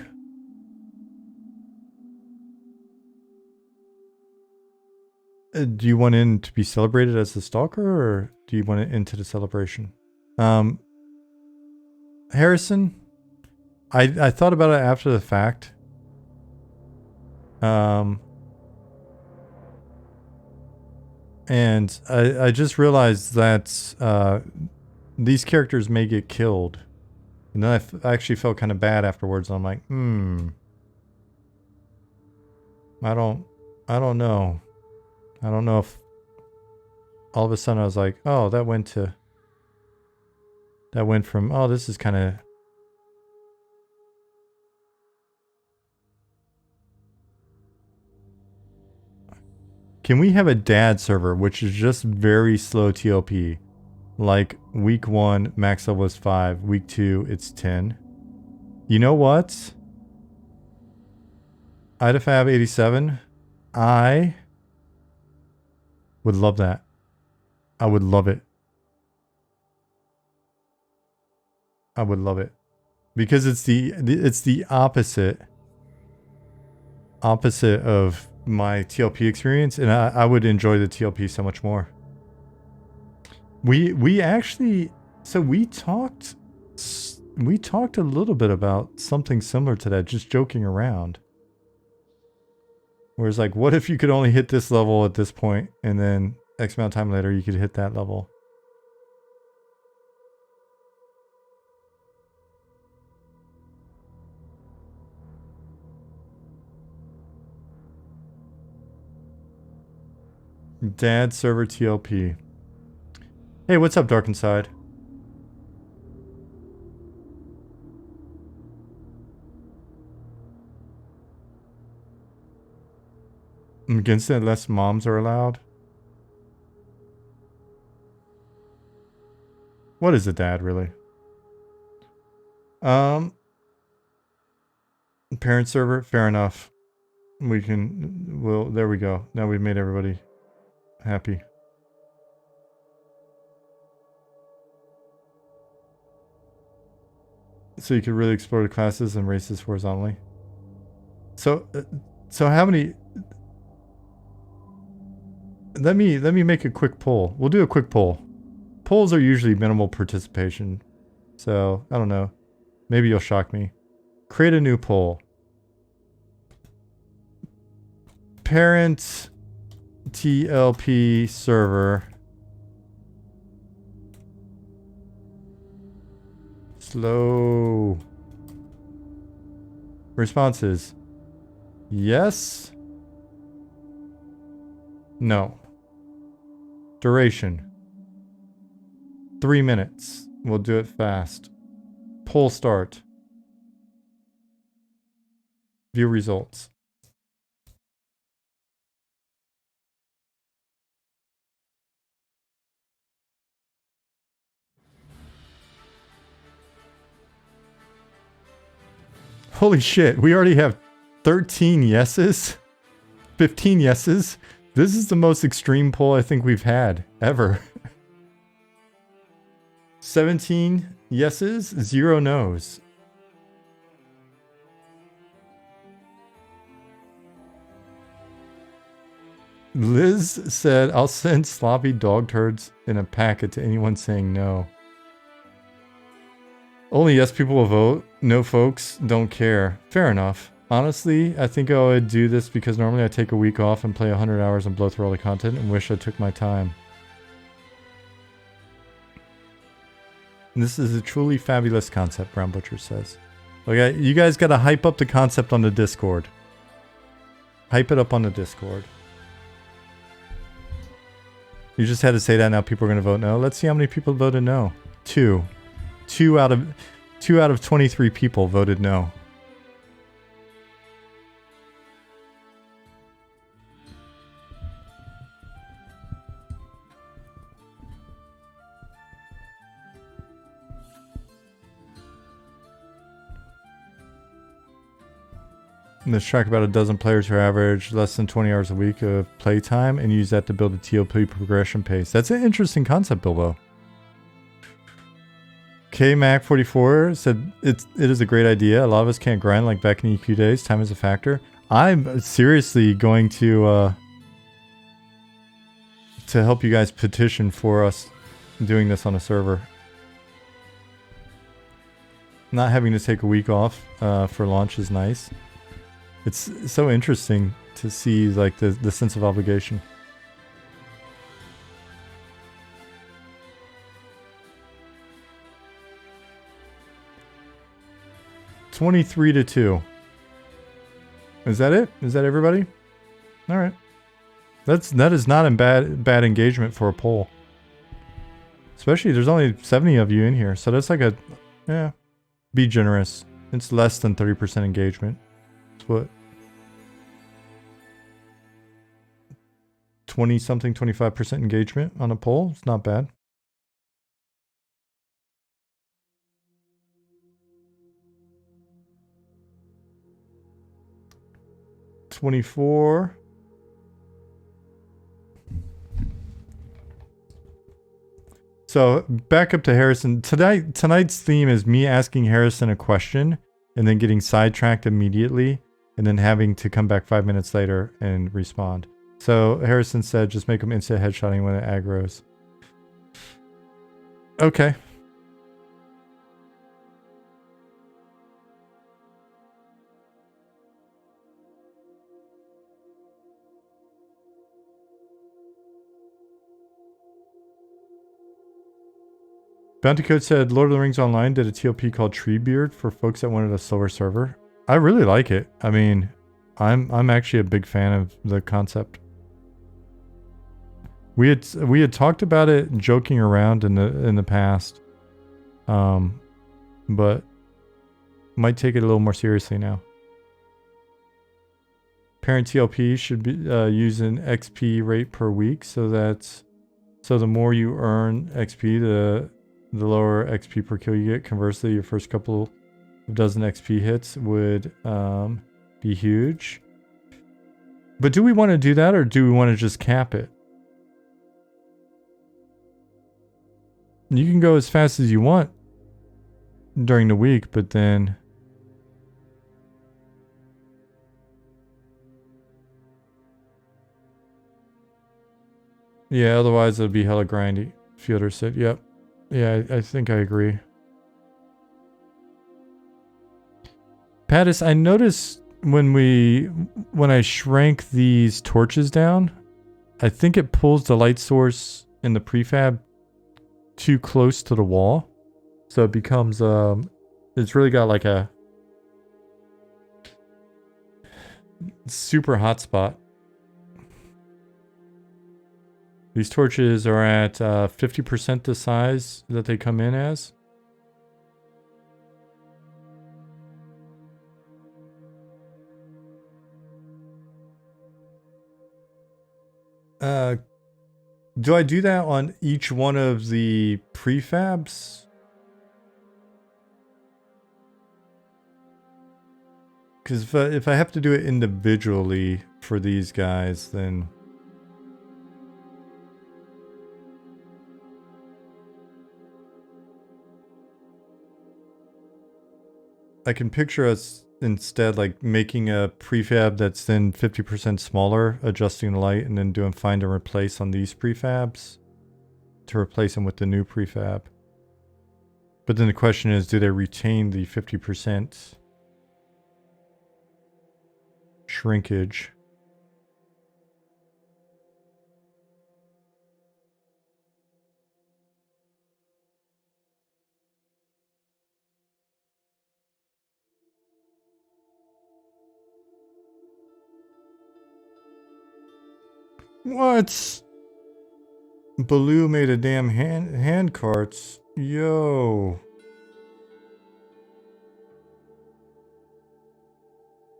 Do you want in to be celebrated as the stalker, or do you want it into the celebration? Harrison, I thought about it after the fact. And I just realized that these characters may get killed. And then I actually felt kind of bad afterwards. I'm like, I don't know. I don't know if all of a sudden I was like, oh, that went from, oh, this is kind of... Can we have a dad server, which is just very slow TLP? Like week 1, max level is 5. Week 2, it's 10. You know what? IDFAB 87. I would love that. I would love it. I would love it. Because it's the opposite of my TLP experience, and I would enjoy the TLP so much more. We actually, so we talked a little bit about something similar to that, just joking around. Where it's like, what if you could only hit this level at this point, and then X amount of time later you could hit that level? Dad server TLP. Hey, what's up, Dark Inside? I'm against it unless moms are allowed. What is a dad, really? Parent server, fair enough. We can, well, there we go. Now we've made everybody happy. So you could really explore the classes and races horizontally. So how many? Let me make a quick poll. We'll do a quick poll. Polls are usually minimal participation, so I don't know. Maybe you'll shock me. Create a new poll. parent TLP server. Slow. Responses. Yes. No. Duration. 3 minutes. We'll do it fast. Poll start. View results. Holy shit, we already have 13 yeses? 15 yeses? This is the most extreme poll I think we've had ever. 17 yeses, 0 nos. Liz said, I'll send sloppy dog turds in a packet to anyone saying no. Only yes people will vote. No folks don't care. Fair enough. Honestly, I think I would do this because normally I take a week off and play 100 hours and blow through all the content and wish I took my time. And this is a truly fabulous concept, Brown Butcher says. Okay, you guys gotta hype up the concept on the Discord. Hype it up on the Discord. You just had to say that, now people are gonna vote no. Let's see how many people voted no. 2. 2 out of 23 people voted no. And let's track about a dozen players who average less than 20 hours a week of playtime and use that to build a TLP progression pace. That's an interesting concept, Bilbo. KMac44 said it is a great idea. A lot of us can't grind like back in EQ days. Time is a factor. I'm seriously going to help you guys petition for us doing this on a server. Not having to take a week off for launch is nice. It's so interesting to see like the sense of obligation. $23-2. Is that it? Is that everybody? All right. That is not a bad engagement for a poll. Especially there's only 70 of you in here, so that's like a be generous. It's less than 30% engagement. It's what 20 something 25% engagement on a poll. It's not bad. $24. So back up to Harrison. Tonight's theme is me asking Harrison a question and then getting sidetracked immediately and then having to come back 5 minutes later and respond. So Harrison said just make them instant headshotting when it aggroes. Okay. Bounty Code said Lord of the Rings Online did a TLP called Treebeard for folks that wanted a slower server. I really like it. I mean, I'm actually a big fan of the concept. We had talked about it joking around in the past, but might take it a little more seriously now. Parent TLP should be use an XP rate per week, so the more you earn XP, the lower XP per kill you get. Conversely, your first couple of dozen XP hits would be huge. But do we want to do that, or do we want to just cap it? You can go as fast as you want during the week, but then yeah, otherwise it'll be hella grindy. Fielder said, yep. Yeah, I think I agree. Pattis, I noticed when I shrank these torches down, I think it pulls the light source in the prefab too close to the wall. So it becomes it's really got like a super hot spot. These torches are at 50% the size that they come in as. Do I do that on each one of the prefabs? Because if I have to do it individually for these guys, then... I can picture us instead like making a prefab that's then 50% smaller, adjusting the light, and then doing find and replace on these prefabs to replace them with the new prefab. But then the question is, do they retain the 50% shrinkage? What? Baloo made a damn hand carts. Yo.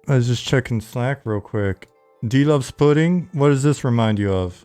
I was just checking Slack real quick. D loves pudding? What does this remind you of?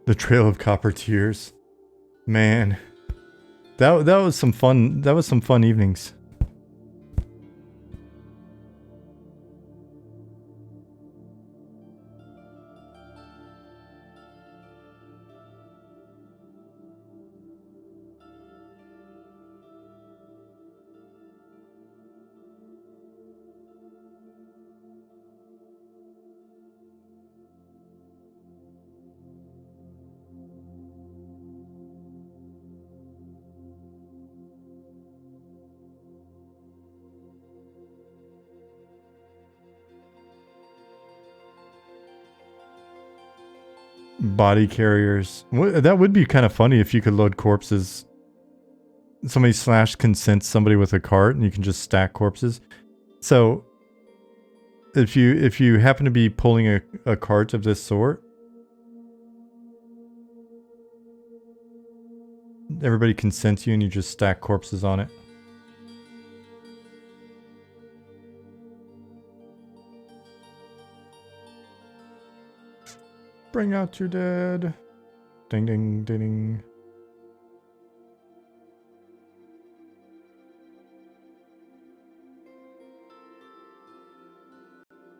The Trail of Copper Tears. Man. That was some fun. That was some fun evenings. Body carriers. That would be kind of funny if you could load corpses. Somebody consents somebody with a cart and you can just stack corpses. So if you happen to be pulling a cart of this sort, everybody consents you and you just stack corpses on it. Bring out your dead. Ding ding ding ding.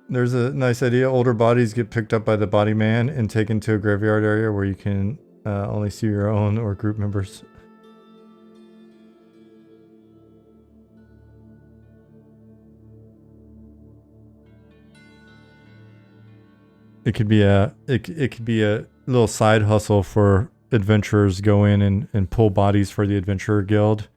There's a nice idea. Older bodies get picked up by the body man and taken to a graveyard area where you can only see your own or group members. It could be a little side hustle for adventurers. Go in and pull bodies for the adventurer guild.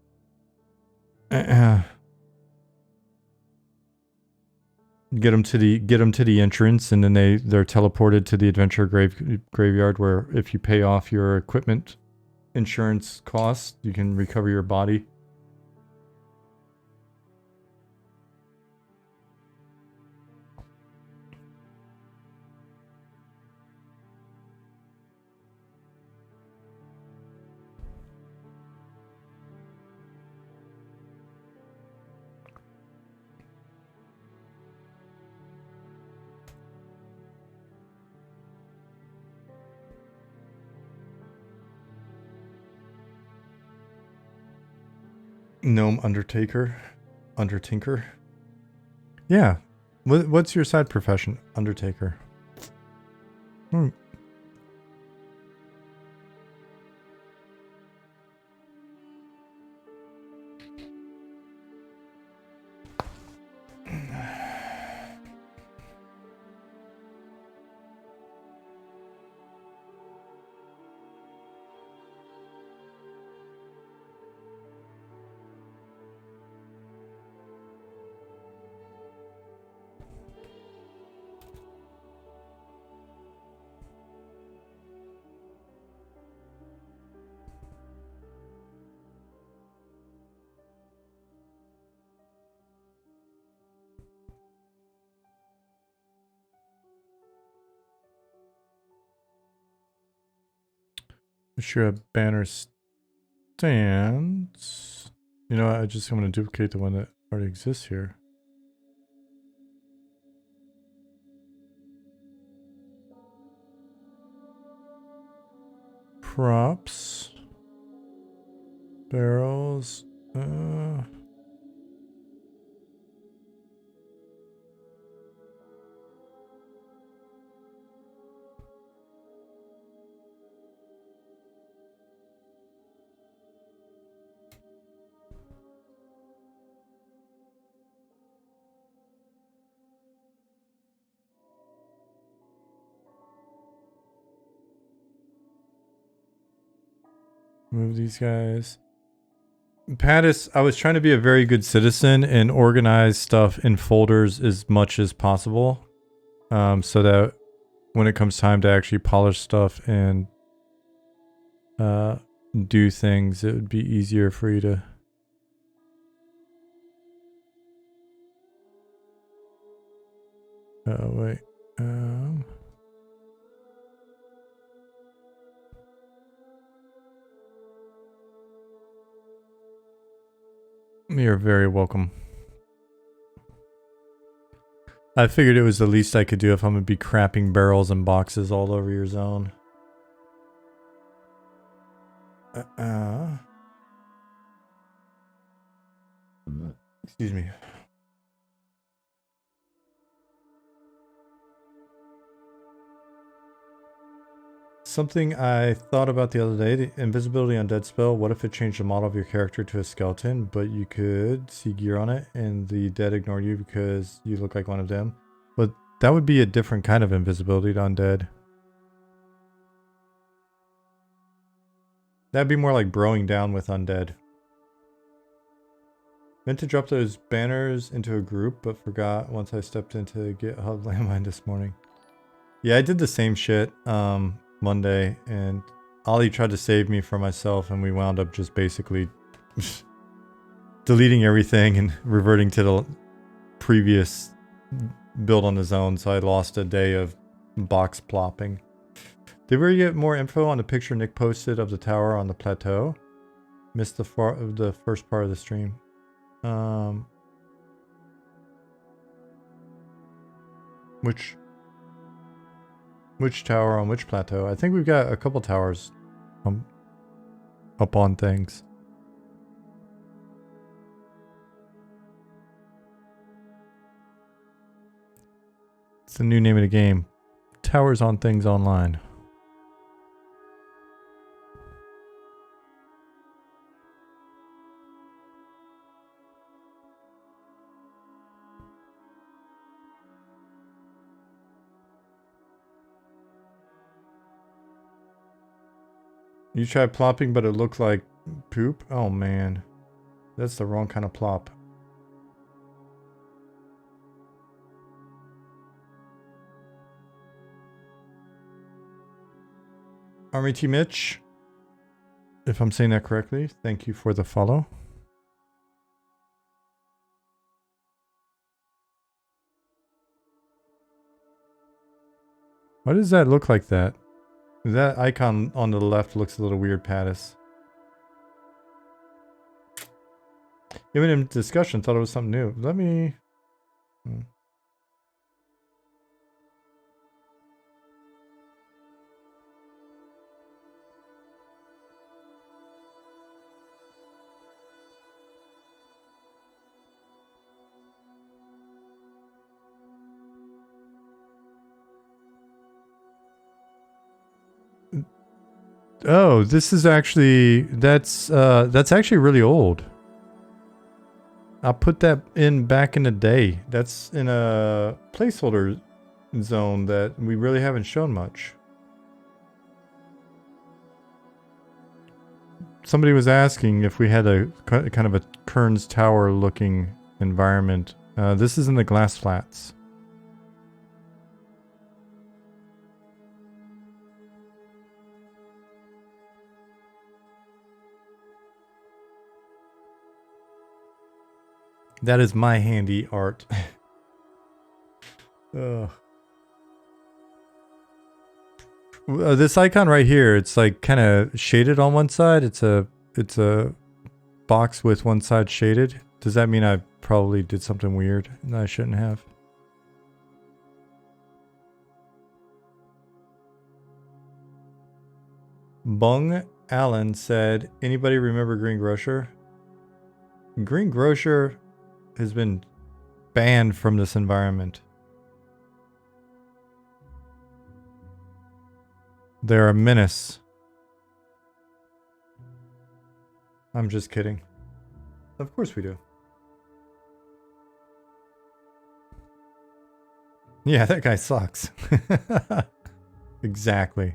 Get them to the entrance, and then they're teleported to the adventure graveyard, where if you pay off your equipment insurance costs, you can recover your body. Gnome Undertinker. Yeah. What's your side profession? Undertaker. Hmm. Sure, banner stands. You know what? I'm going to duplicate the one that already exists here. Props. Barrels. Move these guys. Pattis, I was trying to be a very good citizen and organize stuff in folders as much as possible. So that when it comes time to actually polish stuff and do things, it would be easier for you to... Oh, wait. You're very welcome. I figured it was the least I could do if I'm going to be crapping barrels and boxes all over your zone. Excuse me. Something I thought about the other day, the invisibility on dead spell. What if it changed the model of your character to a skeleton, but you could see gear on it and the dead ignored you because you look like one of them? But that would be a different kind of invisibility to undead. That'd be more like broing down with undead. Meant to drop those banners into a group, but forgot once I stepped into GitHub landmine this morning. Yeah, I did the same shit Monday, and Ollie tried to save me from myself, and we wound up just basically deleting everything and reverting to the previous build on the zone, so I lost a day of box plopping. Did we get more info on the picture Nick posted of the tower on the plateau? Missed the first part of the stream. Which tower on which plateau? I think we've got a couple towers up on things. It's the new name of the game. Towers on things online. You tried plopping, but it looked like poop? Oh man. That's the wrong kind of plop. Army T Mitch, if I'm saying that correctly, thank you for the follow. Why does that look like that? That icon on the left looks a little weird, Pattis. Even in discussion, thought it was something new. Let me... Oh, this is actually that's actually really old. I'll put that in back in the day. That's in a placeholder zone that we really haven't shown much. Somebody was asking if we had a kind of a Kern's Tower looking environment. This is in the glass flats. That is my handy art. This icon right here, it's like kind of shaded on one side. It's a box with one side shaded. Does that mean I probably did something weird that I shouldn't have? Bung Allen said, anybody remember Green Grocer? Green Grocer has been banned from this environment. They're a menace. I'm just kidding. Of course we do. Yeah, that guy sucks. Exactly.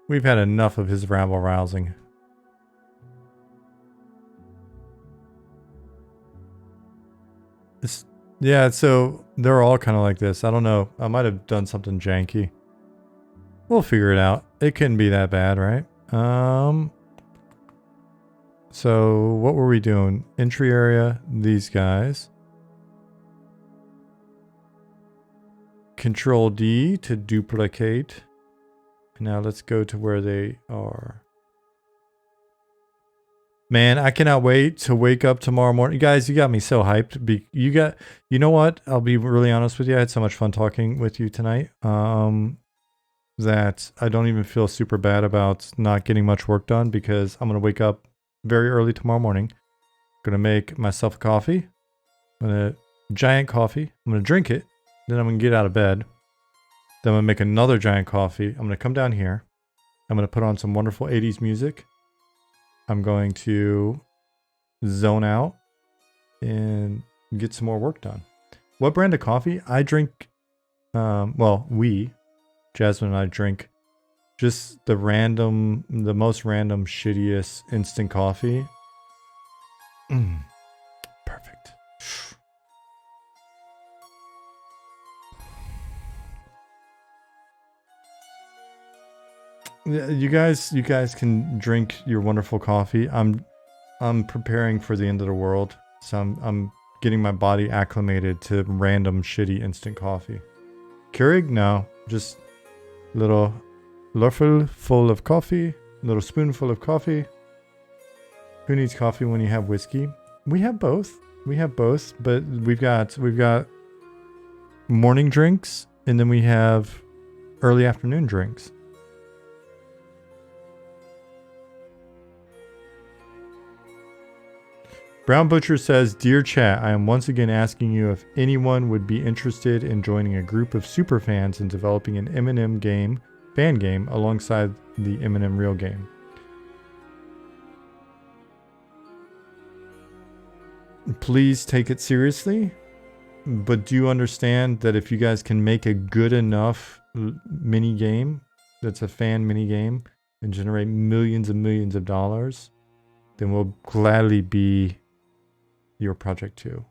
We've had enough of his rabble rousing. Yeah, so they're all kind of like this. I don't know. I might have done something janky. We'll figure it out. It couldn't be that bad, right? So what were we doing? Entry area, these guys. Control D to duplicate. Now let's go to where they are. Man, I cannot wait to wake up tomorrow morning. Guys, you got me so hyped. You know what? I'll be really honest with you. I had so much fun talking with you tonight. That I don't even feel super bad about not getting much work done because I'm going to wake up very early tomorrow morning. Going to make myself a coffee. Giant coffee. I'm going to drink it. Then I'm going to get out of bed. Then I'm going to make another giant coffee. I'm going to come down here. I'm going to put on some wonderful 80s music. I'm going to zone out and get some more work done. What brand of coffee? I drink, Jasmine and I drink just the most random, shittiest instant coffee. Perfect. You guys can drink your wonderful coffee. I'm preparing for the end of the world, so I'm getting my body acclimated to random shitty instant coffee. Keurig? No, just little löffel full of coffee, little spoonful of coffee. Who needs coffee when you have whiskey? We have both. But we've got morning drinks and then we have early afternoon drinks. Brown Butcher says, Dear chat, I am once again asking you if anyone would be interested in joining a group of super fans and developing an Eminem fan game alongside the Eminem real game. Please take it seriously, but do you understand that if you guys can make a good enough mini game that's a fan mini game and generate millions and millions of dollars, then we'll gladly be your project too.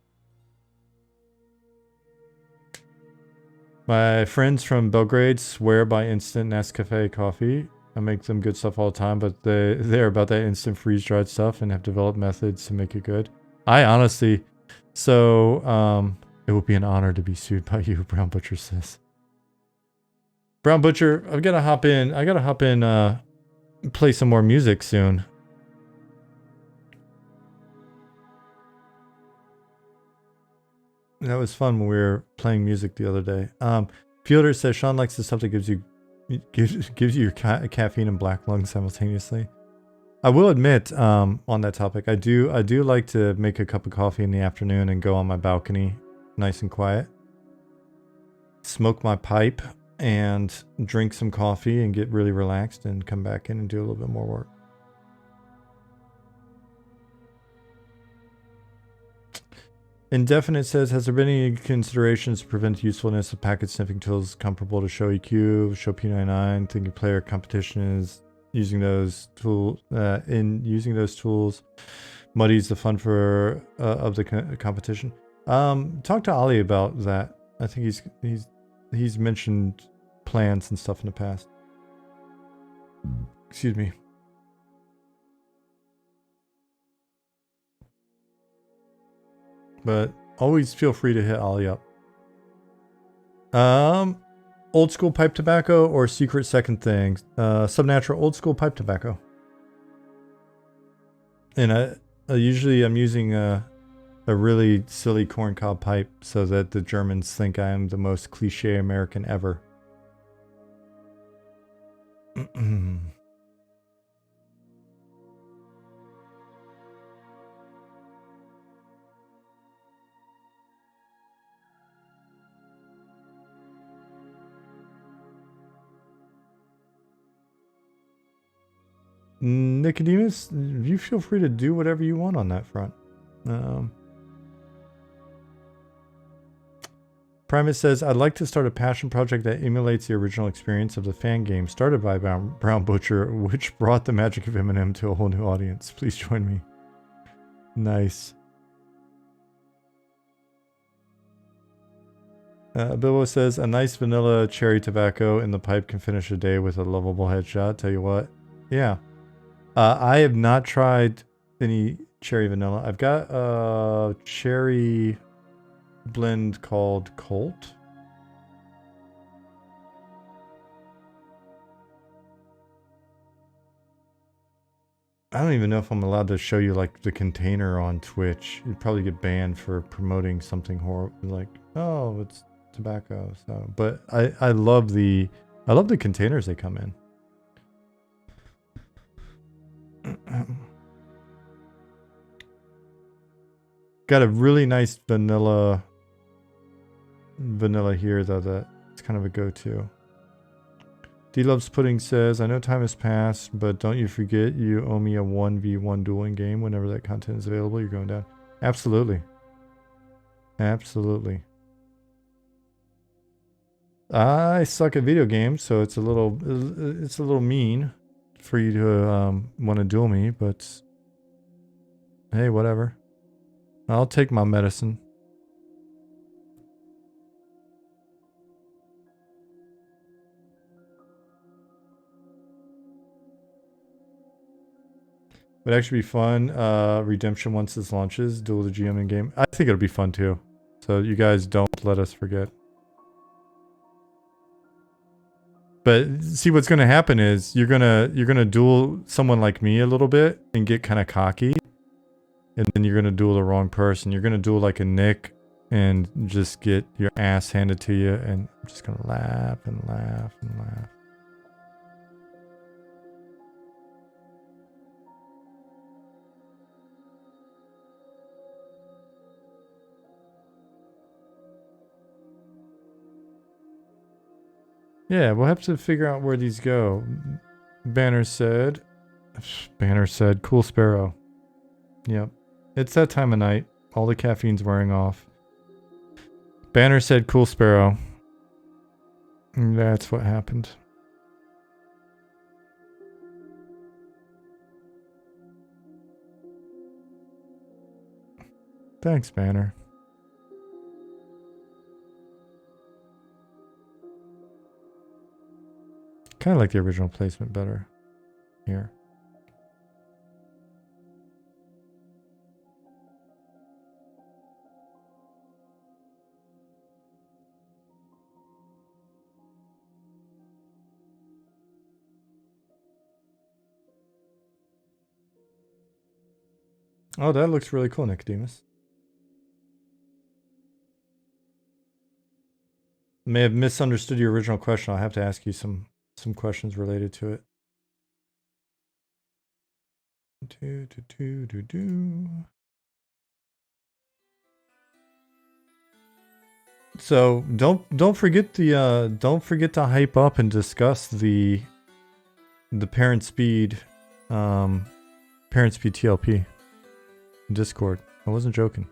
My friends from Belgrade swear by instant Nescafe coffee. I make them good stuff all the time, but they're about that instant freeze-dried stuff and have developed methods to make it good. I honestly, it will be an honor to be sued by you, Brown Butcher says. Brown Butcher, I gotta hop in, play some more music soon. That was fun when we were playing music the other day. Fielder says Sean likes the stuff that gives you your caffeine and black lung simultaneously. I will admit, on that topic, I do like to make a cup of coffee in the afternoon and go on my balcony, nice and quiet. Smoke my pipe and drink some coffee and get really relaxed and come back in and do a little bit more work. Indefinite says, has there been any considerations to prevent usefulness of packet sniffing tools comparable to show EQ, show P99, thinking player competition is using those tools using those tools muddies the fun for of the competition. Talk to Ali about that. I think he's mentioned plans and stuff in the past. Excuse me. But always feel free to hit Ali up. Old school pipe tobacco or secret second thing? Subnatural old school pipe tobacco. And usually I'm using a really silly corncob pipe so that the Germans think I am the most cliche American ever. Nicodemus, you feel free to do whatever you want on that front. Primus says, I'd like to start a passion project that emulates the original experience of the fan game started by Brown Butcher, which brought the magic of M&M to a whole new audience. Please join me. Nice. Bilbo says, a nice vanilla cherry tobacco in the pipe can finish a day with a lovable headshot. Tell you what. Yeah. I have not tried any cherry vanilla. I've got a cherry blend called Colt. I don't even know if I'm allowed to show you like the container on Twitch. You'd probably get banned for promoting something horrible, like, oh, it's tobacco. So, but I love the containers they come in. Got a really nice vanilla here though, that it's kind of a go-to. D Loves Pudding says, I know time has passed, but don't you forget you owe me a 1v1 dueling game whenever that content is available. You're going down. Absolutely. Absolutely. I suck at video games, so it's a little mean for you to want to duel me, but hey, whatever. I'll take my medicine. Would actually be fun. Redemption once this launches, duel the GM in game. I think it'll be fun too. So you guys don't let us forget. But see, what's gonna happen is you're gonna duel someone like me a little bit and get kind of cocky, and then you're gonna duel the wrong person. You're gonna duel like a Nick and just get your ass handed to you, and I'm just gonna laugh and laugh and laugh. Yeah, we'll have to figure out where these go. Banner said, cool sparrow. Yep. It's that time of night. All the caffeine's wearing off. Banner said, cool sparrow. And that's what happened. Thanks, Banner. Kind of like the original placement better here. Oh, that looks really cool, Nicodemus. May have misunderstood your original question. I'll have to ask you some questions related to it. So don't forget the don't forget to hype up and discuss the parent speed TLP in Discord. I wasn't joking.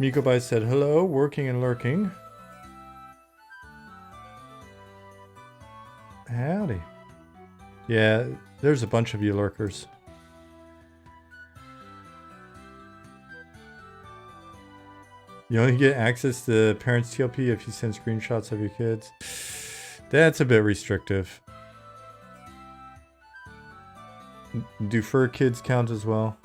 Mikobai said, hello, working and lurking. Howdy. Yeah, there's a bunch of you lurkers. You only get access to parents' TLP if you send screenshots of your kids. That's a bit restrictive. Do fur kids count as well?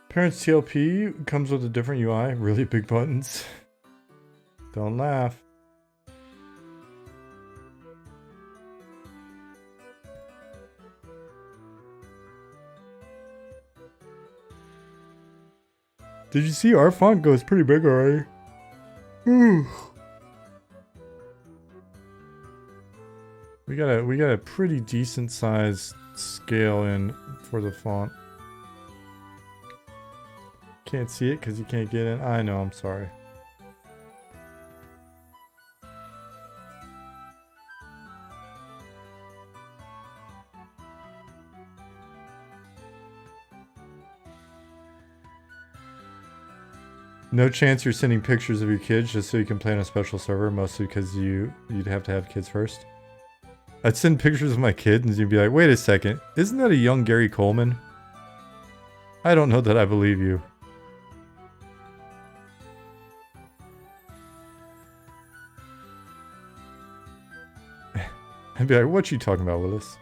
Parents TLP comes with a different UI, really big buttons. Don't laugh. Did you see our font goes pretty big already? We got a pretty decent size scale in for the font. Can't see it because you can't get in. I know, I'm sorry. No chance you're sending pictures of your kids just so you can play on a special server, mostly because you'd have to have kids first. I'd send pictures of my kid and you'd be like, wait a second, isn't that a young Gary Coleman? I don't know that I believe you. I'd be like, what you talking about, Willis?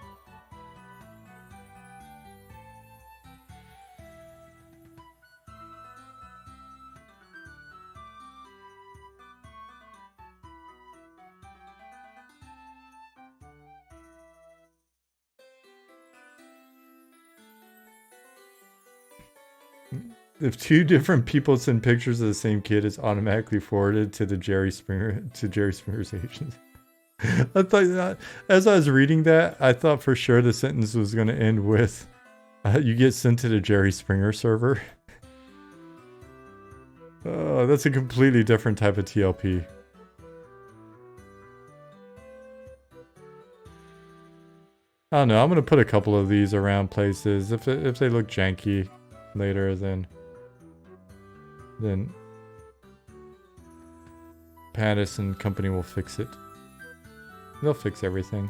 If two different people send pictures of the same kid, it's automatically forwarded to the Jerry Springer's agent. I thought, as I was reading that, I thought for sure the sentence was going to end with, you get sent to the Jerry Springer server. Oh, that's a completely different type of TLP. I don't know, I'm going to put a couple of these around places. If they look janky later, then Pattis and company will fix it. They'll fix everything.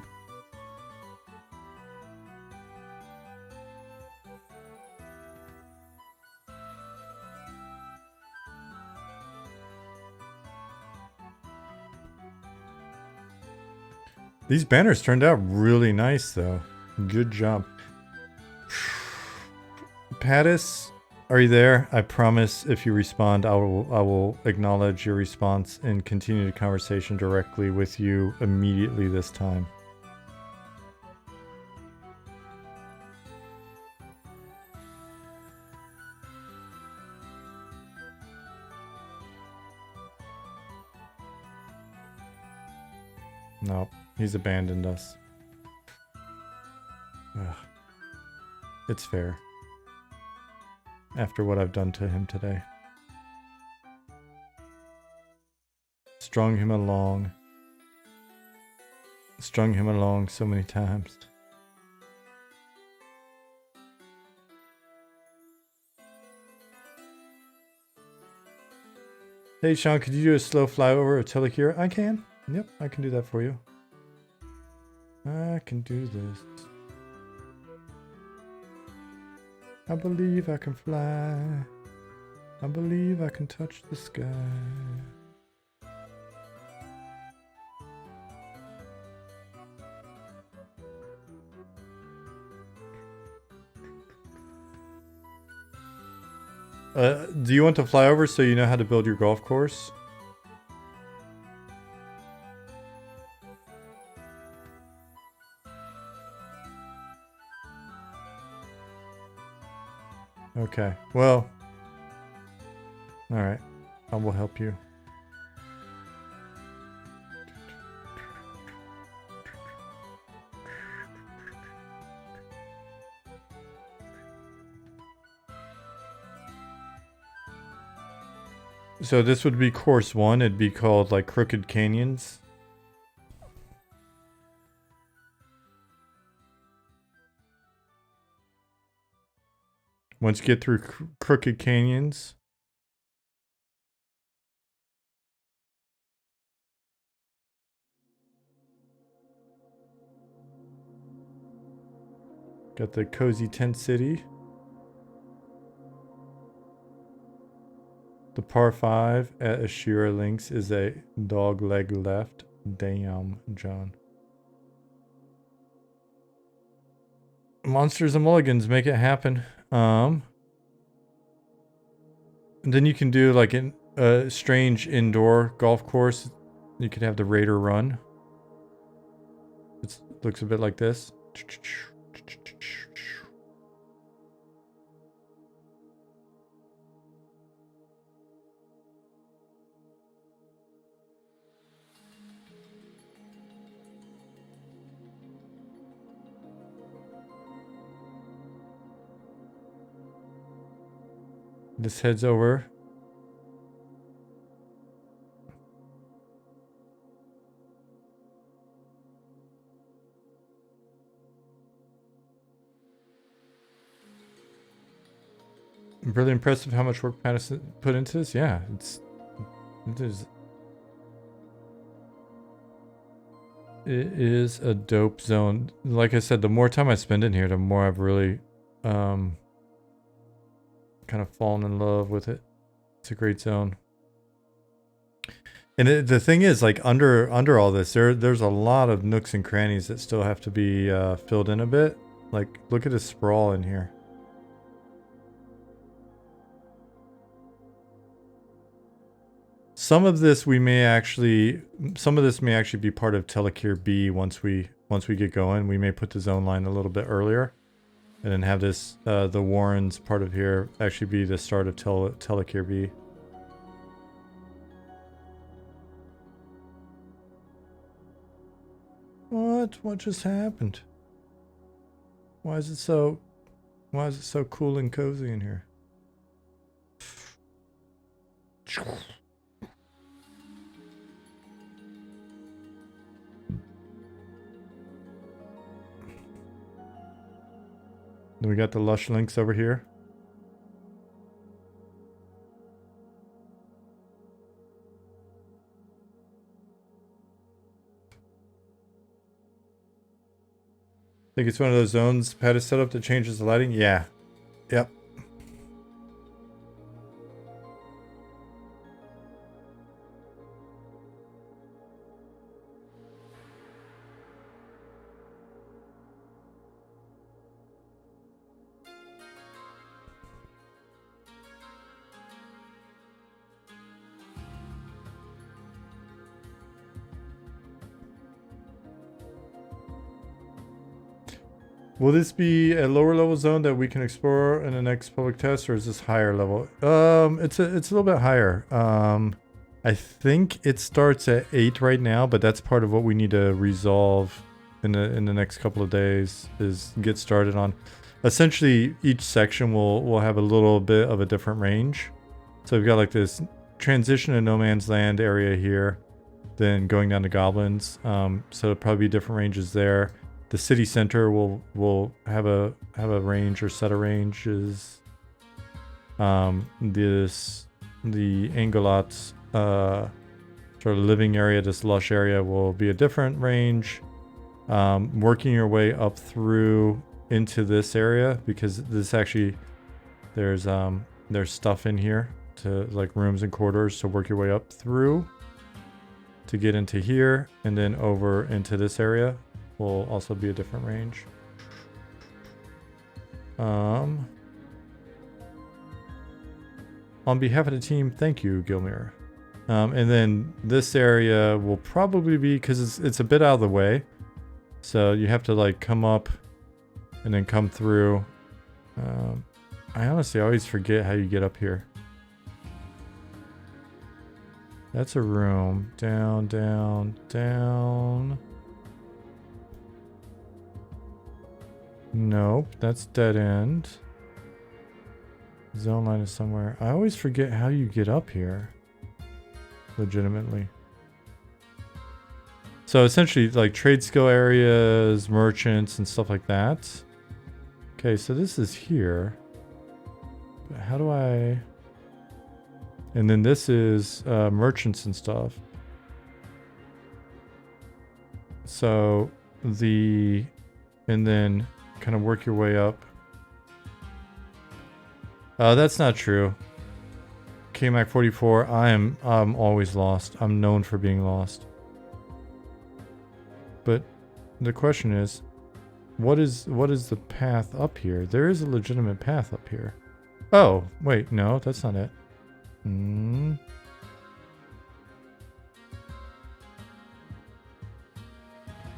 These banners turned out really nice though. Good job. Pattis, are you there? I promise if you respond, I will acknowledge your response and continue the conversation directly with you immediately this time. No, he's abandoned us. Ugh. It's fair. After what I've done to him today. Strung him along so many times. Hey Sean, could you do a slow flyover of Telekir? I can. Yep, I can do that for you. I can do this. I believe I can fly. I believe I can touch the sky. Do you want to fly over so you know how to build your golf course? Okay, well, alright, I will help you. So this would be course 1, it'd be called like Crooked Canyons. Once you get through Crooked Canyons, got the Cozy Tent City. The par 5 at Ashira Links is a dog leg left. Damn, John. Monsters and Mulligans, make it happen. And then you can do like a strange indoor golf course. You could have the Raider run. It looks a bit like this. This heads over. Really impressive how much work Patterson put into this. Yeah, it is a dope zone. Like I said, the more time I spend in here, the more I've really kind of fallen in love with it. It's a great zone. And the thing is, like under all this, there's a lot of nooks and crannies that still have to be filled in a bit. Like, look at the sprawl in here. Some of this may actually be part of Telekir B once we get going. We may put the zone line a little bit earlier, and then have this the Warrens part of here actually be the start of Telekir B. What just happened? Why is it so cool and cozy in here? Then we got the lush links over here. Think it's one of those zones Pat has set up that changes the lighting? Yeah. Yep. Will this be a lower level zone that we can explore in the next public test, or is this higher level? It's a little bit higher. I think it starts at 8 right now, but that's part of what we need to resolve in the next couple of days, is get started on. Essentially, each section will have a little bit of a different range. So we've got like this transition to no man's land area here, then going down to goblins. So it'll probably be different ranges there. The city center will have a range or set of ranges. The Angolots sort of living area, this lush area, will be a different range. Working your way up through into this area, because this actually, there's stuff in here to like rooms and corridors, so work your way up through to get into here, and then over into this area will also be a different range. On behalf of the team, thank you, Gilmere. And then this area will probably be, because it's a bit out of the way, so you have to like come up and then come through. I honestly always forget how you get up here. That's a room. Down, down, down. Nope, that's dead end. Zone line is somewhere. I always forget how you get up here. Legitimately. So essentially like trade skill areas, merchants and stuff like that. Okay, so this is here. But how do I... And then this is merchants and stuff. So the... And then kind of work your way up. That's not true. KMAC 44, I'm always lost. I'm known for being lost. But the question is, what is the path up here? There is a legitimate path up here. Oh, wait, no, that's not it.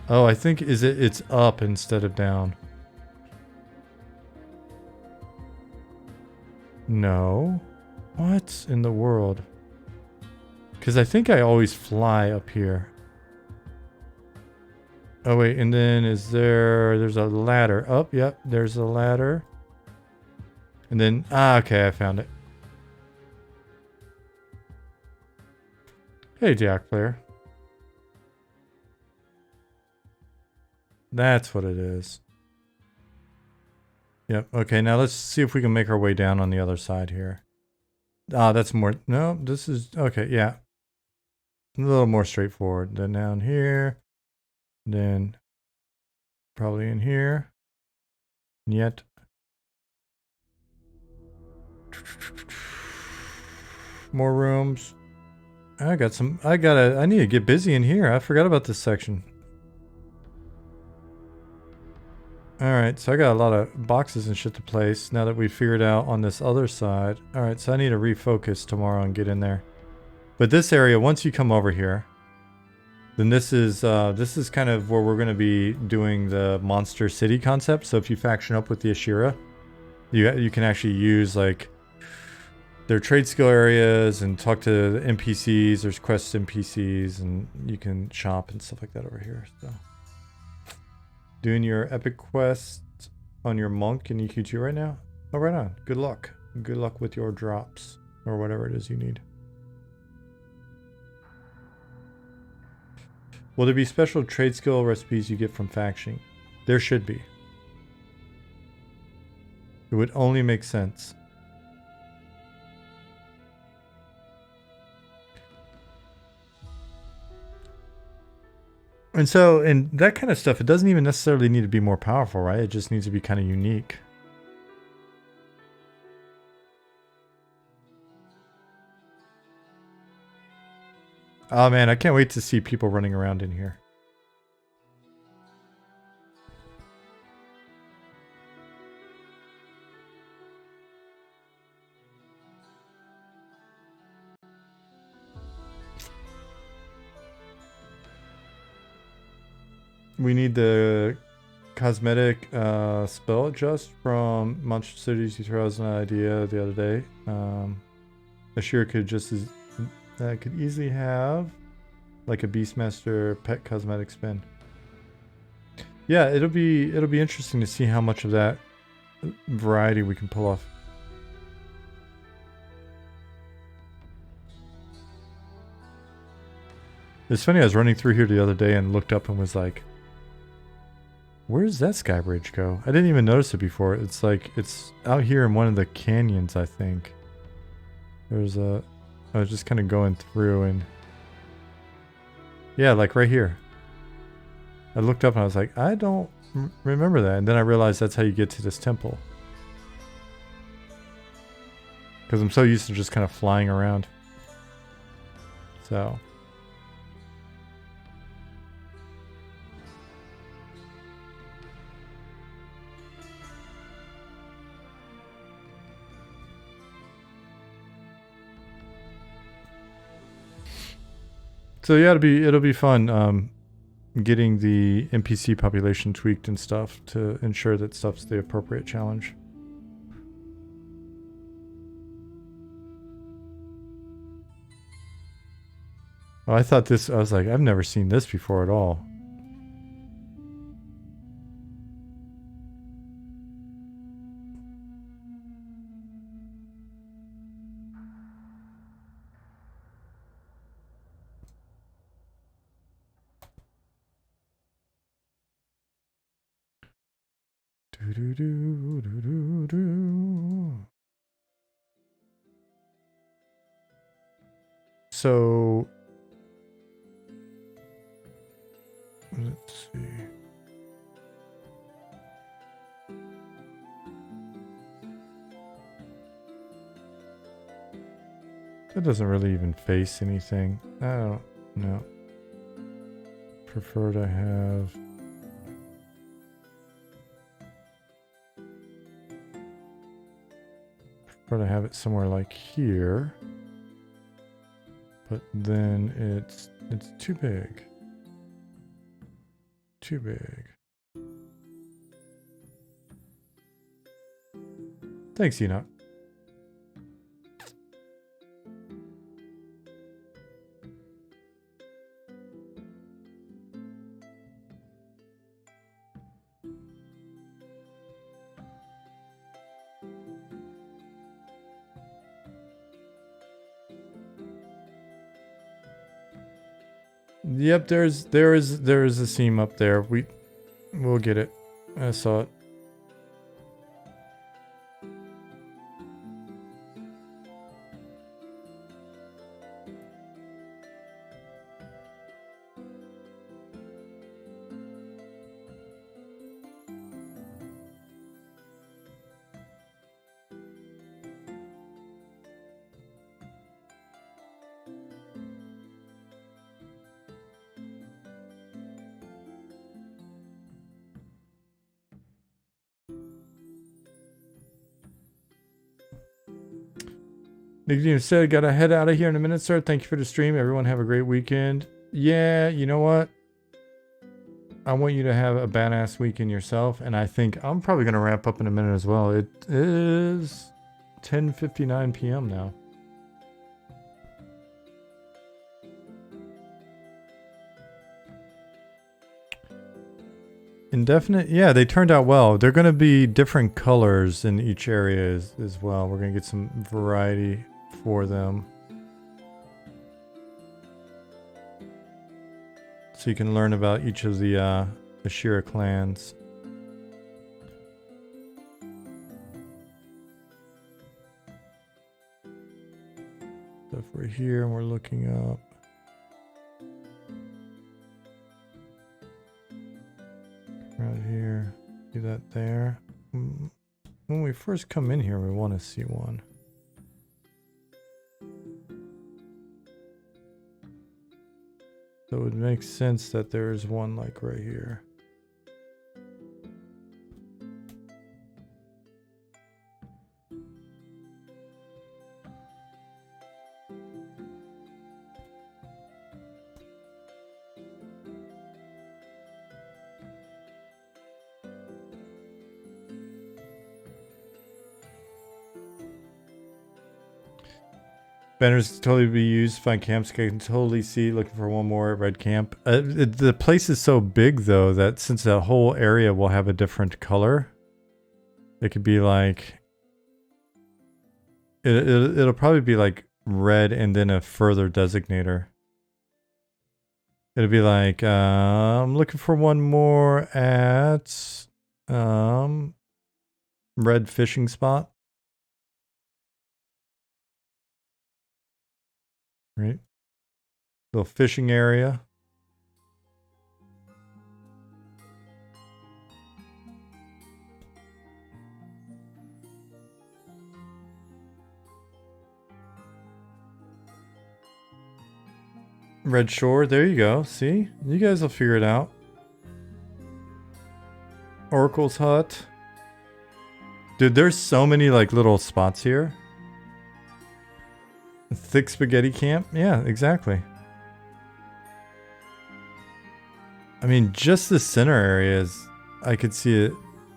Oh, I think it's up instead of down. No. What in the world? Because I think I always fly up here. Oh wait, and then there's a ladder. Oh, yep, there's a ladder. And then, okay, I found it. Hey, Jack player. That's what it is. Yep, okay, now let's see if we can make our way down on the other side here. That's more, no, this is, okay, yeah. A little more straightforward. Then down here. Then probably in here. Yet. More rooms. I need to get busy in here. I forgot about this section. Alright, so I got a lot of boxes and shit to place now that we figured out on this other side. Alright, so I need to refocus tomorrow and get in there. But this area, once you come over here, then this is kind of where we're going to be doing the Monster City concept. So if you faction up with the Ashira, you can actually use like their trade skill areas and talk to the NPCs. There's quest NPCs and you can shop and stuff like that over here. So doing your epic quest on your monk in EQ2 right now. Oh, right on. Good luck. Good luck with your drops or whatever it is you need. Will there be special trade skill recipes you get from faction? There should be. It would only make sense. And so, in that kind of stuff, it doesn't even necessarily need to be more powerful, right? It just needs to be kind of unique. Oh man, I can't wait to see people running around in here. We need the cosmetic spell adjust from Monster Cities. You threw us an idea the other day. Ashira could easily have like a Beastmaster pet cosmetic spin. Yeah, it'll be interesting to see how much of that variety we can pull off. It's funny, I was running through here the other day and looked up and was like, where does that sky bridge go? I didn't even notice it before. It's like, it's out here in one of the canyons, I think. There's a... I was just kind of going through and... Yeah, like right here. I looked up and I was like, I don't remember that. And then I realized that's how you get to this temple. Because I'm so used to just kind of flying around. So... So yeah, it'll be fun getting the NPC population tweaked and stuff to ensure that stuff's the appropriate challenge. Oh, I thought this, I was like, I've never seen this before at all. So, let's see. That doesn't really even face anything. I don't know. Prefer to have... Prefer to have it somewhere like here. But then it's too big. Too big. Thanks, Enoch. Yep, there is a seam up there. We'll get it. I saw it. Nicodemus said, gotta head out of here in a minute, sir. Thank you for the stream. Everyone have a great weekend. Yeah, you know what? I want you to have a badass weekend yourself, and I think I'm probably gonna wrap up in a minute as well. It is 10:59 p.m. now. Indefinite? Yeah, they turned out well. They're going to be different colors in each area as well. We're going to get some variety for them. So you can learn about each of the Ashira clans. So if we're here and we're looking up. Right here, see that there. When we first come in here, we want to see one. So it would make sense that there is one like right here. Banners totally be used. Find camps. I can totally see. Looking for one more red camp. The place is so big though that since the whole area will have a different color, it could be like it'll probably be like red and then a further designator. It'll be like I'm looking for one more at red fishing spot. right? Little fishing area. Red Shore, there you go. See? You guys will figure it out. Oracle's Hut. Dude, there's so many like little spots here. Thick Spaghetti Camp? Yeah, exactly. I mean, just the center area is... I could see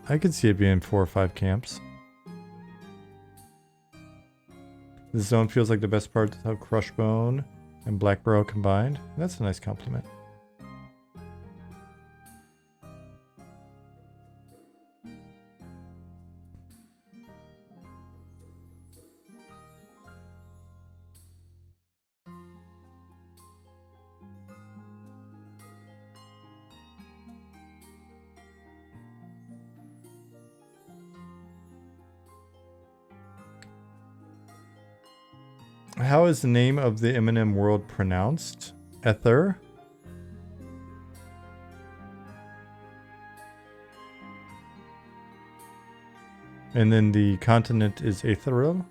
it being 4 or 5 camps. This zone feels like the best part to have Crushbone and Black Burrow combined. That's a nice compliment. How is the name of the M&M world pronounced? Ether? And then the continent is Aetheril?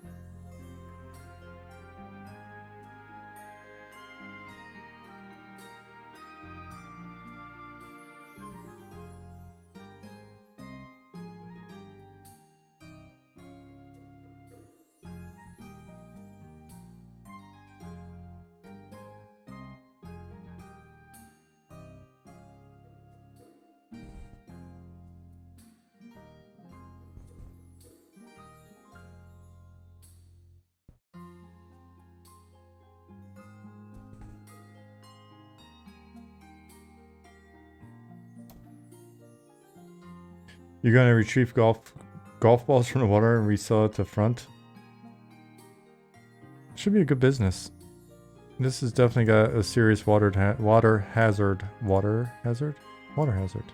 You're going to retrieve golf balls from the water and resell it to front? Should be a good business. This has definitely got a serious water hazard. Water hazard? Water hazard.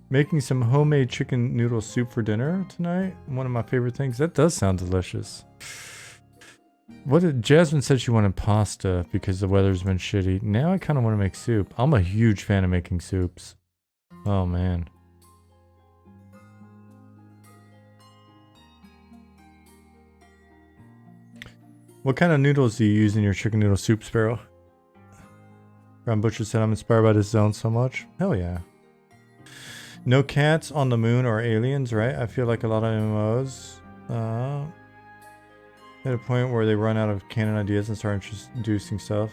Making some homemade chicken noodle soup for dinner tonight. One of my favorite things. That does sound delicious. Jasmine said she wanted pasta because the weather's been shitty. Now I kind of want to make soup. I'm a huge fan of making soups. Oh man. What kind of noodles do you use in your chicken noodle soup, Sparrow? Brown Butcher said I'm inspired by this zone so much. Hell yeah. No cats on the moon or aliens, right? I feel like a lot of MMOs at a point where they run out of canon ideas and start introducing stuff.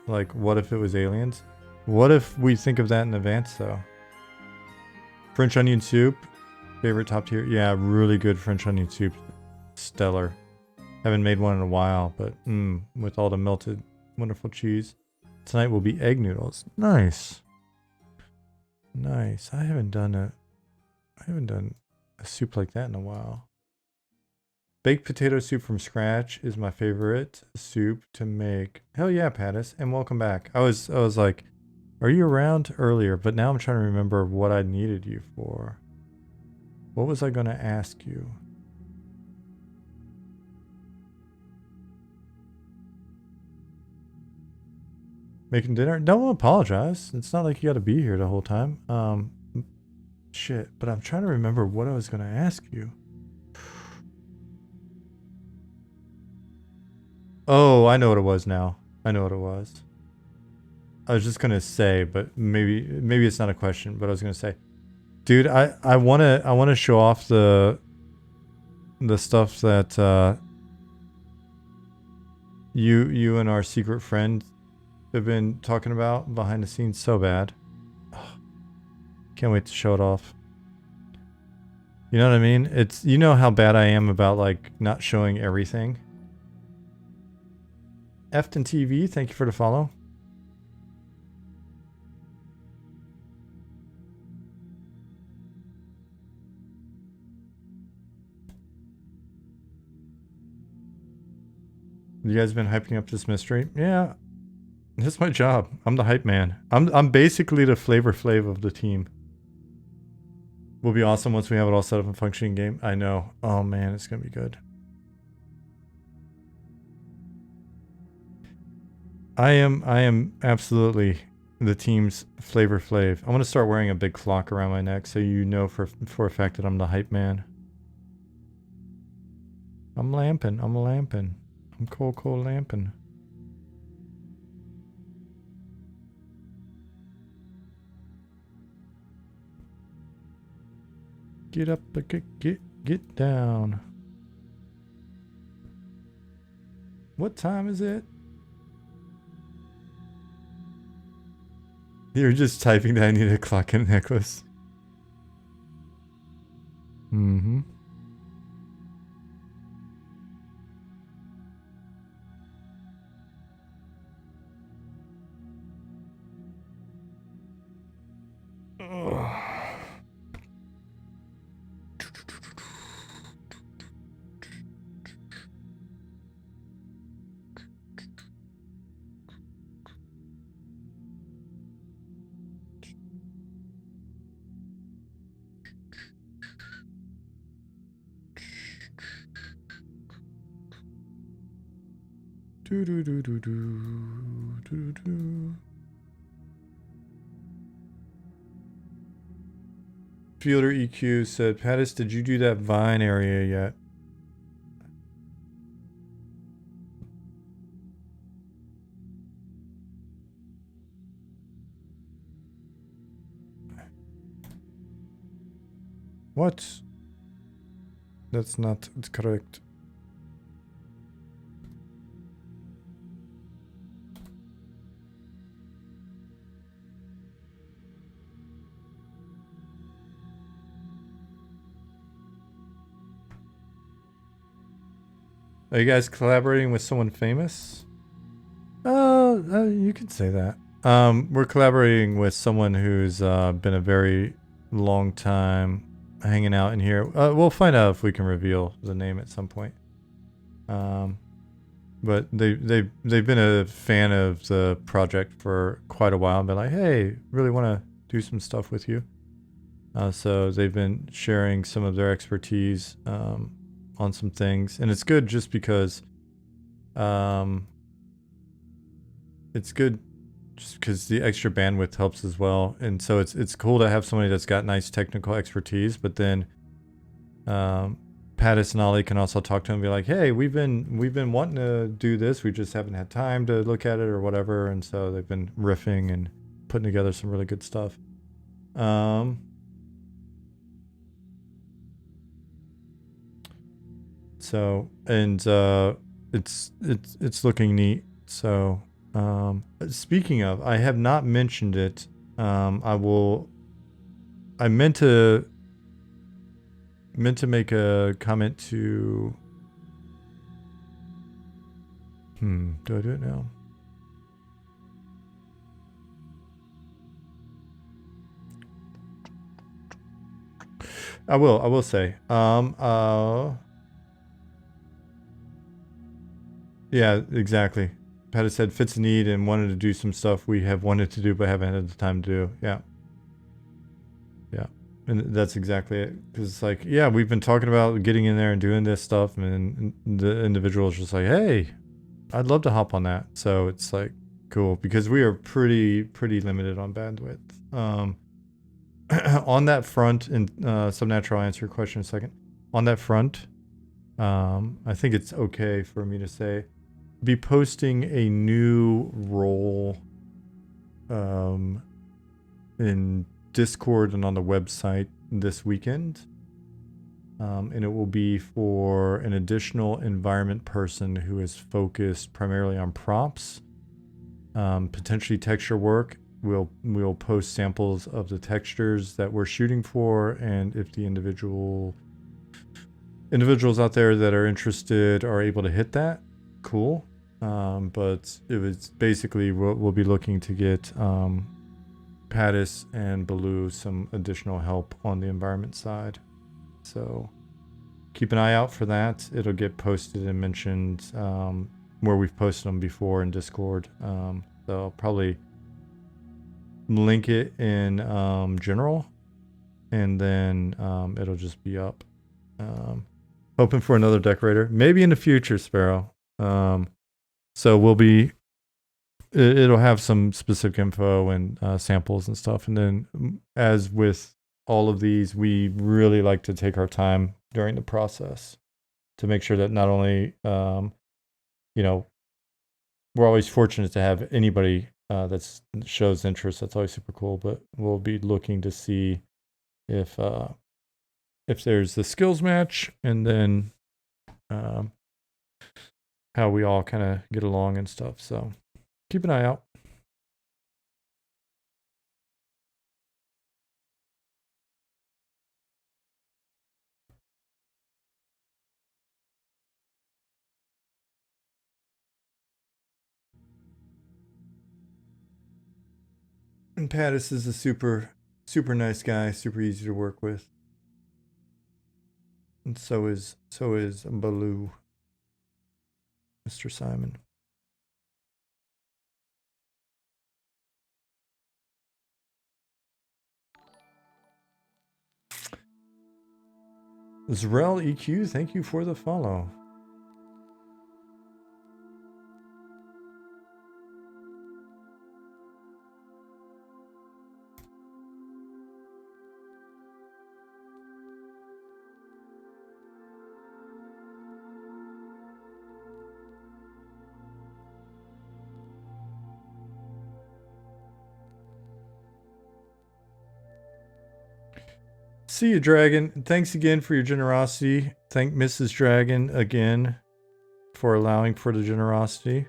Like, what if it was aliens? What if we think of that in advance, though? French onion soup. Favorite top tier? Yeah, really good French onion soup. Stellar. Haven't made one in a while, but with all the melted wonderful cheese. Tonight will be egg noodles. Nice. Nice. I haven't done a soup like that in a while. Baked potato soup from scratch is my favorite soup to make. Hell yeah, Pattis, and welcome back. I was like, are you around earlier? But now I'm trying to remember what I needed you for. What was I going to ask you? Making dinner? Don't apologize. It's not like you got to be here the whole time. Shit. But I'm trying to remember what I was going to ask you. Oh, I know what it was now. I know what it was. I was just going to say, but maybe it's not a question, but I was going to say, dude, I want to show off the stuff that you and our secret friend have been talking about behind the scenes so bad. Can't wait to show it off. You know what I mean? It's, you know how bad I am about like not showing everything. Efton TV, thank you for the follow. You guys been hyping up this mystery? Yeah, that's my job. I'm the hype man. I'm basically the Flavor Flav of the team. Will be awesome once we have it all set up and functioning game. I know. Oh man, it's gonna be good. I am absolutely the team's Flavor Flav. I'm gonna start wearing a big clock around my neck so you know for a fact that I'm the hype man. I'm lamping. I'm lamping. I'm cold lamping. Get up, get down. What time is it? You're just typing that I need a clock and necklace. Mm-hmm. Do do do do do do do. Fielder EQ said, Pattis, did you do that Vine area yet? What? That's not correct. Are you guys collaborating with someone famous? You could say that. We're collaborating with someone who's been a very long time hanging out in here. We'll find out if we can reveal the name at some point. But they've been a fan of the project for quite a while and been like, hey, really want to do some stuff with you. So they've been sharing some of their expertise on some things, and it's good just because it's good just because the extra bandwidth helps as well. And so it's cool to have somebody that's got nice technical expertise, but then Pattis and Ollie can also talk to him and be like, hey, we've been wanting to do this, we just haven't had time to look at it or whatever. And so they've been riffing and putting together some really good stuff. So, and it's looking neat. So, speaking of, I have not mentioned it. I meant to make a comment to, do I do it now? I will say, yeah, exactly. Pattis said fits a need and wanted to do some stuff we have wanted to do but haven't had the time to do. Yeah. Yeah. And that's exactly it. Because it's like, yeah, we've been talking about getting in there and doing this stuff, and the individual is just like, hey, I'd love to hop on that. So it's like, cool, because we are pretty limited on bandwidth. On that front, and Subnatural, I'll answer your question in a second. On that front, I think it's okay for me to say, be posting a new role in Discord and on the website this weekend. And it will be for an additional environment person who is focused primarily on props, potentially texture work. We'll post samples of the textures that we're shooting for, and if the individuals out there that are interested are able to hit that, cool. But it was basically we'll be looking to get Pattis and Baloo some additional help on the environment side. So keep an eye out for that. It'll get posted and mentioned where we've posted them before in Discord. So I'll probably link it in general, and then it'll just be up. Hoping for another decorator, maybe in the future, Sparrow. So we'll be. It'll have some specific info and samples and stuff, and then as with all of these, we really like to take our time during the process to make sure that not only you know, we're always fortunate to have anybody that shows interest. That's always super cool. But we'll be looking to see if there's the skills match, and then how we all kind of get along and stuff. So keep an eye out. And Pattis is a super nice guy, super easy to work with. And so is Baloo, Mr. Simon. Zrel EQ, thank you for the follow. See you, Dragon. Thanks again for your generosity. Thank Mrs. Dragon again for allowing for the generosity.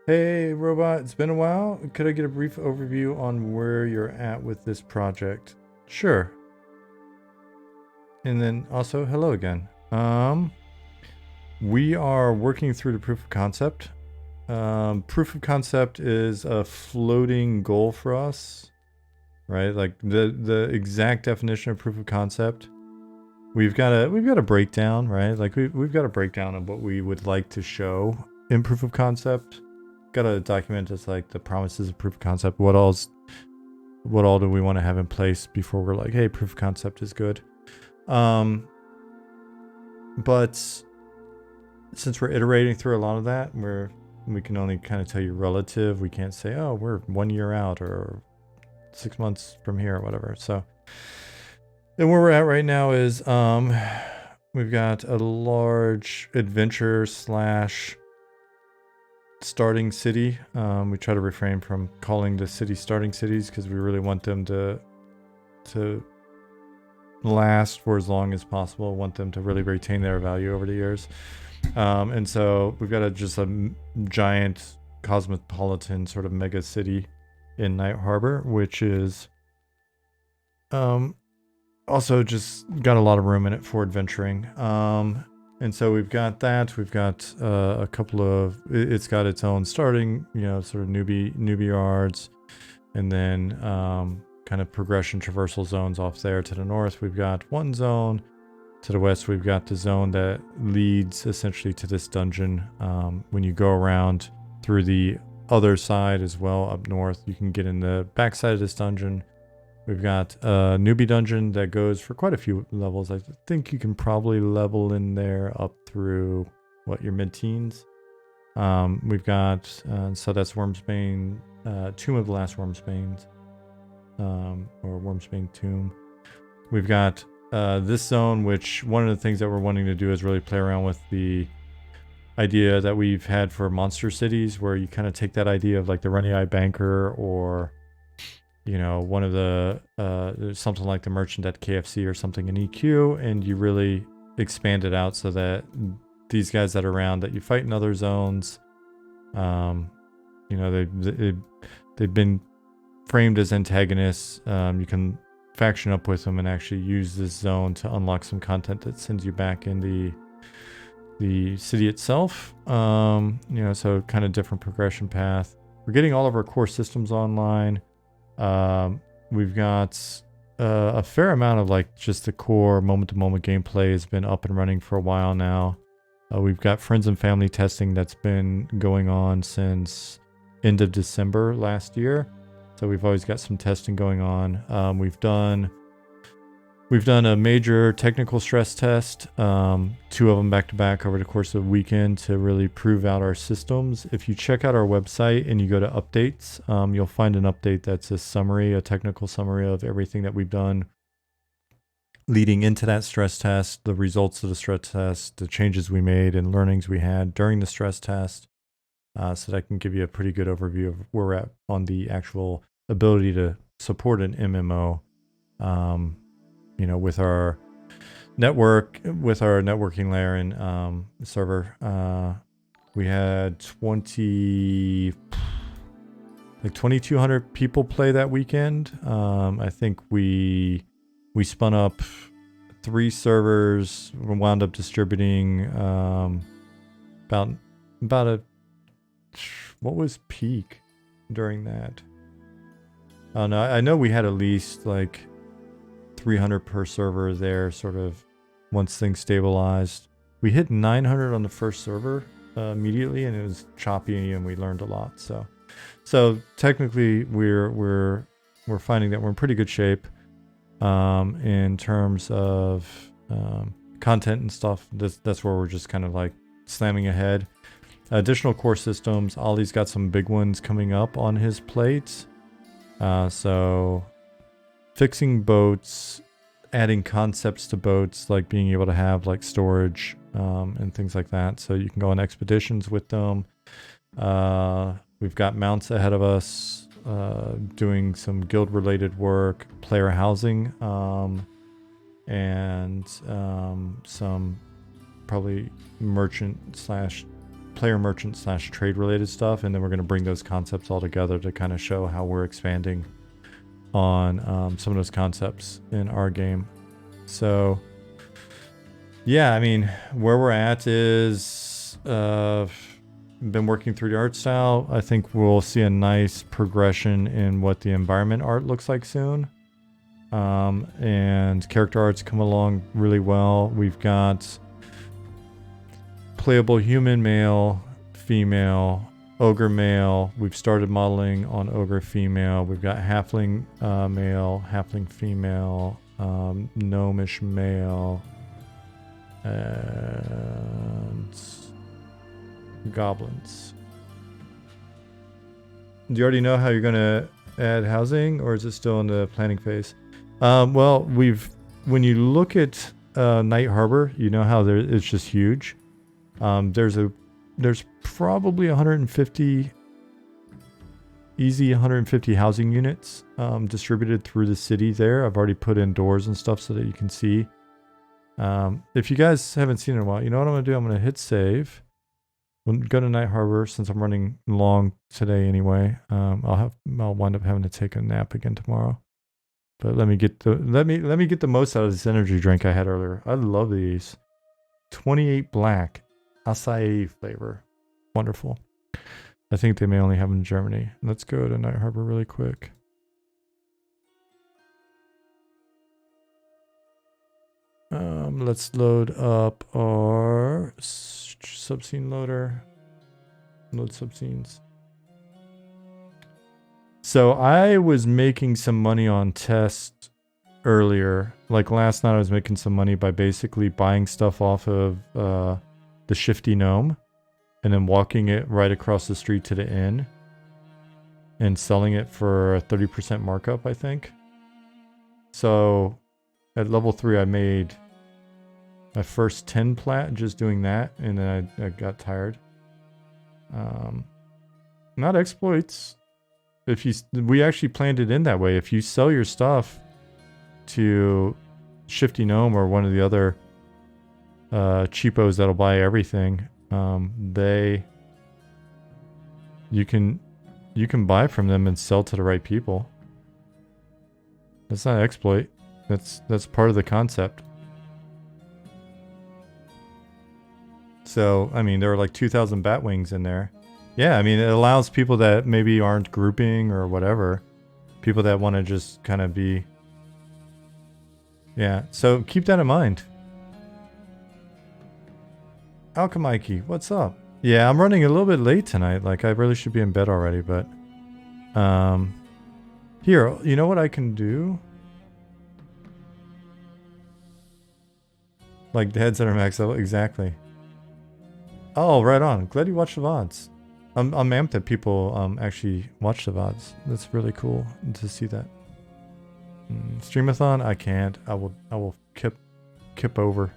Hey, Robot, it's been a while. Could I get a brief overview on where you're at with this project? Sure. And then also, hello again. We are working through the proof of concept. Proof of concept is a floating goal for us, right? Like the exact definition of proof of concept. We've got a breakdown, right? Like we've got a breakdown of what we would like to show in proof of concept. Got a document that's like the promises of proof of concept. What all do we want to have in place before we're like, hey, proof of concept is good. But since we're iterating through a lot of that, we can only kind of tell you relative. We can't say, oh, we're 1 year out or 6 months from here or whatever. So then where we're at right now is we've got a large adventure / starting city. We try to refrain from calling the city starting cities because we really want them to last for as long as possible. Want them to really retain their value over the years. And so we've got just a giant cosmopolitan sort of mega city in Night Harbor, which is also just got a lot of room in it for adventuring. And so we've got that. We've got a couple of. It's got its own starting, sort of newbie yards, and then kind of progression traversal zones off there to the north. We've got one zone. To the west, we've got the zone that leads essentially to this dungeon. When you go around through the other side as well up north, you can get in the backside of this dungeon. We've got a newbie dungeon that goes for quite a few levels. I think you can probably level in there up through, your mid-teens? We've got, so that's Wormsbane, Tomb of the Last Wormsbanes, or Wormsbane Tomb. We've got this zone, which one of the things that we're wanting to do is really play around with the idea that we've had for monster cities, where you kind of take that idea of like the Runny Eye Banker, or you know, one of the something like the merchant at KFC or something in EQ, and you really expand it out so that these guys that are around that you fight in other zones, you know, they've been framed as antagonists. You can faction up with them and actually use this zone to unlock some content that sends you back in the city itself. You know, so kind of different progression path. We're getting all of our core systems online. We've got a fair amount of like just the core moment-to-moment gameplay has been up and running for a while now. We've got friends and family testing that's been going on since end of December last year. So we've always got some testing going on. We've done a major technical stress test, 2 of them back to back over the course of the weekend to really prove out our systems. If you check out our website and you go to updates, you'll find an update that's a technical summary of everything that we've done leading into that stress test, the results of the stress test, the changes we made and learnings we had during the stress test. So that can give you a pretty good overview of where we're at on the actual ability to support an MMO. You know, with our networking layer and server, we had 2,200 people play that weekend. I think we spun up 3 servers. We wound up distributing about what was peak during that? Oh no, I know we had at least like 300 per server there, sort of once things stabilized. We hit 900 on the first server immediately, and it was choppy, and we learned a lot. So technically, we're finding that we're in pretty good shape in terms of content and stuff. That's where we're just kind of like slamming ahead. Additional core systems. Ollie's got some big ones coming up on his plate. So fixing boats, adding concepts to boats, like being able to have like storage and things like that, so you can go on expeditions with them. We've got mounts ahead of us, doing some guild related work, player housing, and some probably player merchant / trade related stuff. And then we're going to bring those concepts all together to kind of show how we're expanding on some of those concepts in our game. So yeah, I mean, where we're at is been working through the art style. I think we'll see a nice progression in what the environment art looks like soon. And character art's come along really well. We've got playable human male, female, ogre male. We've started modeling on ogre female. We've got halfling male, halfling female, gnomish male, and goblins. Do you already know how you're going to add housing, or is it still in the planning phase? Well, when you look at Night Harbor, you know how it's just huge. There's probably 150 housing units distributed through the city there. I've already put in doors and stuff so that you can see. If you guys haven't seen it in a while, you know what I'm going to do? I'm going to hit save. We'll go to Night Harbor since I'm running long today anyway. I'll wind up having to take a nap again tomorrow. But let me get the most out of this energy drink I had earlier. I love these. 28 black. Acai flavor. Wonderful. I think they may only have them in Germany. Let's go to Night Harbor really quick. Let's load up our subscene loader. Load subscenes. So I was making some money on test earlier. Like last night I was making some money by basically buying stuff off of the Shifty Gnome and then walking it right across the street to the inn and selling it for a 30% markup, I think. So at level 3, I made my first 10 plat just doing that, and then I got tired. Not exploits. We actually planned it in that way. If you sell your stuff to Shifty Gnome or one of the other cheapos that'll buy everything, you can buy from them and sell to the right people. That's not exploit. That's part of the concept. So, I mean, there are like 2,000 bat wings in there. Yeah, I mean, it allows people that maybe aren't grouping or whatever, people that want to just kind of be... Yeah, so keep that in mind. Alchemikey, what's up? Yeah, I'm running a little bit late tonight. Like, I really should be in bed already, but... Here, you know what I can do? Like, the heads that are maxed out, exactly. Oh, right on. Glad you watched the VODs. I'm amped that people actually watch the VODs. That's really cool to see that. Streamathon, I can't. I will kip over.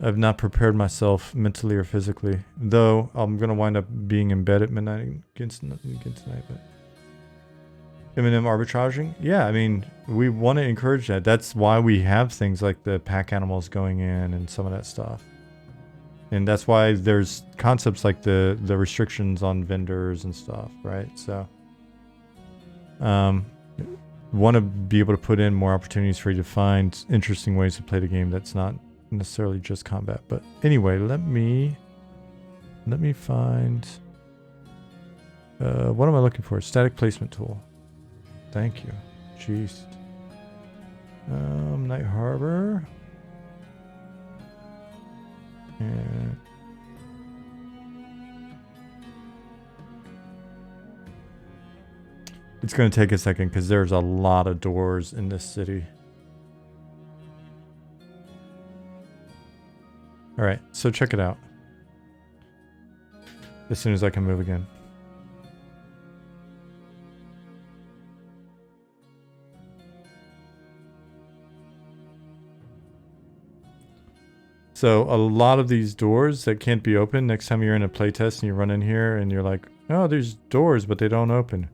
I've not prepared myself mentally or physically. Though I'm gonna wind up being in bed at midnight again tonight. But Eminem arbitraging, yeah. I mean, we want to encourage that. That's why we have things like the pack animals going in and some of that stuff. And that's why there's concepts like the restrictions on vendors and stuff, right? So, want to be able to put in more opportunities for you to find interesting ways to play the game that's not necessarily just combat. But anyway, let me find what am I looking for? Static placement tool. Thank you. Jeez. Night Harbor. And it's going to take a second because there's a lot of doors in this city. All right, so check it out. As soon as I can move again. So a lot of these doors that can't be opened, next time you're in a playtest and you run in here and you're like, oh, there's doors, but they don't open.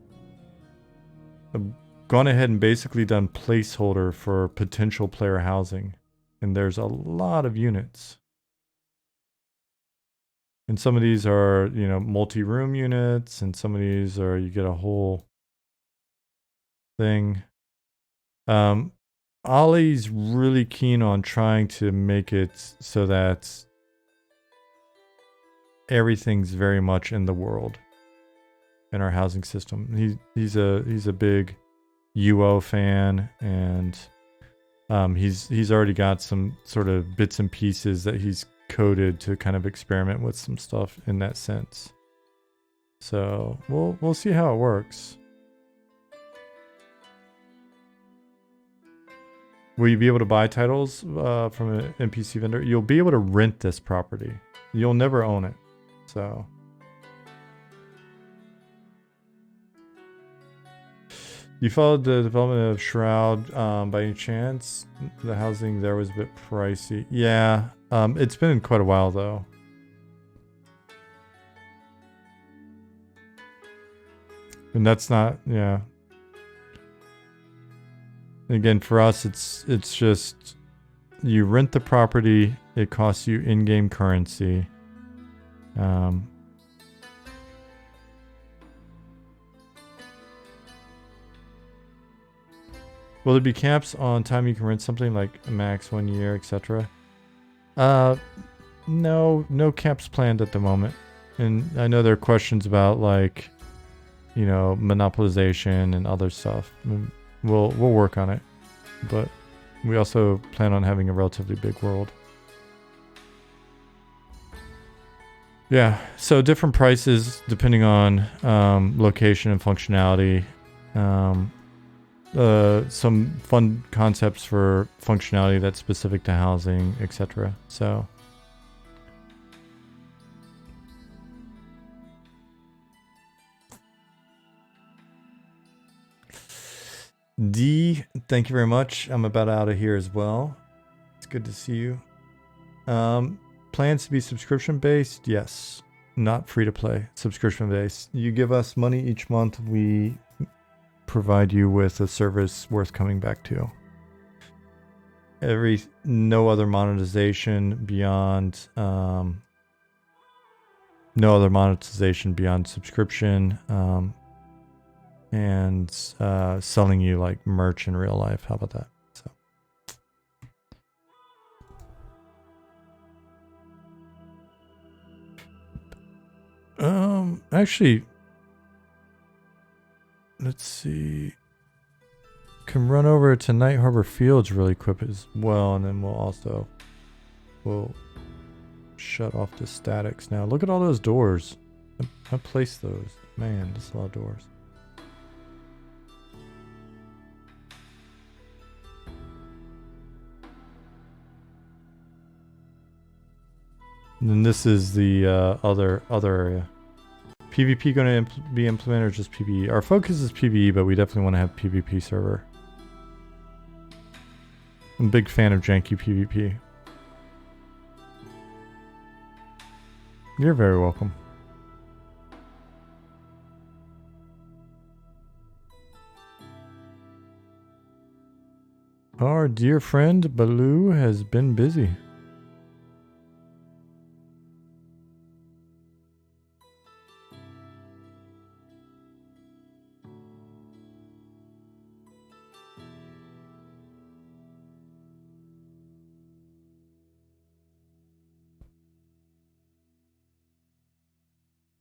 I've gone ahead and basically done placeholder for potential player housing. And there's a lot of units. And some of these are, you know, multi-room units, and some of these are, you get a whole thing. Ollie's really keen on trying to make it so that everything's very much in the world in our housing system. He's a big UO fan, and he's already got some sort of bits and pieces that he's coded to kind of experiment with some stuff in that sense. So we'll see how it works. Will you be able to buy titles from an NPC vendor? You'll be able to rent this property. You'll never own it. So, you followed the development of Shroud by any chance? The housing there was a bit pricey. Yeah, it's been quite a while though. And that's not, yeah. Again, for us, it's just you rent the property. It costs you in-game currency. Will there be caps on time you can rent something, like max 1 year, etc.? No caps planned at the moment. And I know there are questions about, like, you know, monopolization and other stuff. We'll work on it, but we also plan on having a relatively big world. Yeah, so different prices depending on location and functionality. Some fun concepts for functionality that's specific to housing, etc. So D, thank you very much. I'm about out of here as well. It's good to see you. Plans to be subscription based? Yes. Not free to play. Subscription based. You give us money each month, we provide you with a service worth coming back to. No other monetization beyond subscription, and selling you like merch in real life. How about that? So actually, let's see. Can run over to Night Harbor Fields really quick as well, and then we'll shut off the statics now. Look at all those doors. I placed those. Man, that's a lot of doors. And then this is the other area. PvP going to be implemented or just PvE? Our focus is PvE, but we definitely want to have PvP server. I'm a big fan of janky PvP. You're very welcome. Our dear friend Baloo has been busy.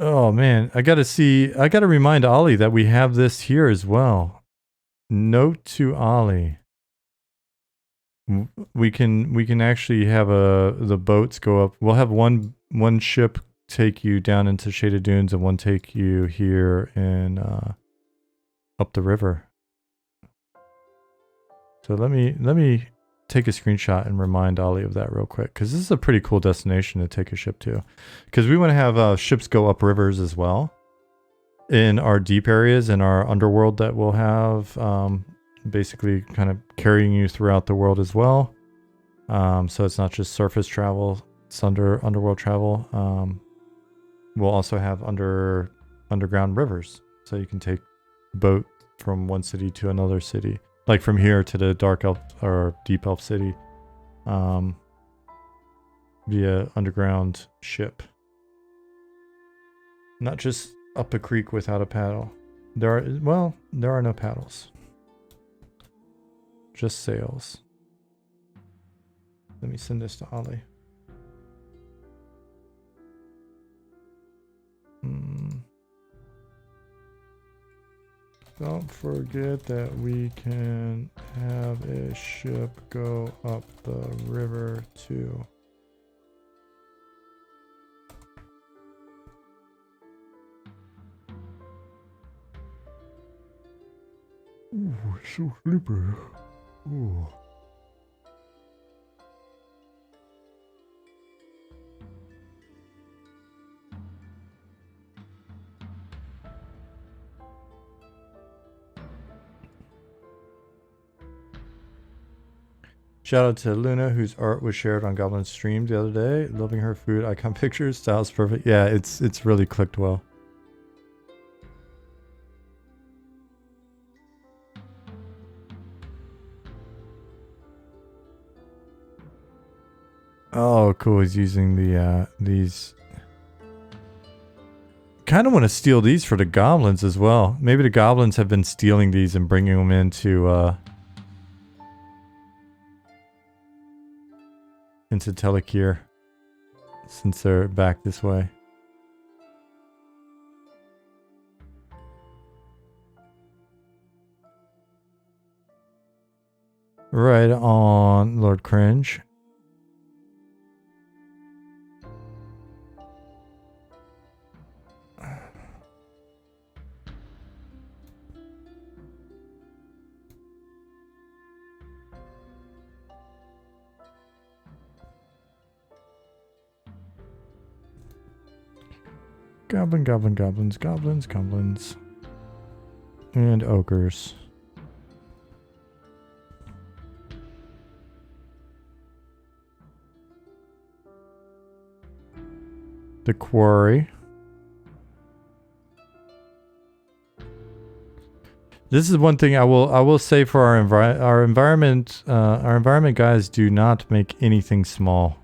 Oh man, I gotta remind Ollie that we have this here as well. Note to Ollie. We can actually have the boats go up. We'll have one ship take you down into Shaded Dunes and one take you here and up the river. So let me take a screenshot and remind Ollie of that real quick, because this is a pretty cool destination to take a ship to, because we want to have ships go up rivers as well in our deep areas in our underworld that we'll have, basically kind of carrying you throughout the world as well. So it's not just surface travel, it's underworld travel. We'll also have underground rivers, so you can take boat from one city to another city. Like from here to the Dark Elf or Deep Elf City, via underground ship. Not just up a creek without a paddle. There are no paddles. Just sails. Let me send this to Ollie. Don't forget that we can have a ship go up the river too. Ooh, it's so sleepy. Ooh. Shout out to Luna, whose art was shared on Goblin's stream the other day. Loving her food icon pictures. Style's perfect. Yeah, it's really clicked well. Oh, cool. He's using these. Kind of want to steal these for the goblins as well. Maybe the goblins have been stealing these and bringing them into Telekir, since they're back this way. Right on, Lord Cringe. Goblin, goblin, goblins, goblins, goblins. And ogres. the quarry. This is one thing I will say for our environment. Our environment guys do not make anything small.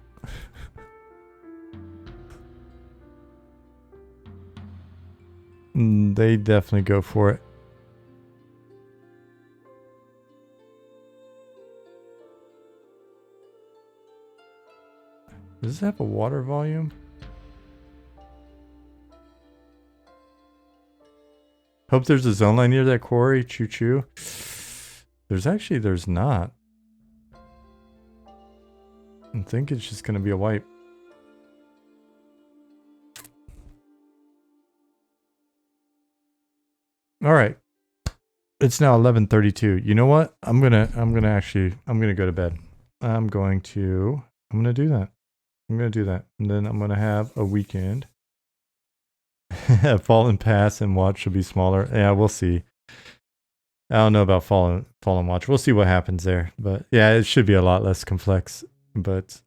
They definitely go for it. Does this have a water volume? Hope there's a zone line near that quarry. Choo choo. There's not. I think it's just gonna be a wipe. All right. It's now 11:32. You know what? I'm gonna go to bed. I'm gonna do that. And then I'm gonna have a weekend. Fallen Pass and Watch should be smaller. Yeah, we'll see. I don't know about Fallen Watch. We'll see what happens there. But yeah, it should be a lot less complex. But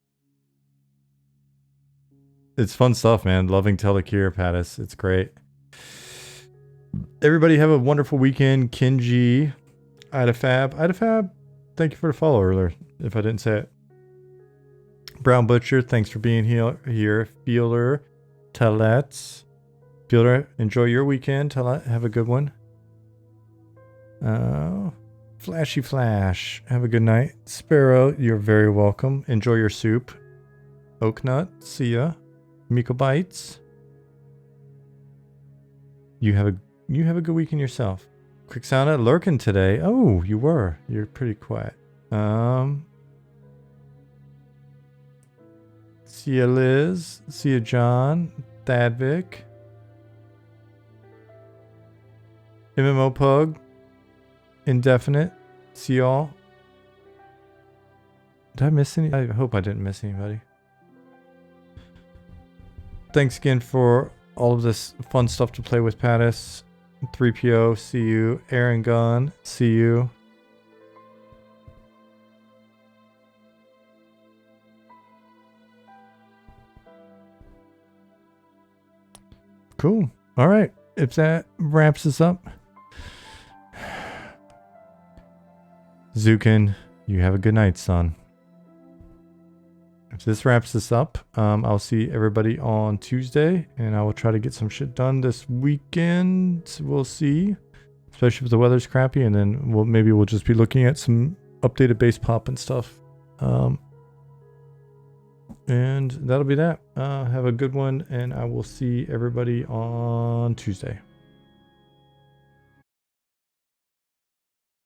it's fun stuff, man. Loving Telekir, Pattis. It's great. Everybody have a wonderful weekend. Kinji, Idafab, thank you for the follow earlier, if I didn't say it. Brown Butcher, thanks for being here. Fielder, Tenets. Fielder, enjoy your weekend. Have a good one. Flashy Flash, have a good night. Sparrow, you're very welcome. Enjoy your soup. Oaknut, see ya. Miko Bites, you have a good weekend yourself. Quicksana lurking today. Oh, you were. You're pretty quiet. See ya, Liz. See ya, John. Thadvic. MMO Pug. Indefinite. See y'all. Did I miss any? I hope I didn't miss anybody. Thanks again for all of this fun stuff to play with, Pattis. 3PO, see you. Aaron Gunn, see you. Cool. All right. If that wraps us up, Zukin, you have a good night, son. If this wraps this up, I'll see everybody on Tuesday, and I will try to get some shit done this weekend. We'll see, especially if the weather's crappy, and then maybe we'll just be looking at some updated base pop and stuff. And that'll be that. Have a good one, and I will see everybody on Tuesday.